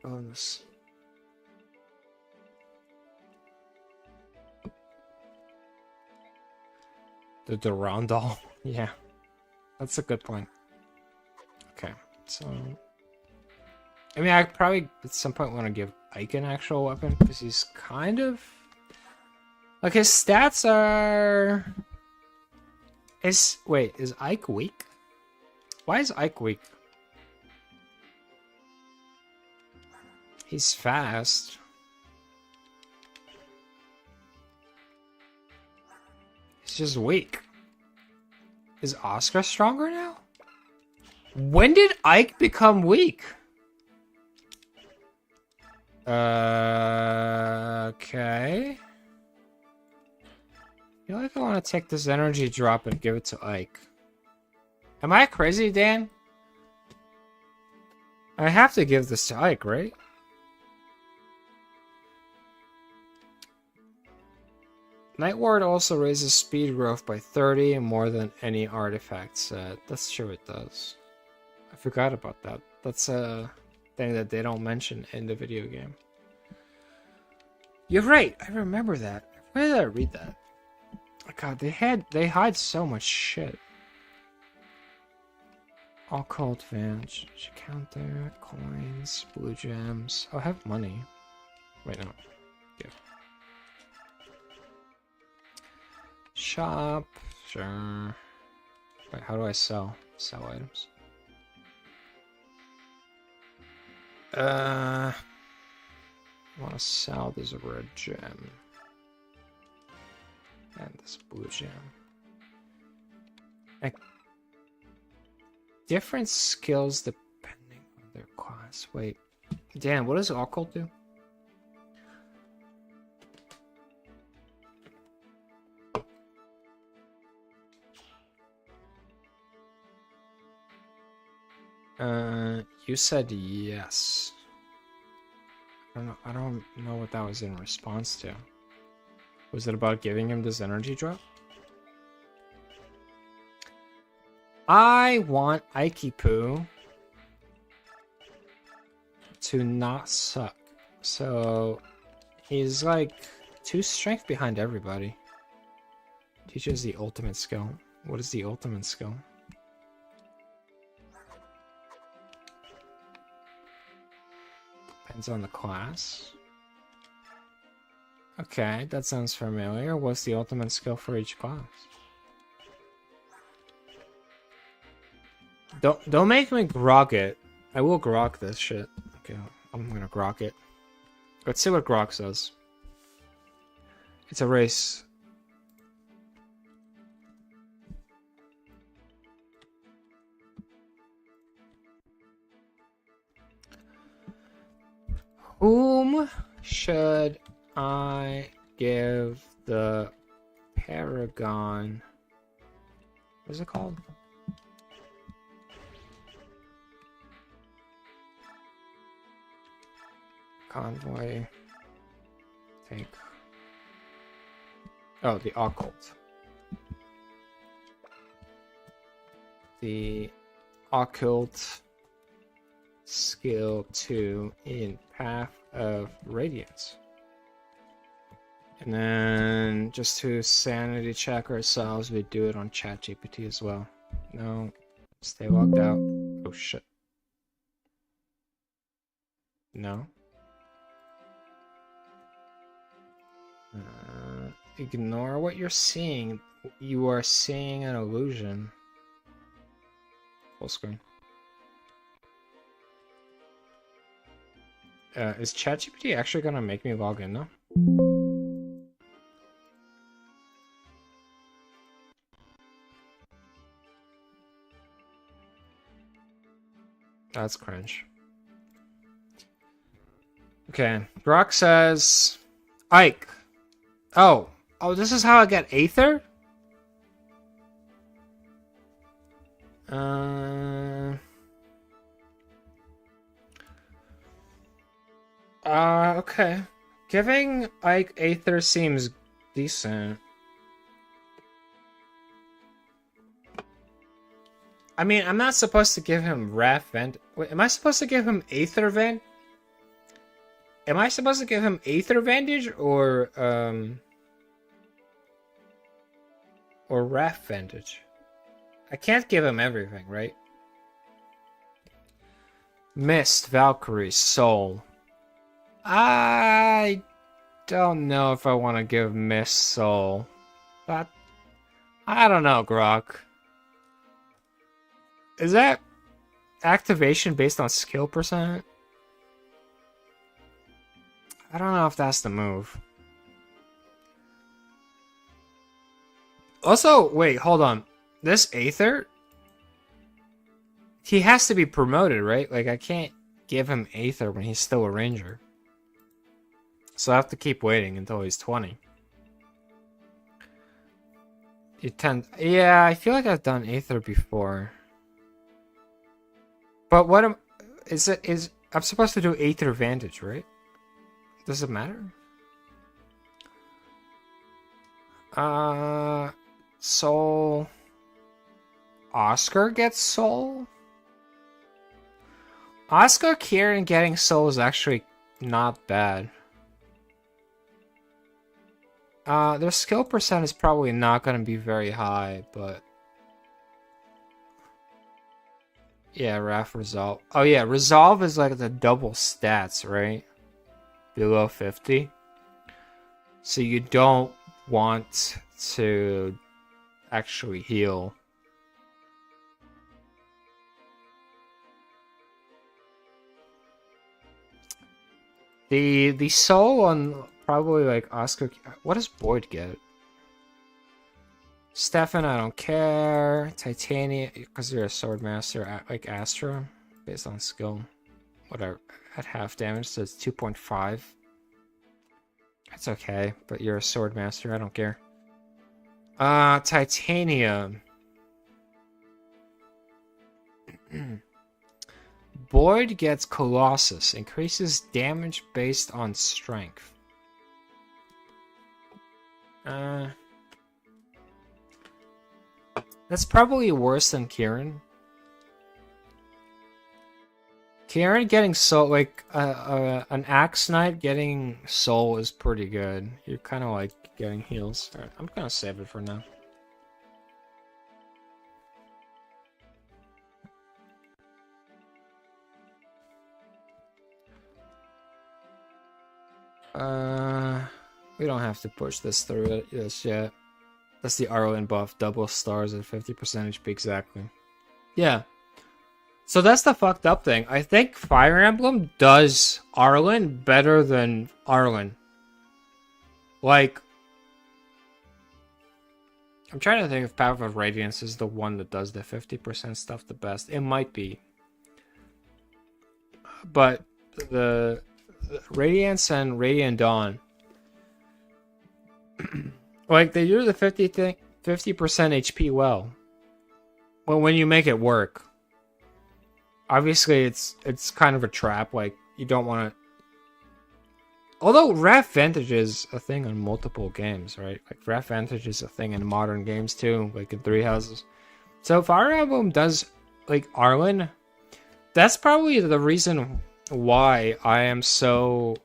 Speaker 1: bonus. The Durandal? Yeah, that's a good point. Okay, so... I mean, I probably at some point want to give Ike an actual weapon, because he's kind of... Like, his stats are... Wait, is Ike weak? Why is Ike weak? He's fast. He's just weak. Is Oscar stronger now? When did Ike become weak? Okay. I feel like I want to take this energy drop and give it to Ike. Am I crazy, Dan? I have to give this to Ike, right? Night Ward also raises speed growth by 30 more than any artifact set. That's true, it does. I forgot about that. That's a thing that they don't mention in the video game. You're right, I remember that. Where did I read that? Oh God, they hide so much shit. Occult Advantage, counter, coins, blue gems. Oh, I have money. Wait, no. Yeah. Shop, sure. Wait, how do I sell? Sell items. I want to sell this red gem. And this blue gem. Different skills depending on their class. Wait, Damn, what does occult do? You said yes. I don't know what that was in response to. Was it about giving him this energy drop? I want Aikipu to not suck. So he's like 2 strength behind everybody. Teaches the ultimate skill. What is the ultimate skill? Depends on the class. Okay, that sounds familiar. What's the ultimate skill for each class? Don't make me grok it. I will grok this shit. Okay, I'm gonna grok it. Let's see what grok says. It's a race. Whom should I give the Paragon? What is it called? Convoy. Take. Oh, the occult. The occult skill 2 in Path of Radiance. And then just to sanity check ourselves, we do it on ChatGPT as well. No, stay logged out. Oh shit. No. Ignore what you're seeing. You are seeing an illusion. Full screen. Is ChatGPT actually gonna make me log in now? That's cringe. Okay, Brock says, Ike. Oh, this is how I get Aether? Okay. Giving Ike Aether seems decent. I mean, I'm not supposed to give him Wrath Vent. Wait, am I supposed to give him Aether Vent? Am I supposed to give him Aether Vantage or Wrath Vantage? I can't give him everything, right? Mist, Valkyrie, Soul. I don't know if I want to give Mist Soul. But I don't know, Grok. Is that activation based on skill percent? I don't know if that's the move. Also, wait, hold on. This Aether? He has to be promoted, right? Like, I can't give him Aether when he's still a ranger. So I have to keep waiting until he's 20. Yeah, I feel like I've done Aether before. But what I'm supposed to do Aether Vantage, right? Does it matter? Soul. Oscar gets Soul? Oscar Kieran getting Soul is actually not bad. Their skill percent is probably not going to be very high, but... Yeah, Wrath Resolve. Oh yeah, Resolve is like the double stats, right? Below 50. So you don't want to actually heal. The soul on probably like Oscar. What does Boyd get? Stefan, I don't care. Titania, because you're a sword master, like Astra, based on skill. whatever, at half damage, so it's 2.5. That's okay, but you're a sword master, I don't care. Titanium. Boyd gets Colossus, increases damage based on strength. That's probably worse than Kieran. Kieran getting soul, like an Axe Knight getting soul is pretty good. You're kind of like getting heals. Right, I'm gonna save it for now. We don't have to push this through this yet. That's the Arlen buff, double stars at 50% HP exactly. Yeah. So that's the fucked up thing. I think Fire Emblem does Arlen better than Arlen. Like, I'm trying to think if Path of Radiance is the one that does the 50% stuff the best. It might be. But the Radiance and Radiant Dawn, like, they do the 50% HP well. Well, when you make it work. Obviously, it's kind of a trap. Like, you don't want to. Although Raf Vantage is a thing on multiple games, right? Like, Raf Vantage is a thing in modern games too, like in Three Houses. So Fire Emblem does, like, Arlen. That's probably the reason why I am so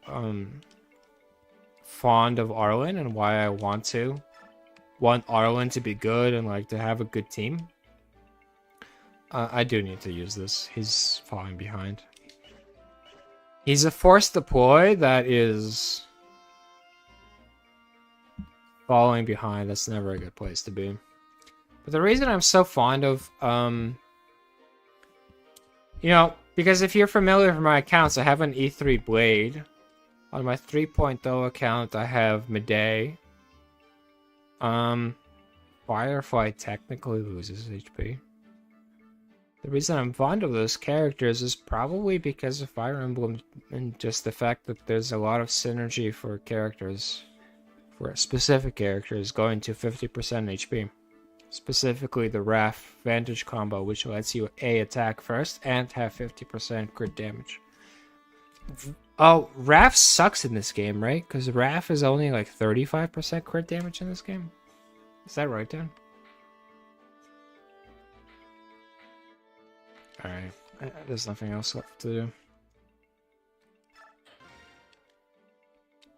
Speaker 1: fond of Arlen and why I want Arlen to be good and like to have a good team. I do need to use this. He's falling behind. He's a forced deploy that is falling behind. That's never a good place to be. But the reason I'm so fond of, because if you're familiar with my accounts, I have an E3 Blade. On my 3.0 account, I have Medei. Firefly technically loses HP. The reason I'm fond of those characters is probably because of Fire Emblem and just the fact that there's a lot of synergy for characters, for specific characters, going to 50% HP. Specifically the Raf Vantage combo, which lets you attack first and have 50% crit damage. Oh, Raf sucks in this game, right? Because Raf is only like 35% crit damage in this game. Is that right, Dan? Alright, there's nothing else left to do.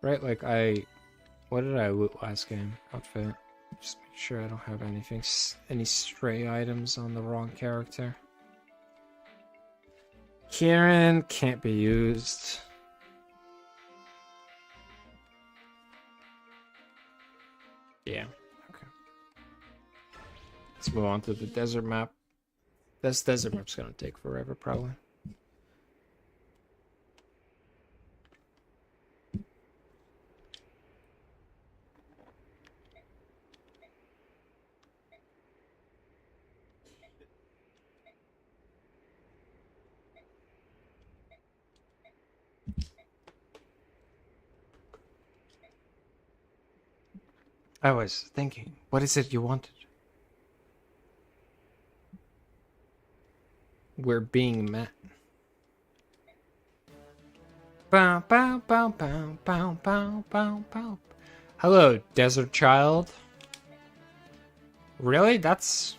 Speaker 1: Right, like what did I loot last game? Outfit. Just make sure I don't have any stray items on the wrong character. Kieran can't be used. Yeah, okay. Let's move on to the desert map. This desert map's gonna take forever, probably. I was thinking, what is it you wanted? We're being met. Bow, bow, bow, bow, bow, bow, bow, bow. Hello, desert child. Really? That's...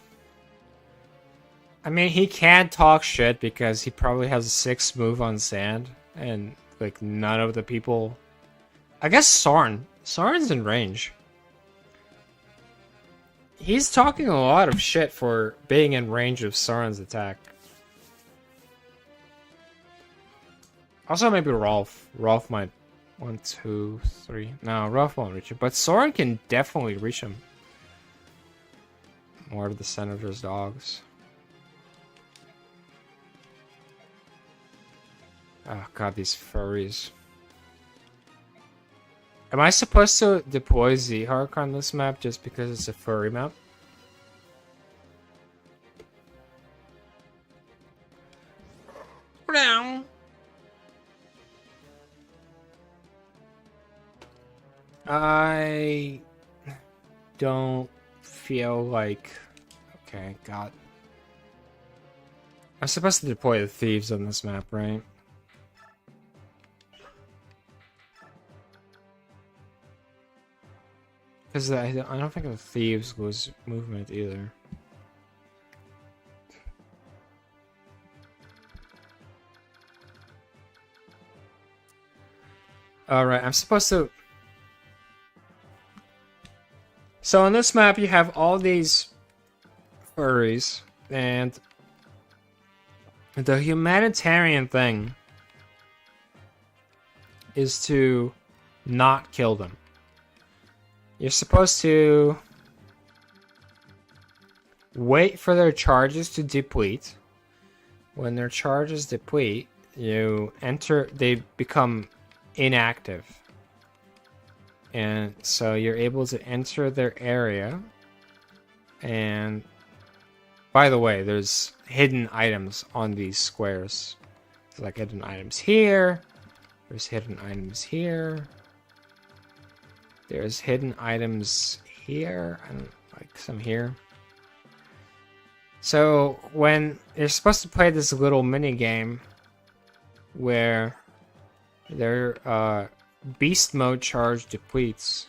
Speaker 1: I mean, he can't talk shit because he probably has a 6 move on sand. And, like, none of the people... I guess Soren. Soren's in range. He's talking a lot of shit for being in range of Soren's attack. Also, maybe Rolf. Rolf might... 1, 2, 3... No, Rolf won't reach him. But Soren can definitely reach him. More of the Senator's dogs. Oh god, these furries. Am I supposed to deploy Z-Hark on this map just because it's a furry map? I don't feel like... Okay, God. I'm supposed to deploy the thieves on this map, right? Because I don't think the thieves lose movement either. Alright, I'm supposed to... So on this map, you have all these furries, and the humanitarian thing is to not kill them. You're supposed to wait for their charges to deplete. When their charges deplete, you enter, they become inactive. And so you're able to enter their area. And by the way, there's hidden items on these squares. There's like hidden items here. There's hidden items here. There's hidden items here and like some here. So when you're supposed to play this little mini game where their beast mode charge depletes,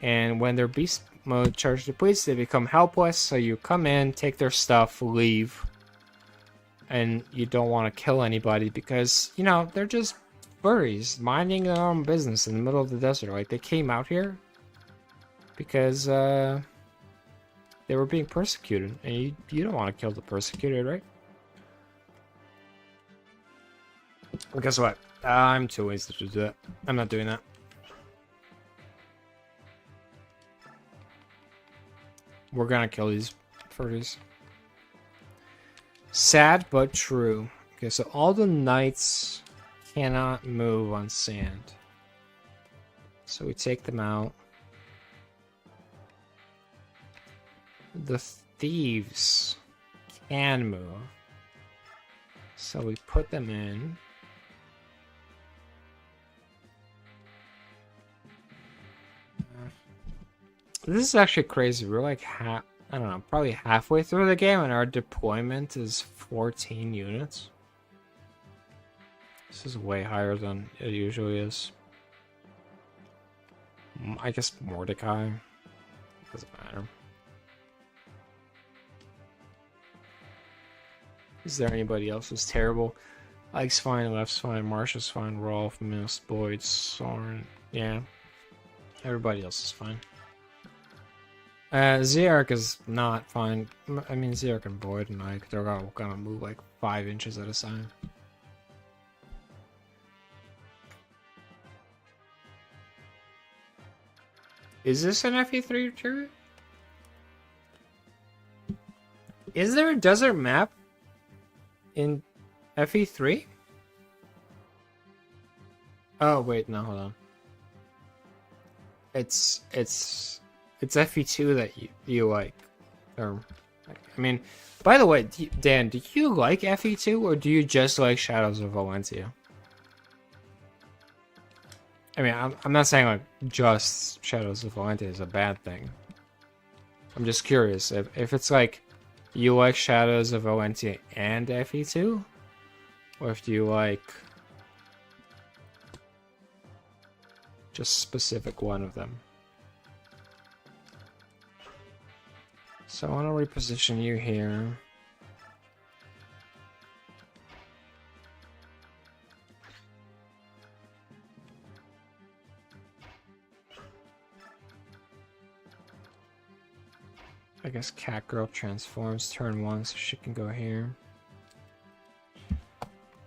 Speaker 1: and when their beast mode charge depletes, they become helpless. So you come in, take their stuff, leave, and you don't want to kill anybody because, you know, they're just furries minding their own business in the middle of the desert. Like, they came out here because they were being persecuted, and you don't want to kill the persecuted, right? Well, guess what? I'm too lazy to do that. I'm not doing that. We're gonna kill these furries. Sad but true. Okay, so all the knights cannot move on sand. So we take them out. The thieves can move. So we put them in. This is actually crazy. We're like I don't know, probably halfway through the game and our deployment is 14 units. This is way higher than it usually is. I guess Mordecai. Doesn't matter. Is there anybody else who's terrible? Ike's fine, Left's fine, Marsha's fine, Rolf, Mist, Boyd, Soren. Yeah. Everybody else is fine. Zerk is not fine. I mean, Zerk and Boyd and Ike, they're all gonna move like 5 inches at a time. Is this an FE3 tribute? Is there a desert map in FE3? Oh wait, no, hold on. It's FE2 that you like, or I mean, by the way, Dan, do you like FE2 or do you just like Shadows of Valentia? I mean, I'm not saying like just Shadows of Valentia is a bad thing. I'm just curious if it's like you like Shadows of Valentia and FE2, or if you like just specific one of them. So I want to reposition you here. I guess Catgirl transforms turn 1, so she can go here.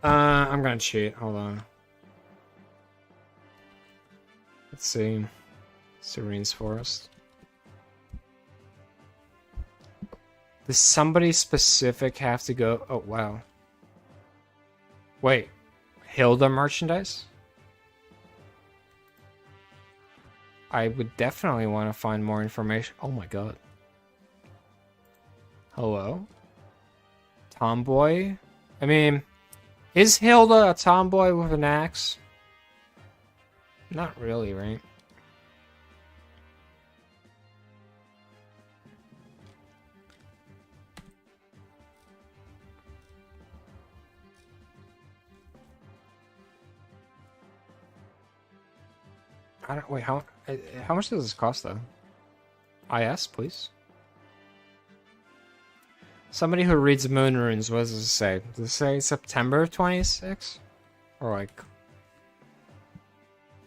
Speaker 1: I'm gonna cheat. Hold on. Let's see. Serene's Forest. Does somebody specific have to go? Oh, wow. Wait. Hilda merchandise? I would definitely want to find more information. Oh my god. Hello? Tomboy? I mean, is Hilda a tomboy with an axe? Not really, right? I don't wait. How much does this cost though? IS, please. Somebody who reads moon runes. What does it say? Does it say September 26? Or like?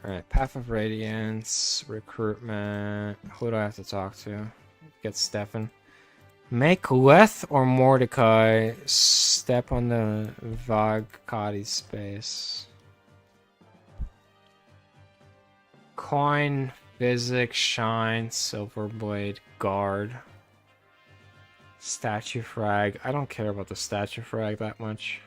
Speaker 1: All right. Path of Radiance, recruitment. Who do I have to talk to? Get Stefan. Make Leth or Mordecai step on the Vagkati space. Coin, Physics, Shine, Silverblade, Guard. Statue Frag. I don't care about the Statue Frag that much.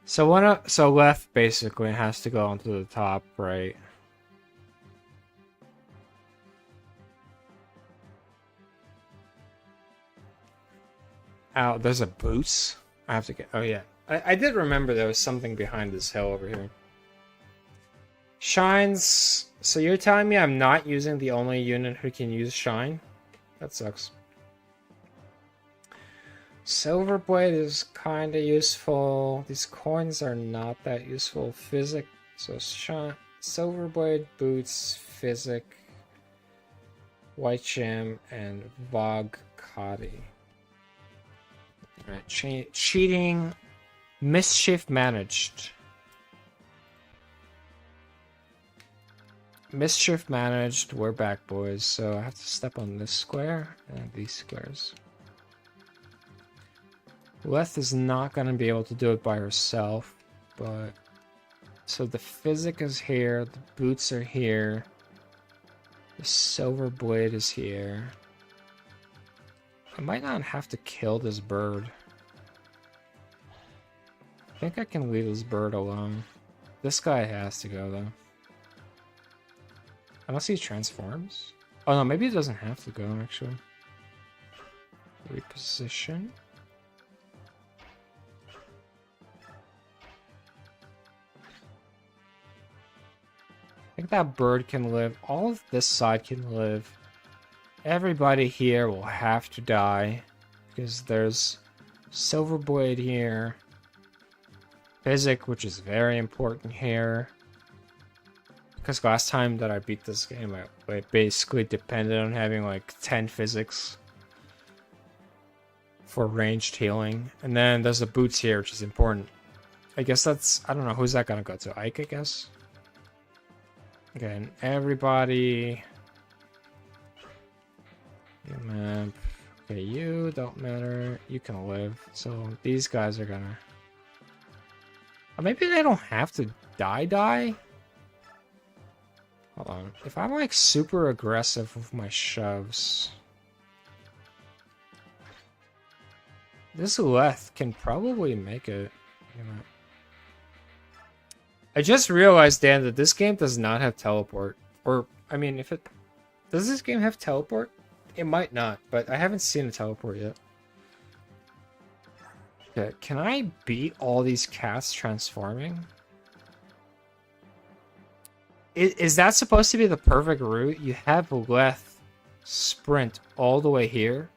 Speaker 1: So Leth basically has to go onto the top right. Ow, there's a boots? I have to get... Oh, yeah. I did remember there was something behind this hill over here. Shines... So you're telling me I'm not using the only unit who can use Shine? That sucks. Silverblade is kind of useful. These coins are not that useful. Physic... So Shine... Silverblade, Boots, Physic, White Gem, and Vagkati. Right, cheating, mischief managed. Mischief managed, we're back, boys. So I have to step on this square and these squares. Leth is not going to be able to do it by herself, but... So the Physic is here, the Boots are here, the Silver Blade is here. I might not have to kill this bird. I think I can leave this bird alone. This guy has to go, though. Unless he transforms. Oh, no, maybe he doesn't have to go, actually. Reposition. I think that bird can live. All of this side can live. Everybody here will have to die because there's Silverblade here, Physic, which is very important here. Because last time that I beat this game, I basically depended on having like 10 Physics for ranged healing. And then there's the Boots here, which is important. I guess that's, I don't know, who's that gonna go to? Ike, I guess? Okay, and everybody... Map. Okay, you don't matter. You can live. So these guys are gonna... Or maybe they don't have to die? Hold on. If I'm like super aggressive with my shoves... This Leth can probably make it. I just realized, Dan, that this game does not have teleport. Or, I mean, if it... Does this game have teleport? It might not, but I haven't seen a teleport yet. Okay, can I beat all these cats transforming? Is that supposed to be the perfect route? You have Leth sprint all the way here,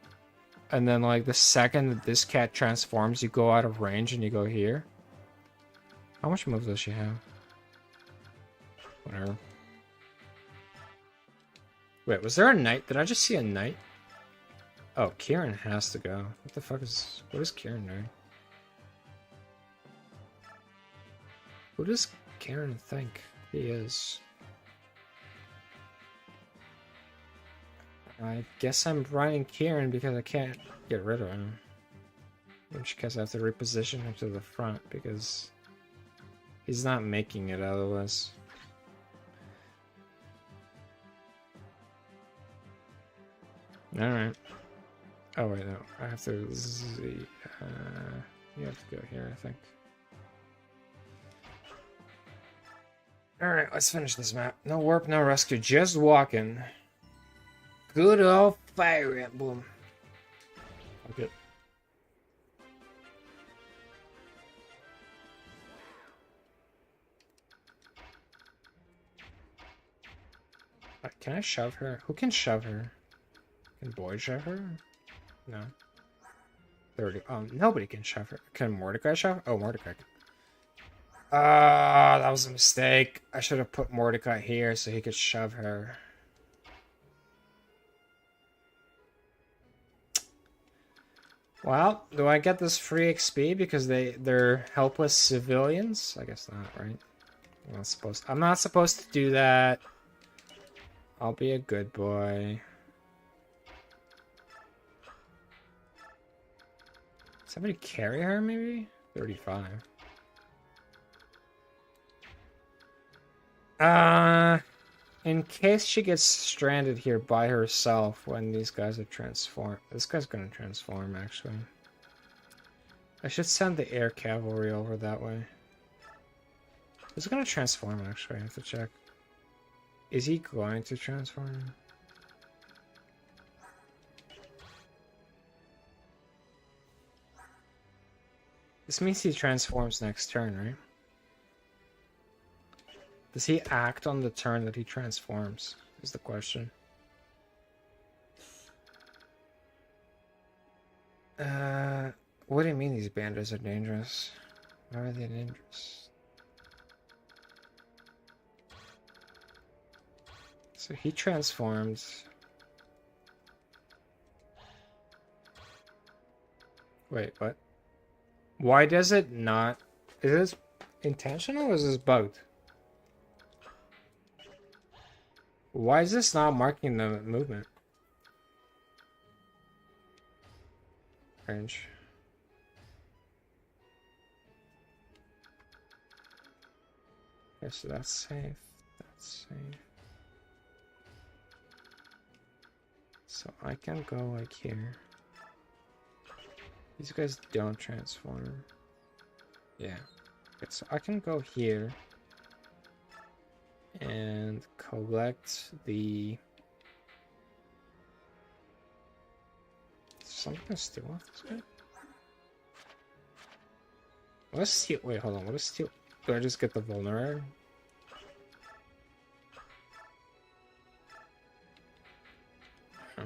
Speaker 1: and then like the second that this cat transforms, you go out of range and you go here. How much moves does she have? Whatever. Wait, was there a knight? Did I just see a knight? Oh, Kieran has to go. What the fuck is... What is Kieran doing? Who does Kieran think he is? I guess I'm running Kieran because I can't get rid of him. In which case I have to reposition him to the front because he's not making it otherwise. Alright. Oh wait, no. I have to you have to go here, I think. Alright, let's finish this map. No warp, no rescue, just walking. Good old Fire Emblem. Okay. Can I shove her? Who can shove her? Can Boy shove her? No. 30. Nobody can shove her. Can Mordecai shove her? Oh, Mordecai. Ah, that was a mistake. I should have put Mordecai here so he could shove her. Well, do I get this free XP because they're helpless civilians? I guess not, right? I'm not supposed to do that. I'll be a good boy. Somebody carry her, maybe? 35. In case she gets stranded here by herself when these guys are transformed. This guy's gonna transform, actually. I should send the air cavalry over that way. Who's gonna transform, actually? I have to check. Is he going to transform? This means he transforms next turn, right? Does he act on the turn that he transforms? Is the question. What do you mean these bandits are dangerous? Why are they dangerous? So he transforms. Wait, what? Why does it not? Is this intentional or is this bugged? Why is this not marking the movement? Range. Okay, so that's safe. That's safe. So I can go like here. These guys don't transform. Yeah. Okay, so I can go here and collect the... Something gonna steal off this guy? What is steal? Wait, hold on. What is steal? Do I just get the vulnerary? Huh.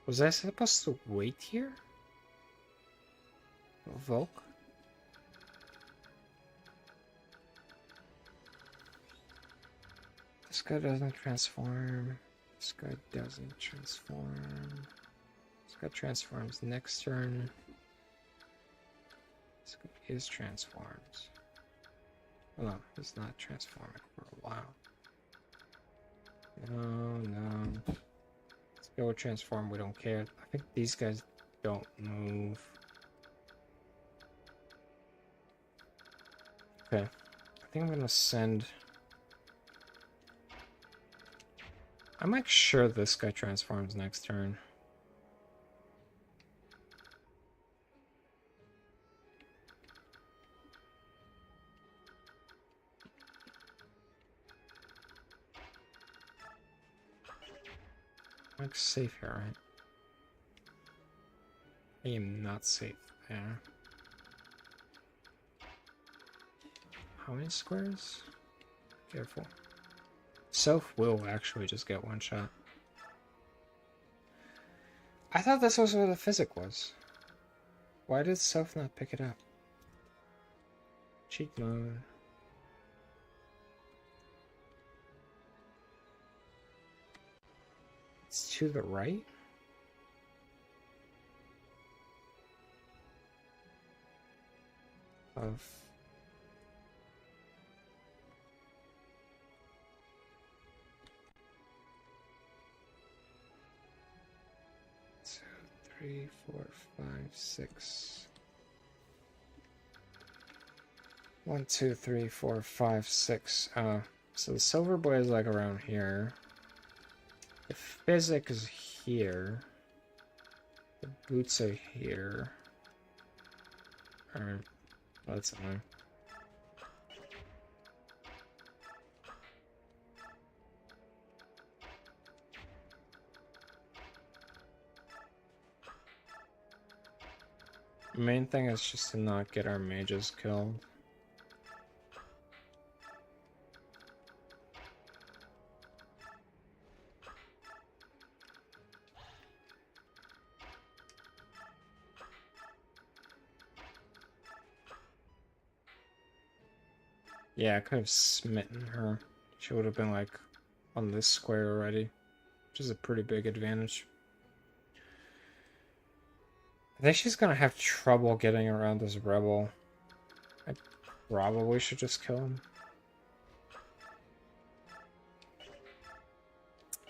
Speaker 1: Was I supposed to wait here? Volk? This guy doesn't transform. This guy doesn't transform. This guy transforms next turn. This guy is transformed. Oh no, he's not transforming for a while. No. Let's go with transform, we don't care. I think these guys don't move. Okay. I think I'm gonna send... I'm like sure this guy transforms next turn. I'm like safe here, right? I am not safe there. How many squares? Careful. Soph will actually just get one shot. I thought this was what the physic was. Why did Soph not pick it up? Cheat mode. It's to the right? Of... Three, four, five, six. 1, 2, 3, 4, 5, 6. So the silver boy is like around here. The physic is here. The boots are here. Alright. Well, that's annoying. The main thing is just to not get our mages killed. Yeah, I could have smitten her. She would have been like on this square already, which is a pretty big advantage. I think she's gonna have trouble getting around this rebel. I probably should just kill him.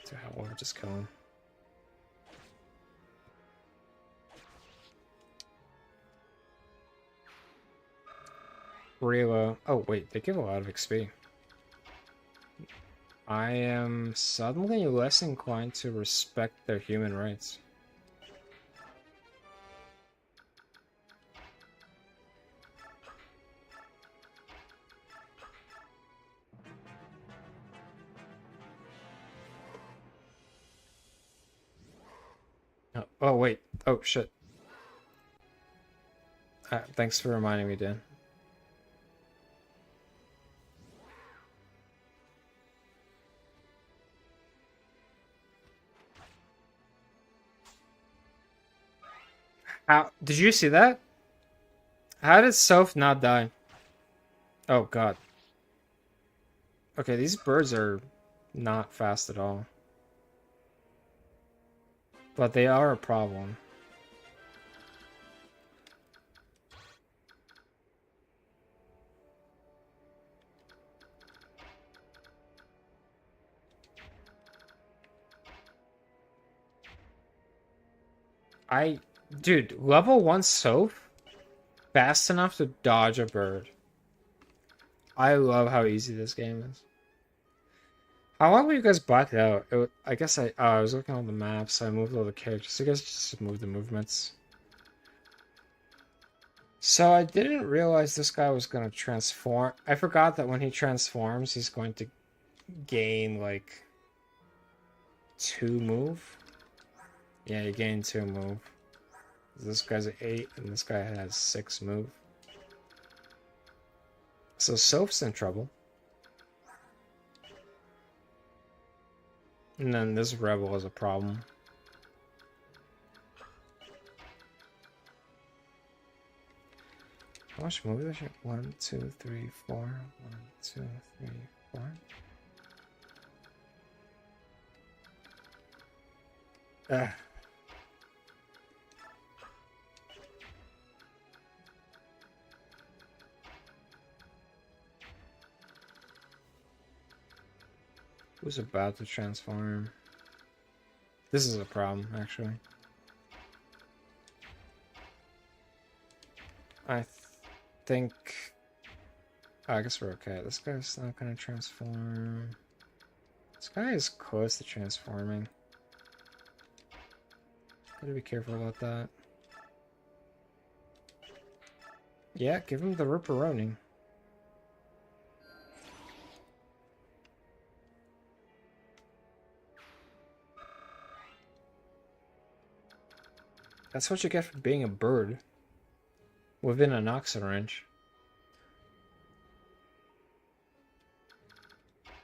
Speaker 1: To hell, we'll just kill him. Reload. Oh wait, they give a lot of XP. I am suddenly less inclined to respect their human rights. Oh wait. Oh shit. Thanks for reminding me, Dan. How did you see that? How did Soph not die? Oh god. Okay, these birds are not fast at all. But they are a problem. Dude, level 1 Soph? Fast enough to dodge a bird. I love how easy this game is. How long were you guys blacked out? I guess I was looking on the maps, so I moved all the characters. So you guys just moved the movements. So I didn't realize this guy was going to transform. I forgot that when he transforms, he's going to gain, like, 2 move. Yeah, you gain 2 move. This guy's at 8, and this guy has 6 move. So Soph's in trouble. And then this rebel is a problem. How much move is it? 1, 2, 3, 4. 1, 2, 3, 4. Ugh. Who's about to transform? This is a problem, actually. I think... Oh, I guess we're okay. This guy's not gonna transform. This guy is close to transforming. Gotta be careful about that. Yeah, give him the Ripperoni. That's what you get for being a bird. Within an oxen range.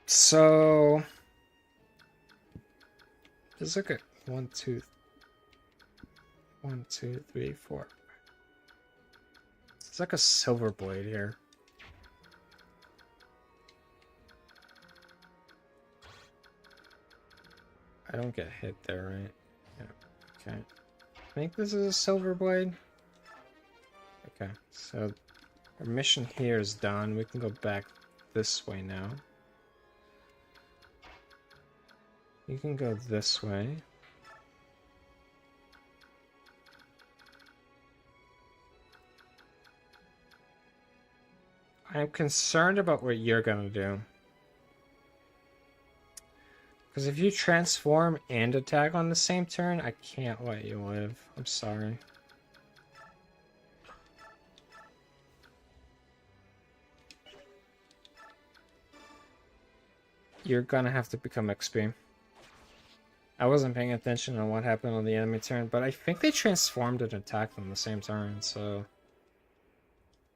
Speaker 1: So... Just look at 1, 2... 1, 2, 3, 4. It's like a silver blade here. I don't get hit there, right? Yeah, okay. I think this is a silver blade. Okay, so our mission here is done. We can go back this way now. You can go this way. I'm concerned about what you're gonna do. Because if you transform and attack on the same turn, I can't let you live. I'm sorry. You're gonna have to become XP. I wasn't paying attention on what happened on the enemy turn, but I think they transformed and attacked on the same turn, so...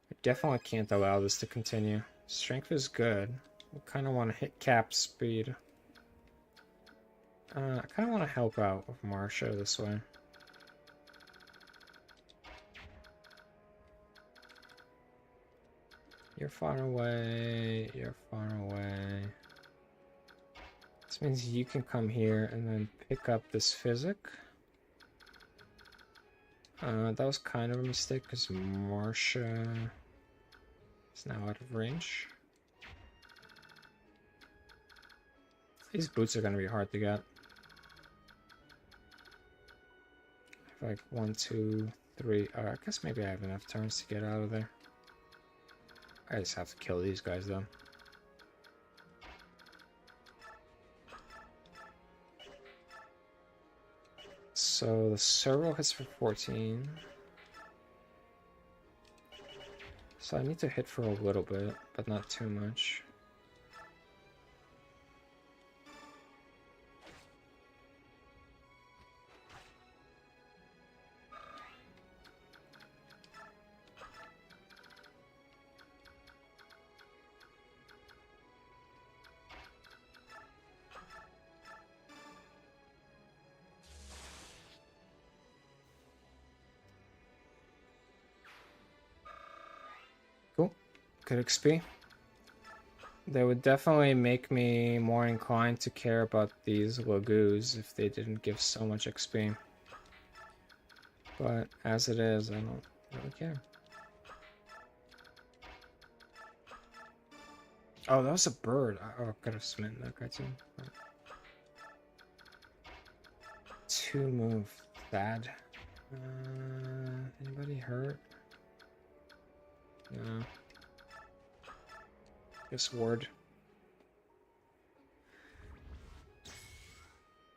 Speaker 1: I definitely can't allow this to continue. Strength is good. I kind of want to hit cap speed. I kind of want to help out with Marsha this way. You're far away. You're far away. This means you can come here and then pick up this physic. That was kind of a mistake because Marsha is now out of range. These boots are going to be hard to get. Like 1, 2, 3. I guess maybe I have enough turns to get out of there. I just have to kill these guys though. So the servo hits for 14. So I need to hit for a little bit, but not too much. Cool. Good XP. They would definitely make me more inclined to care about these Lagoos if they didn't give so much XP. But as it is, I don't really care. Oh, that was a bird. Oh, I could have smitten that guy too. 2 move. Bad. Anybody hurt? No. Guess ward.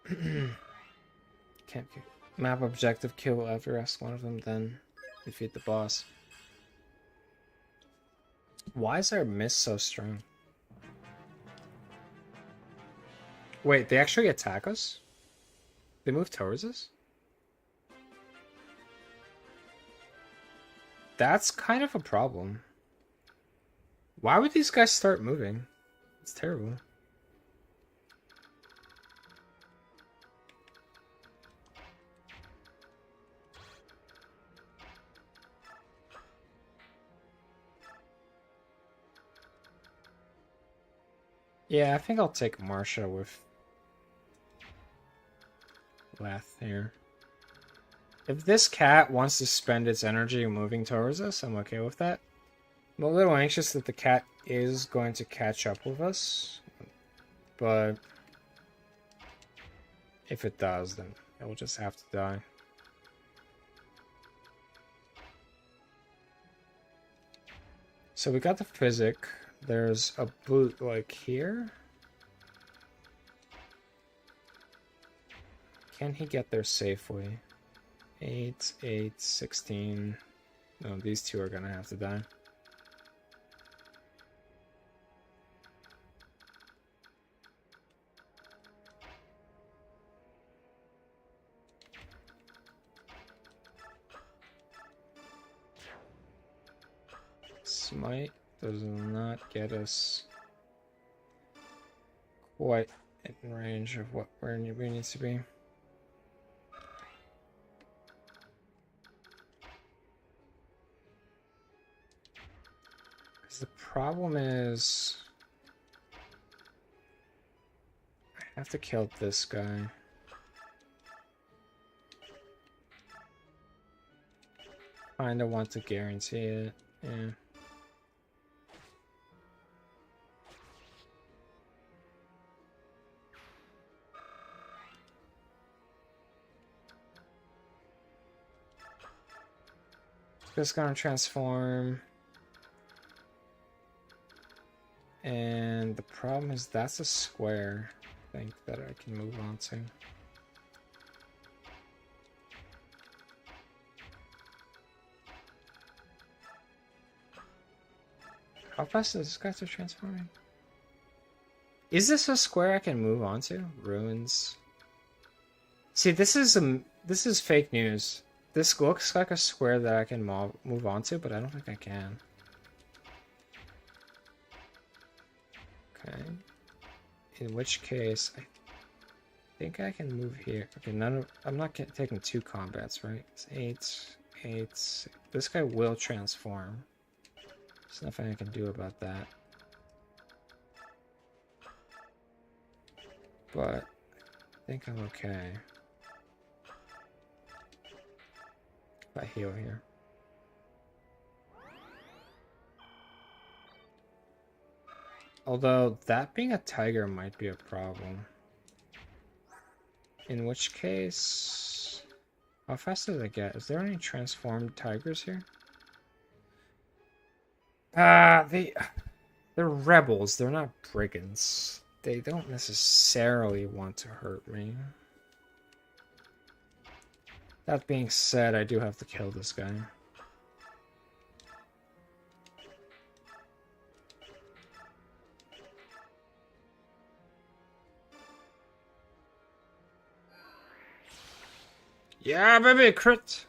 Speaker 1: Can't kill. Map objective, kill Everest, one of them, then defeat the boss. Why is our mist so strong? Wait, they actually attack us? They move towards us? That's kind of a problem. Why would these guys start moving? It's terrible. Yeah, I think I'll take Marsha with Lath here. If this cat wants to spend its energy moving towards us, I'm okay with that. I'm a little anxious that the cat is going to catch up with us, but if it does, then it will just have to die. So we got the physic. There's a boot like here. Can he get there safely? 8, 8, 16. No, these two are gonna have to die. Smite does not get us quite in range of what where we need to be. The problem is I have to kill this guy. Kinda want to guarantee it, yeah. Just gonna transform. And the problem is that's a square, I think, that I can move on to. How fast is this guy to transforming? Is this a square I can move on to? Ruins. See, this is fake news. This looks like a square that I can move on to, but I don't think I can. Okay. In which case, I think I can move here. Okay, I'm not taking 2 combats, right? It's 8, 8. This guy will transform. There's nothing I can do about that. But I think I'm okay. If I heal here. Although, that being a tiger might be a problem. In which case... How fast does it get? Is there any transformed tigers here? They're rebels. They're not brigands. They don't necessarily want to hurt me. That being said, I do have to kill this guy. Yeah, baby, crit!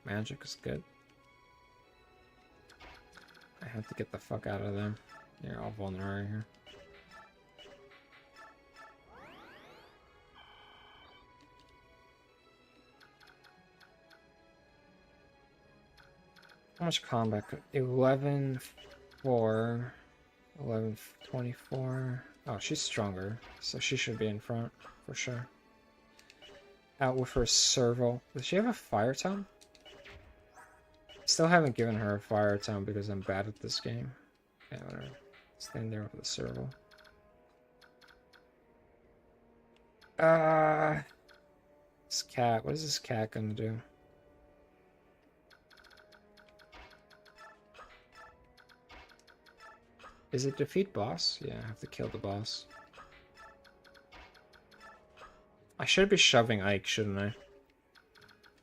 Speaker 1: Magic is good. I have to get the fuck out of there. You're all vulnerable here. How much combat? 11, 4, 11, 24. Oh, she's stronger, so she should be in front for sure. Out with her serval. Does she have a fire tome? Still haven't given her a fire tome because I'm bad at this game. Yeah, whatever. Stand there with the serval. This cat. What is this cat gonna do? Is it defeat boss? Yeah, I have to kill the boss. I should be shoving Ike, shouldn't I?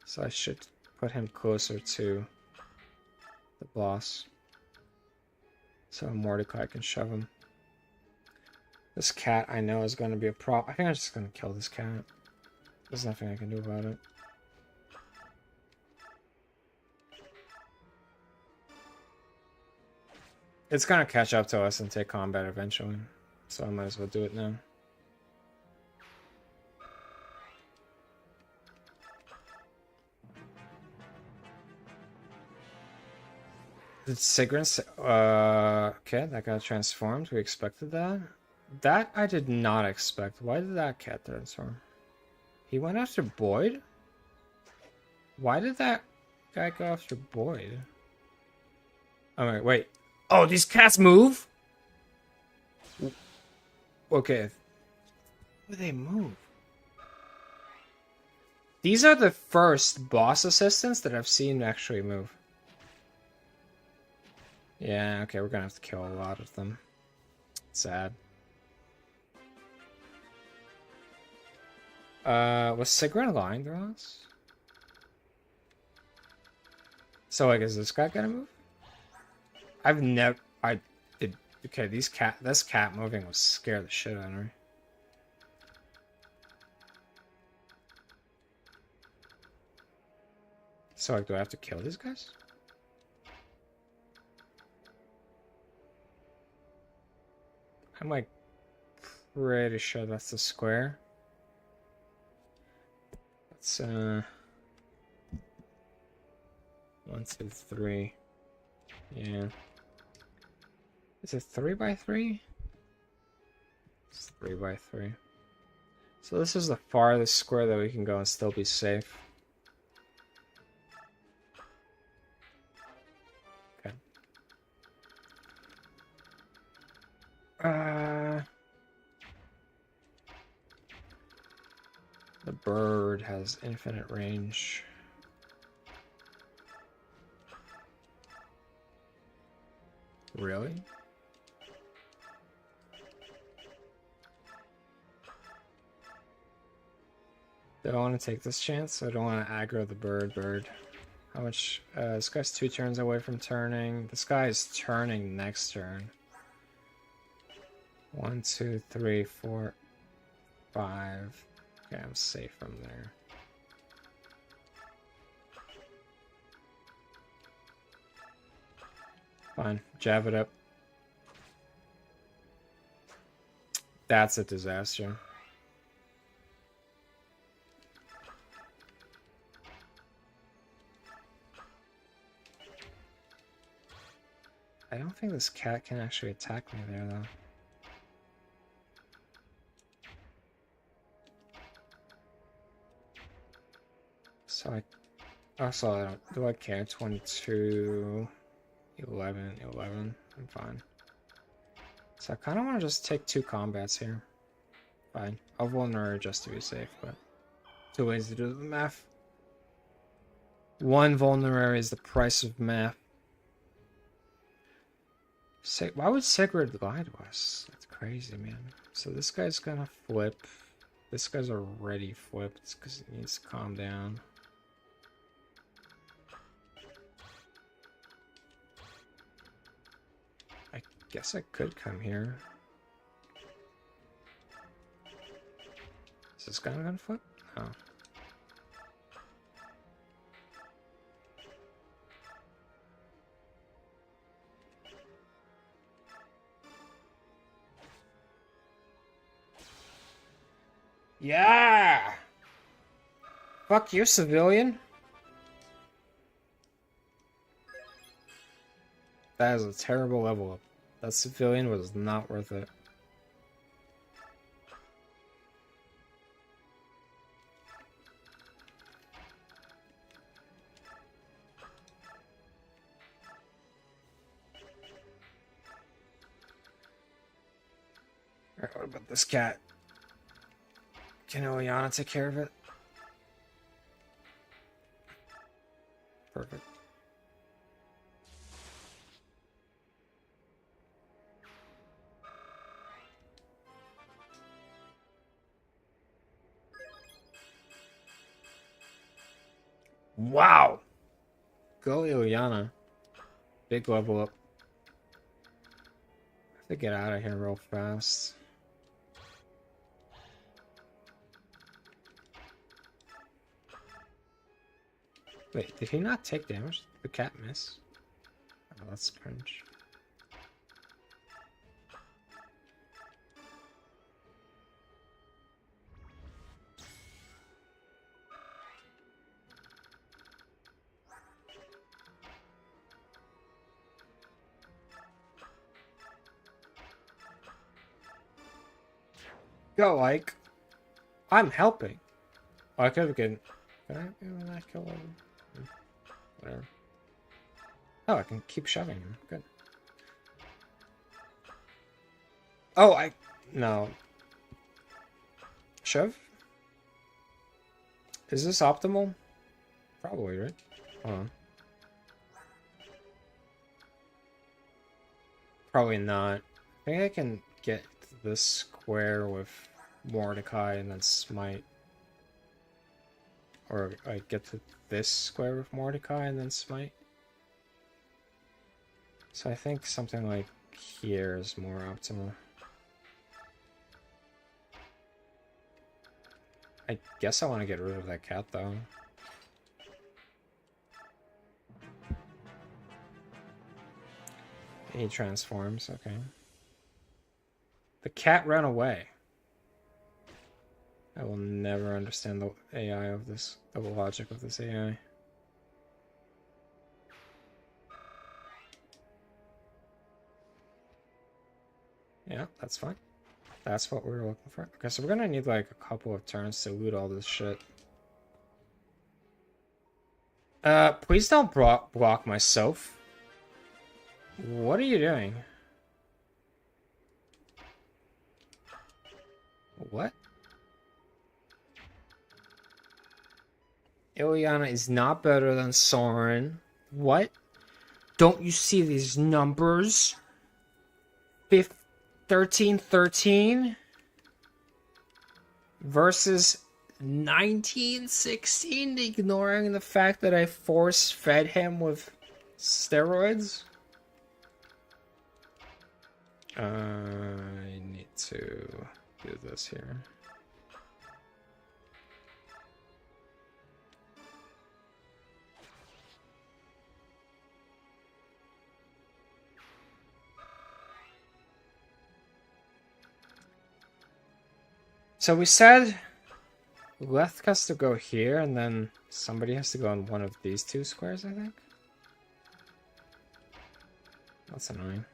Speaker 1: So I should put him closer to the boss. So Mordecai can shove him. This cat I know is going to be a problem. I think I'm just going to kill this cat. There's nothing I can do about it. It's going to catch up to us and take combat eventually. So I might as well do it now. Did Sigrun say, okay, that got transformed. We expected that. That I did not expect. Why did that cat transform? He went after Boyd? Why did that guy go after Boyd? Oh, wait. Oh, these cats move? Okay. Where do they move? These are the first boss assistants that I've seen actually move. Yeah, okay, we're gonna have to kill a lot of them. Sad. Was Sigrun lying to us? So, like, is this guy gonna move? I've never... I did... Okay, this cat moving will scare the shit out of me. So, like, do I have to kill these guys? I'm, like, pretty sure that's the square. Let's, 1, 2, 3. Yeah. Is it 3x3? It's 3x3. So this is the farthest square that we can go and still be safe. Okay. The bird has infinite range. Really? Do I want to take this chance? I don't want to aggro the bird. How much? This guy's 2 turns away from turning. This guy is turning next turn. 1, 2, 3, 4, 5. Okay, I'm safe from there. Fine, jab it up. That's a disaster. I don't think this cat can actually attack me there, though. So I also I don't do I care. 22, 11, 11. I'm fine. So I kind of want to just take 2 combats here. Fine. I'll vulnerate just to be safe, but 2 ways to do the math. 1 vulnerary is the price of math. Why would Sigrid lie to us? That's crazy, man. So this guy's gonna flip. This guy's already flipped because he needs to calm down. I guess I could come here. Is this guy gonna flip? No. Yeah! Fuck you, civilian. That is a terrible level up. That civilian was not worth it. Alright, what about this cat? Can Ileana take care of it? Perfect. Wow! Go Ileana. Big level up. I have to get out of here real fast. Wait, did he not take damage? Did the cat miss? Oh, that's cringe. Go, Ike. I'm helping. Oh, I could have gotten. Can I do that kill him? Whatever. Oh, I can keep shoving him. Good. Oh, no. Shove? Is this optimal? Probably, right? Hold on. Probably not. I think I can get this square with Mordecai and then smite. Or I get to this square with Mordecai and then smite. So I think something like here is more optimal. I guess I want to get rid of that cat though. He transforms, okay. The cat ran away. I will never understand the AI of this, the logic of this AI. Yeah, that's fine. That's what we were looking for. Okay, so we're gonna need like a couple of turns to loot all this shit. Please don't block myself. What are you doing? What? Ileana is not better than Soren. What? Don't you see these numbers? 13-13 versus 19-16, ignoring the fact that I force-fed him with steroids? I need to do this here. So we said Leth has to go here, and then somebody has to go on one of these 2 squares, I think. That's annoying.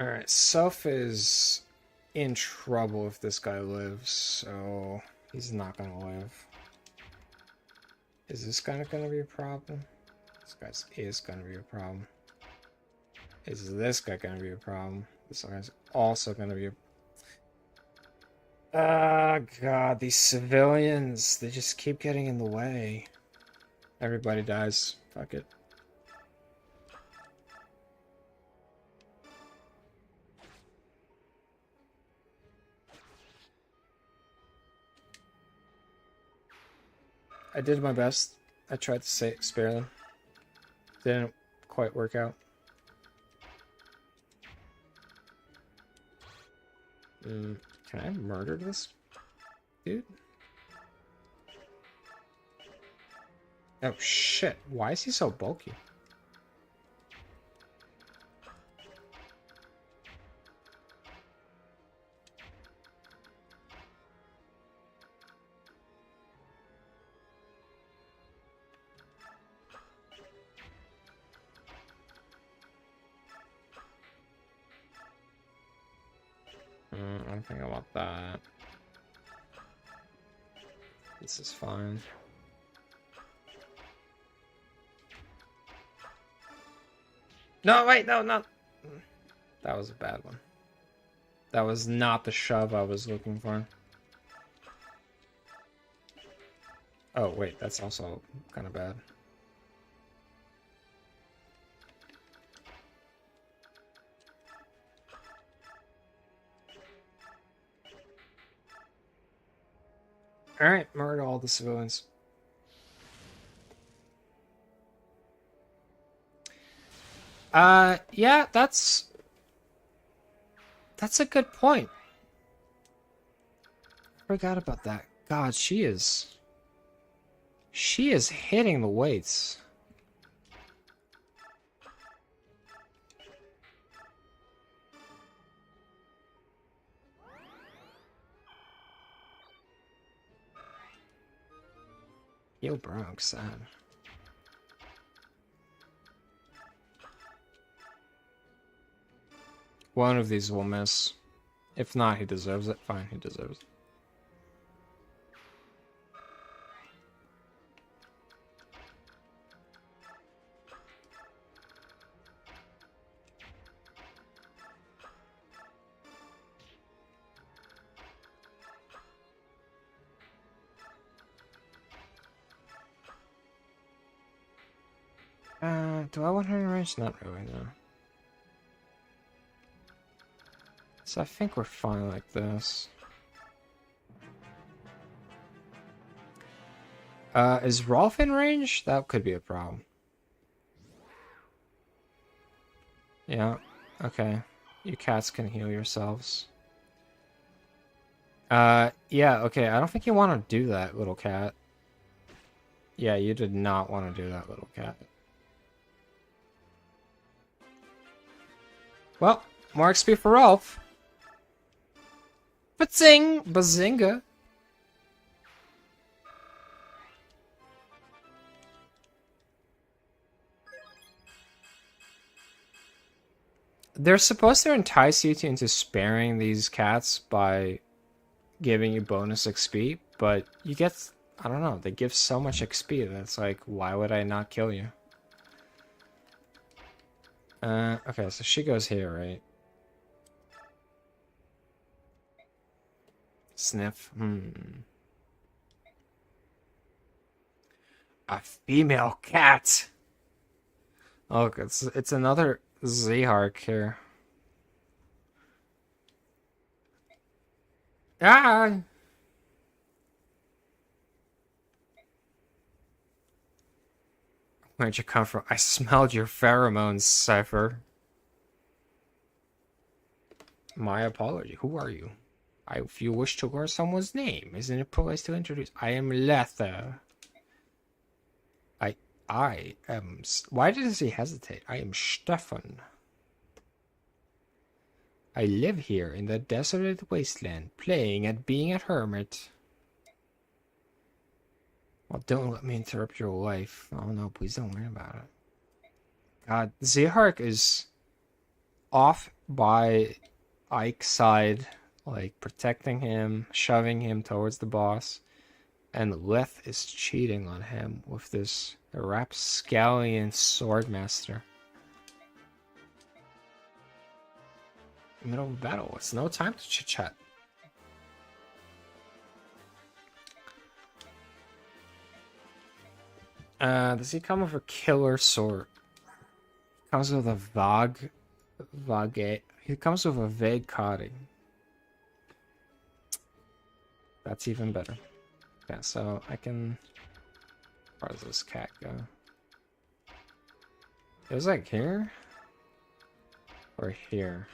Speaker 1: Alright, Soph is in trouble if this guy lives, so he's not gonna live. Is this guy gonna be a problem? This guy is gonna be a problem. Is this guy gonna be a problem? This guy's also gonna be a... Ah, God, these civilians, they just keep getting in the way. Everybody dies. Fuck it. I did my best. I tried to spare them. Didn't quite work out. Can I murder this dude? Oh shit, why is he so bulky? I don't think I want that. This is fine. No, wait, no, not... That was a bad one. That was not the shove I was looking for. Oh, wait, that's also kind of bad. Alright, murder all the civilians. Yeah, that's a good point. Forgot about that. God, she is hitting the weights. Yo, Bronx, sad. One of these will miss. If not, he deserves it. Fine, he deserves it. Do I want her in range? Not really, no. So I think we're fine like this. Is Rolf in range? That could be a problem. Yeah, okay. You cats can heal yourselves. Yeah, okay, I don't think you want to do that, little cat. Yeah, you did not want to do that, little cat. Well, more XP for Rolf. Ba-zing! Bazinga! They're supposed to entice you into sparing these cats by giving you bonus XP, but you get, I don't know, they give so much XP that it's like, why would I not kill you? Okay, so she goes here, right? Sniff. A female cat! Oh, it's another Zhark here. Ah! Where'd you come from? I smelled your pheromones, Cypher. My apology. Who are you? If you wish to learn someone's name, isn't it polite to introduce? I am Lether. I am... Why does he hesitate? I am Stefan. I live here in the desolate wasteland, playing at being a hermit. Oh, don't let me interrupt your life. Oh no, please don't worry about it. God, Zehark is off by Ike's side, like protecting him, shoving him towards the boss. And Leth is cheating on him with this rapscallion swordmaster. Middle of battle. It's no time to chit chat. Does he come with a killer sword? Comes with a Vage. He comes with a vague cutting. That's even better. Yeah, so I can. Where does this cat go? It was like here? Or here?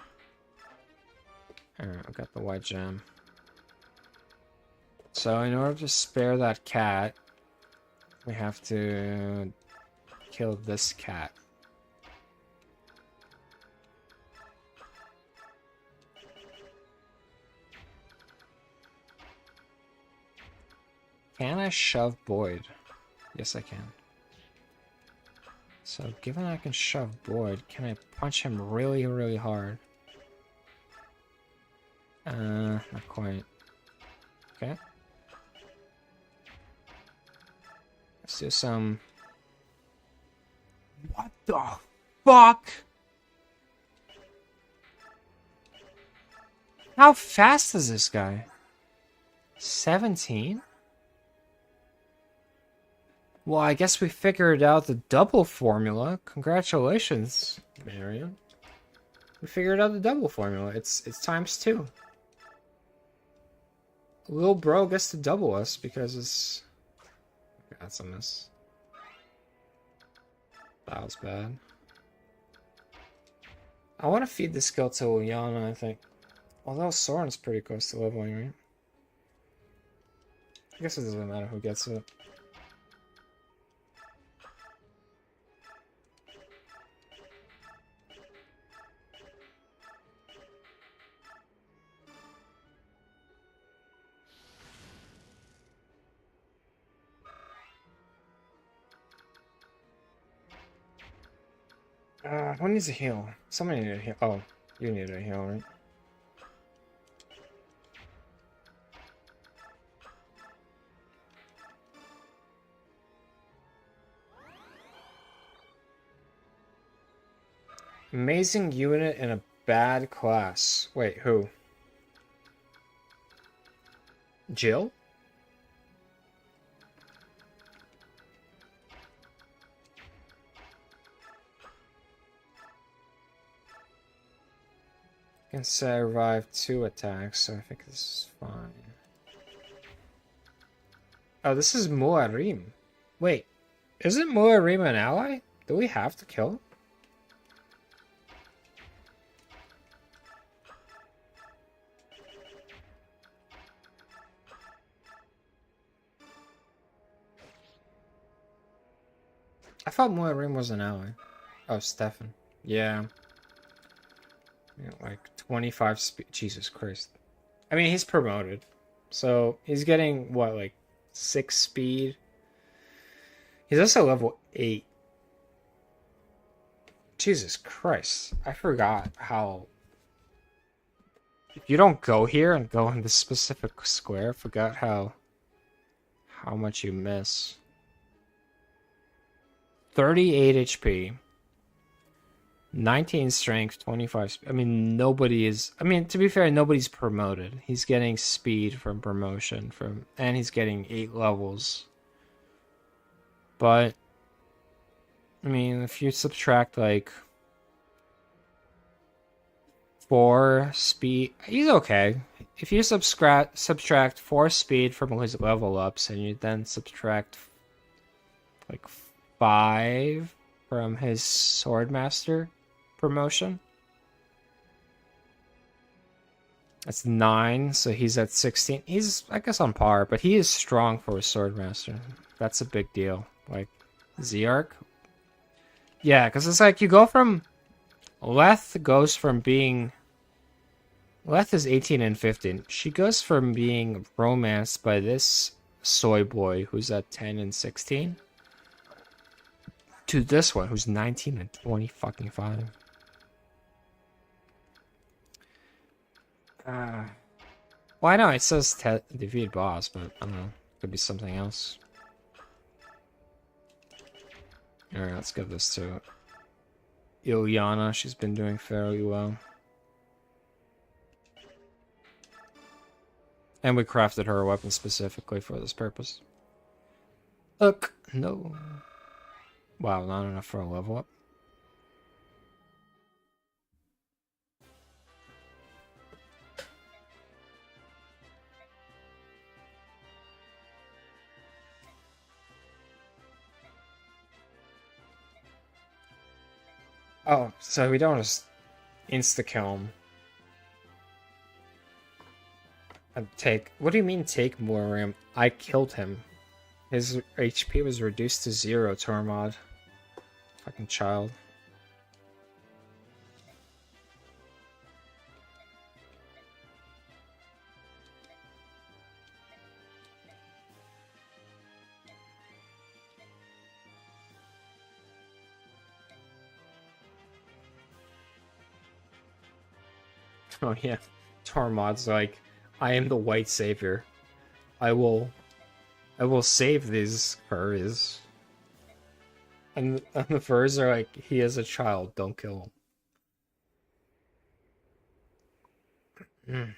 Speaker 1: Alright, I've got the white gem. So in order to spare that cat, we have to kill this cat. Can I shove Boyd? Yes, I can. So, given I can shove Boyd, can I punch him really, really hard? Not quite. Okay. Let's do some... What the fuck? How fast is this guy? 17? Well, I guess we figured out the double formula. Congratulations, Marion. We figured out the double formula. It's times 2. Lil bro gets to double us because it's... Okay, that's a miss. That was bad. I want to feed the skill to Liana, I think. Although Soren's pretty close to leveling, right? I guess it doesn't matter who gets it. Who needs a heal? Somebody needs a heal. Oh, you need a heal, right? Amazing unit in a bad class. Wait, who? Jill? Can survive 2 attacks, so I think this is fine. Oh, this is Muarim. Wait, isn't Muarim an ally? Do we have to kill him? I thought Muarim was an ally. Oh, Stefan. Yeah. Like 25 speed. Jesus Christ. I mean, he's promoted. So he's getting, what, like 6 speed? He's also level 8. Jesus Christ. I forgot how... If you don't go here and go in this specific square, I forgot how much you miss. 38 HP. 19 strength, 25... I mean, nobody is... I mean, to be fair, nobody's promoted. He's getting speed from promotion, and he's getting 8 levels. But, I mean, if you subtract, like, 4 speed... He's okay. If you subtract 4 speed from his level ups, and you then subtract, like, 5 from his Swordmaster promotion. That's 9, so he's at 16. He's, I guess, on par, but he is strong for a Swordmaster. That's a big deal. Like, Z-Arc? Yeah, because it's like you go from... Leth goes from being... Leth is 18 and 15. She goes from being romanced by this soy boy who's at 10 and 16 to this one who's 19 and 20 fucking 5. Well, I know it says defeat boss, but I don't know. Could be something else. Alright, let's give this to Ilyana. She's been doing fairly well. And we crafted her a weapon specifically for this purpose. Look, no. Wow, not enough for a level up. Oh, so we don't just insta-kill him. And take... What do you mean take more RAM? I killed him. His HP was reduced to 0, Tormod. Fucking child. Oh yeah. Tormod's like, I am the white savior. I will save these furs. And the furs are like, he is a child, don't kill him.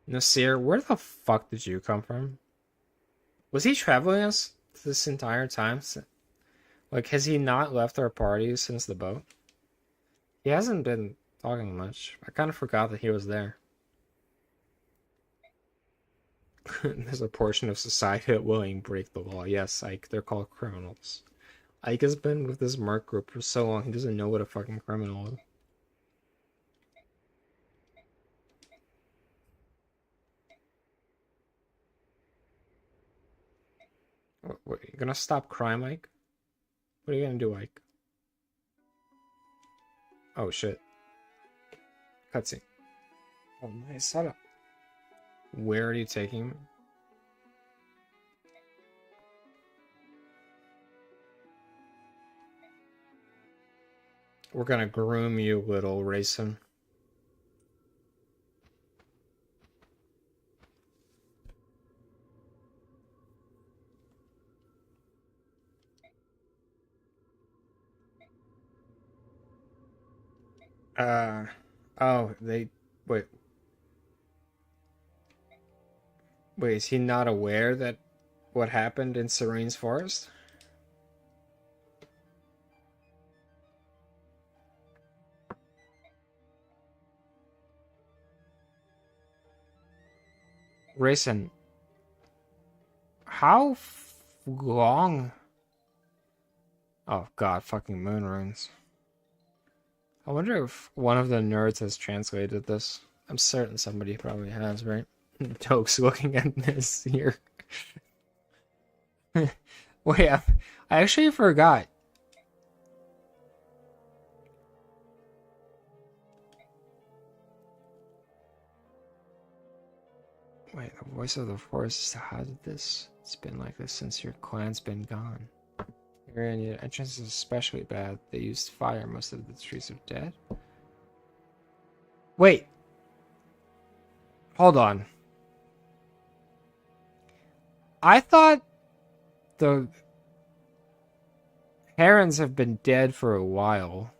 Speaker 1: Nasir, where the fuck did you come from? Was he traveling us this entire time? Like, has he not left our party since the boat? He hasn't been talking much. I kind of forgot that he was there. There's a portion of society that willing break the law. Yes, Ike, they're called criminals. Ike has been with this merc group for so long, he doesn't know what a fucking criminal is. What, you gonna stop crime, Ike? What are you gonna do, Ike? Oh shit. Cutscene. Oh, nice setup. Where are you taking me? We're gonna groom you, little racing. Oh, they... Wait. Wait, is he not aware that what happened in Serene's Forest? Racing. How long? Oh god, fucking moon runes. I wonder if one of the nerds has translated this. I'm certain somebody probably has, right? Toke's looking at this here. Wait, I actually forgot. Wait, the voice of the forest. How did this? It's been like this since your clan's been gone. Your entrance is especially bad. They used fire. Most of the trees are dead. Wait. Hold on. I thought the herons have been dead for a while.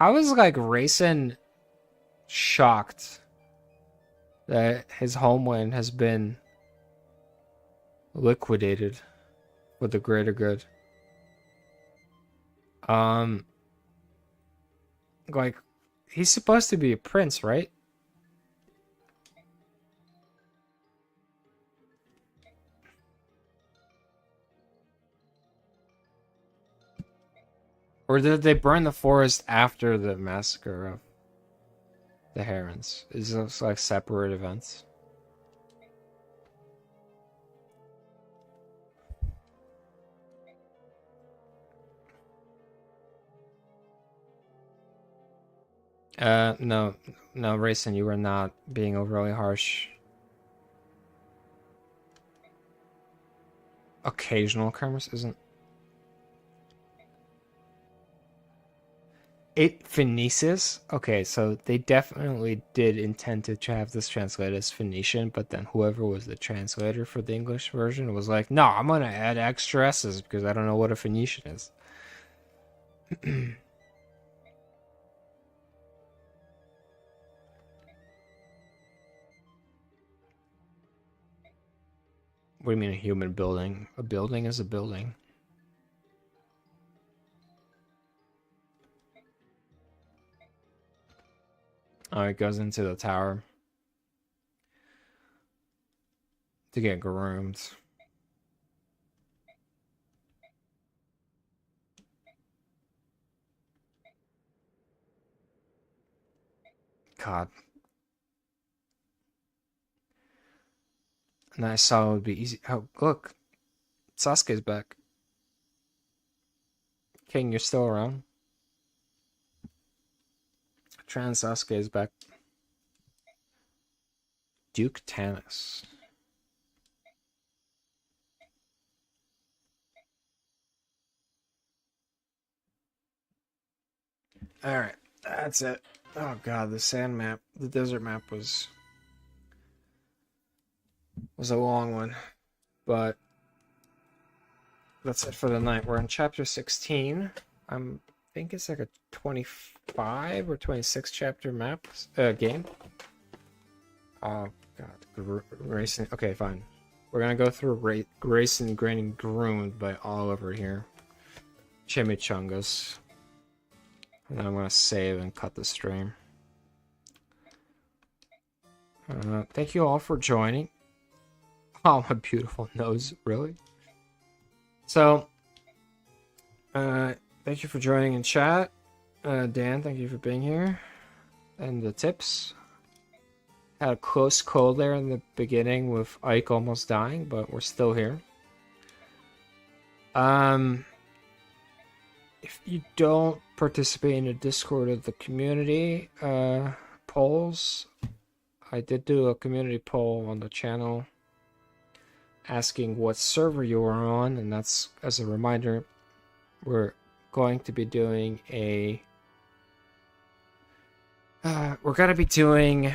Speaker 1: I was like Racing shocked that his homeland has been liquidated for the greater good. Like, he's supposed to be a prince, right? Or did they burn the forest after the massacre of the herons? Is this like separate events? No, Rayson, you were not being overly harsh. Occasional occurrence isn't. It Phoenicius? Okay, so they definitely did intend to have this translated as Phoenician, but then whoever was the translator for the English version was like, no, I'm gonna add extra S's because I don't know what a Phoenician is. What do you mean a human building? A building is a building. Oh, it goes into the tower to get groomed. God. And I saw it would be easy. Oh, look. Sasuke's back. King, you're still around? Trans Sasuke is back. Duke Tanis. Alright, that's it. Oh god, the sand map, the desert map was a long one. But that's it for the night. We're on chapter 16. I think it's like a 25 or 26 chapter map game. Oh god, racing. Okay, fine. We're gonna go through Grayson getting groomed by Oliver here. Chimichangas. And then I'm gonna save and cut the stream. Thank you all for joining. Oh, my beautiful nose, really? So, thank you for joining in chat. Dan, thank you for being here. And the tips. Had a close call there in the beginning with Ike almost dying, but we're still here. If you don't participate in the Discord of the community polls, I did do a community poll on the channel asking what server you are on, and that's, as a reminder, we're going to be doing a we're gonna be doing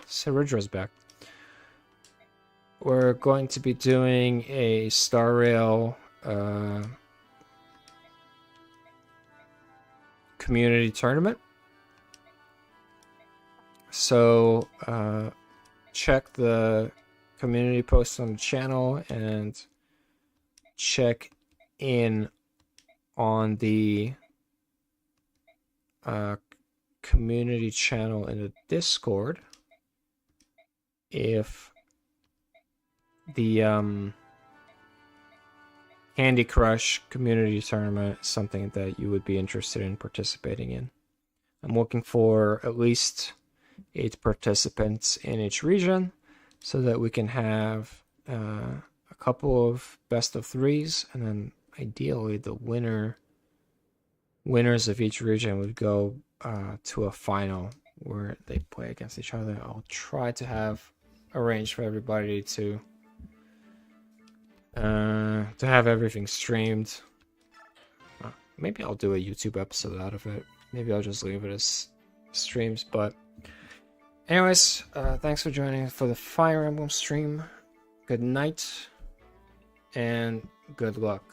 Speaker 1: Seridra's back. We're going to be doing a Star Rail community tournament. So check the community post on the channel and check in on the community channel in the Discord if the Candy Crush community tournament is something that you would be interested in participating in. I'm looking for at least 8 participants in each region so that we can have a couple of best of 3s, and then ideally the winners of each region would go to a final where they play against each other. I'll try to have arranged for everybody to have everything streamed. Maybe I'll do a YouTube episode out of it. Maybe I'll just leave it as streams. But anyways, thanks for joining for the Fire Emblem stream. Good night and good luck.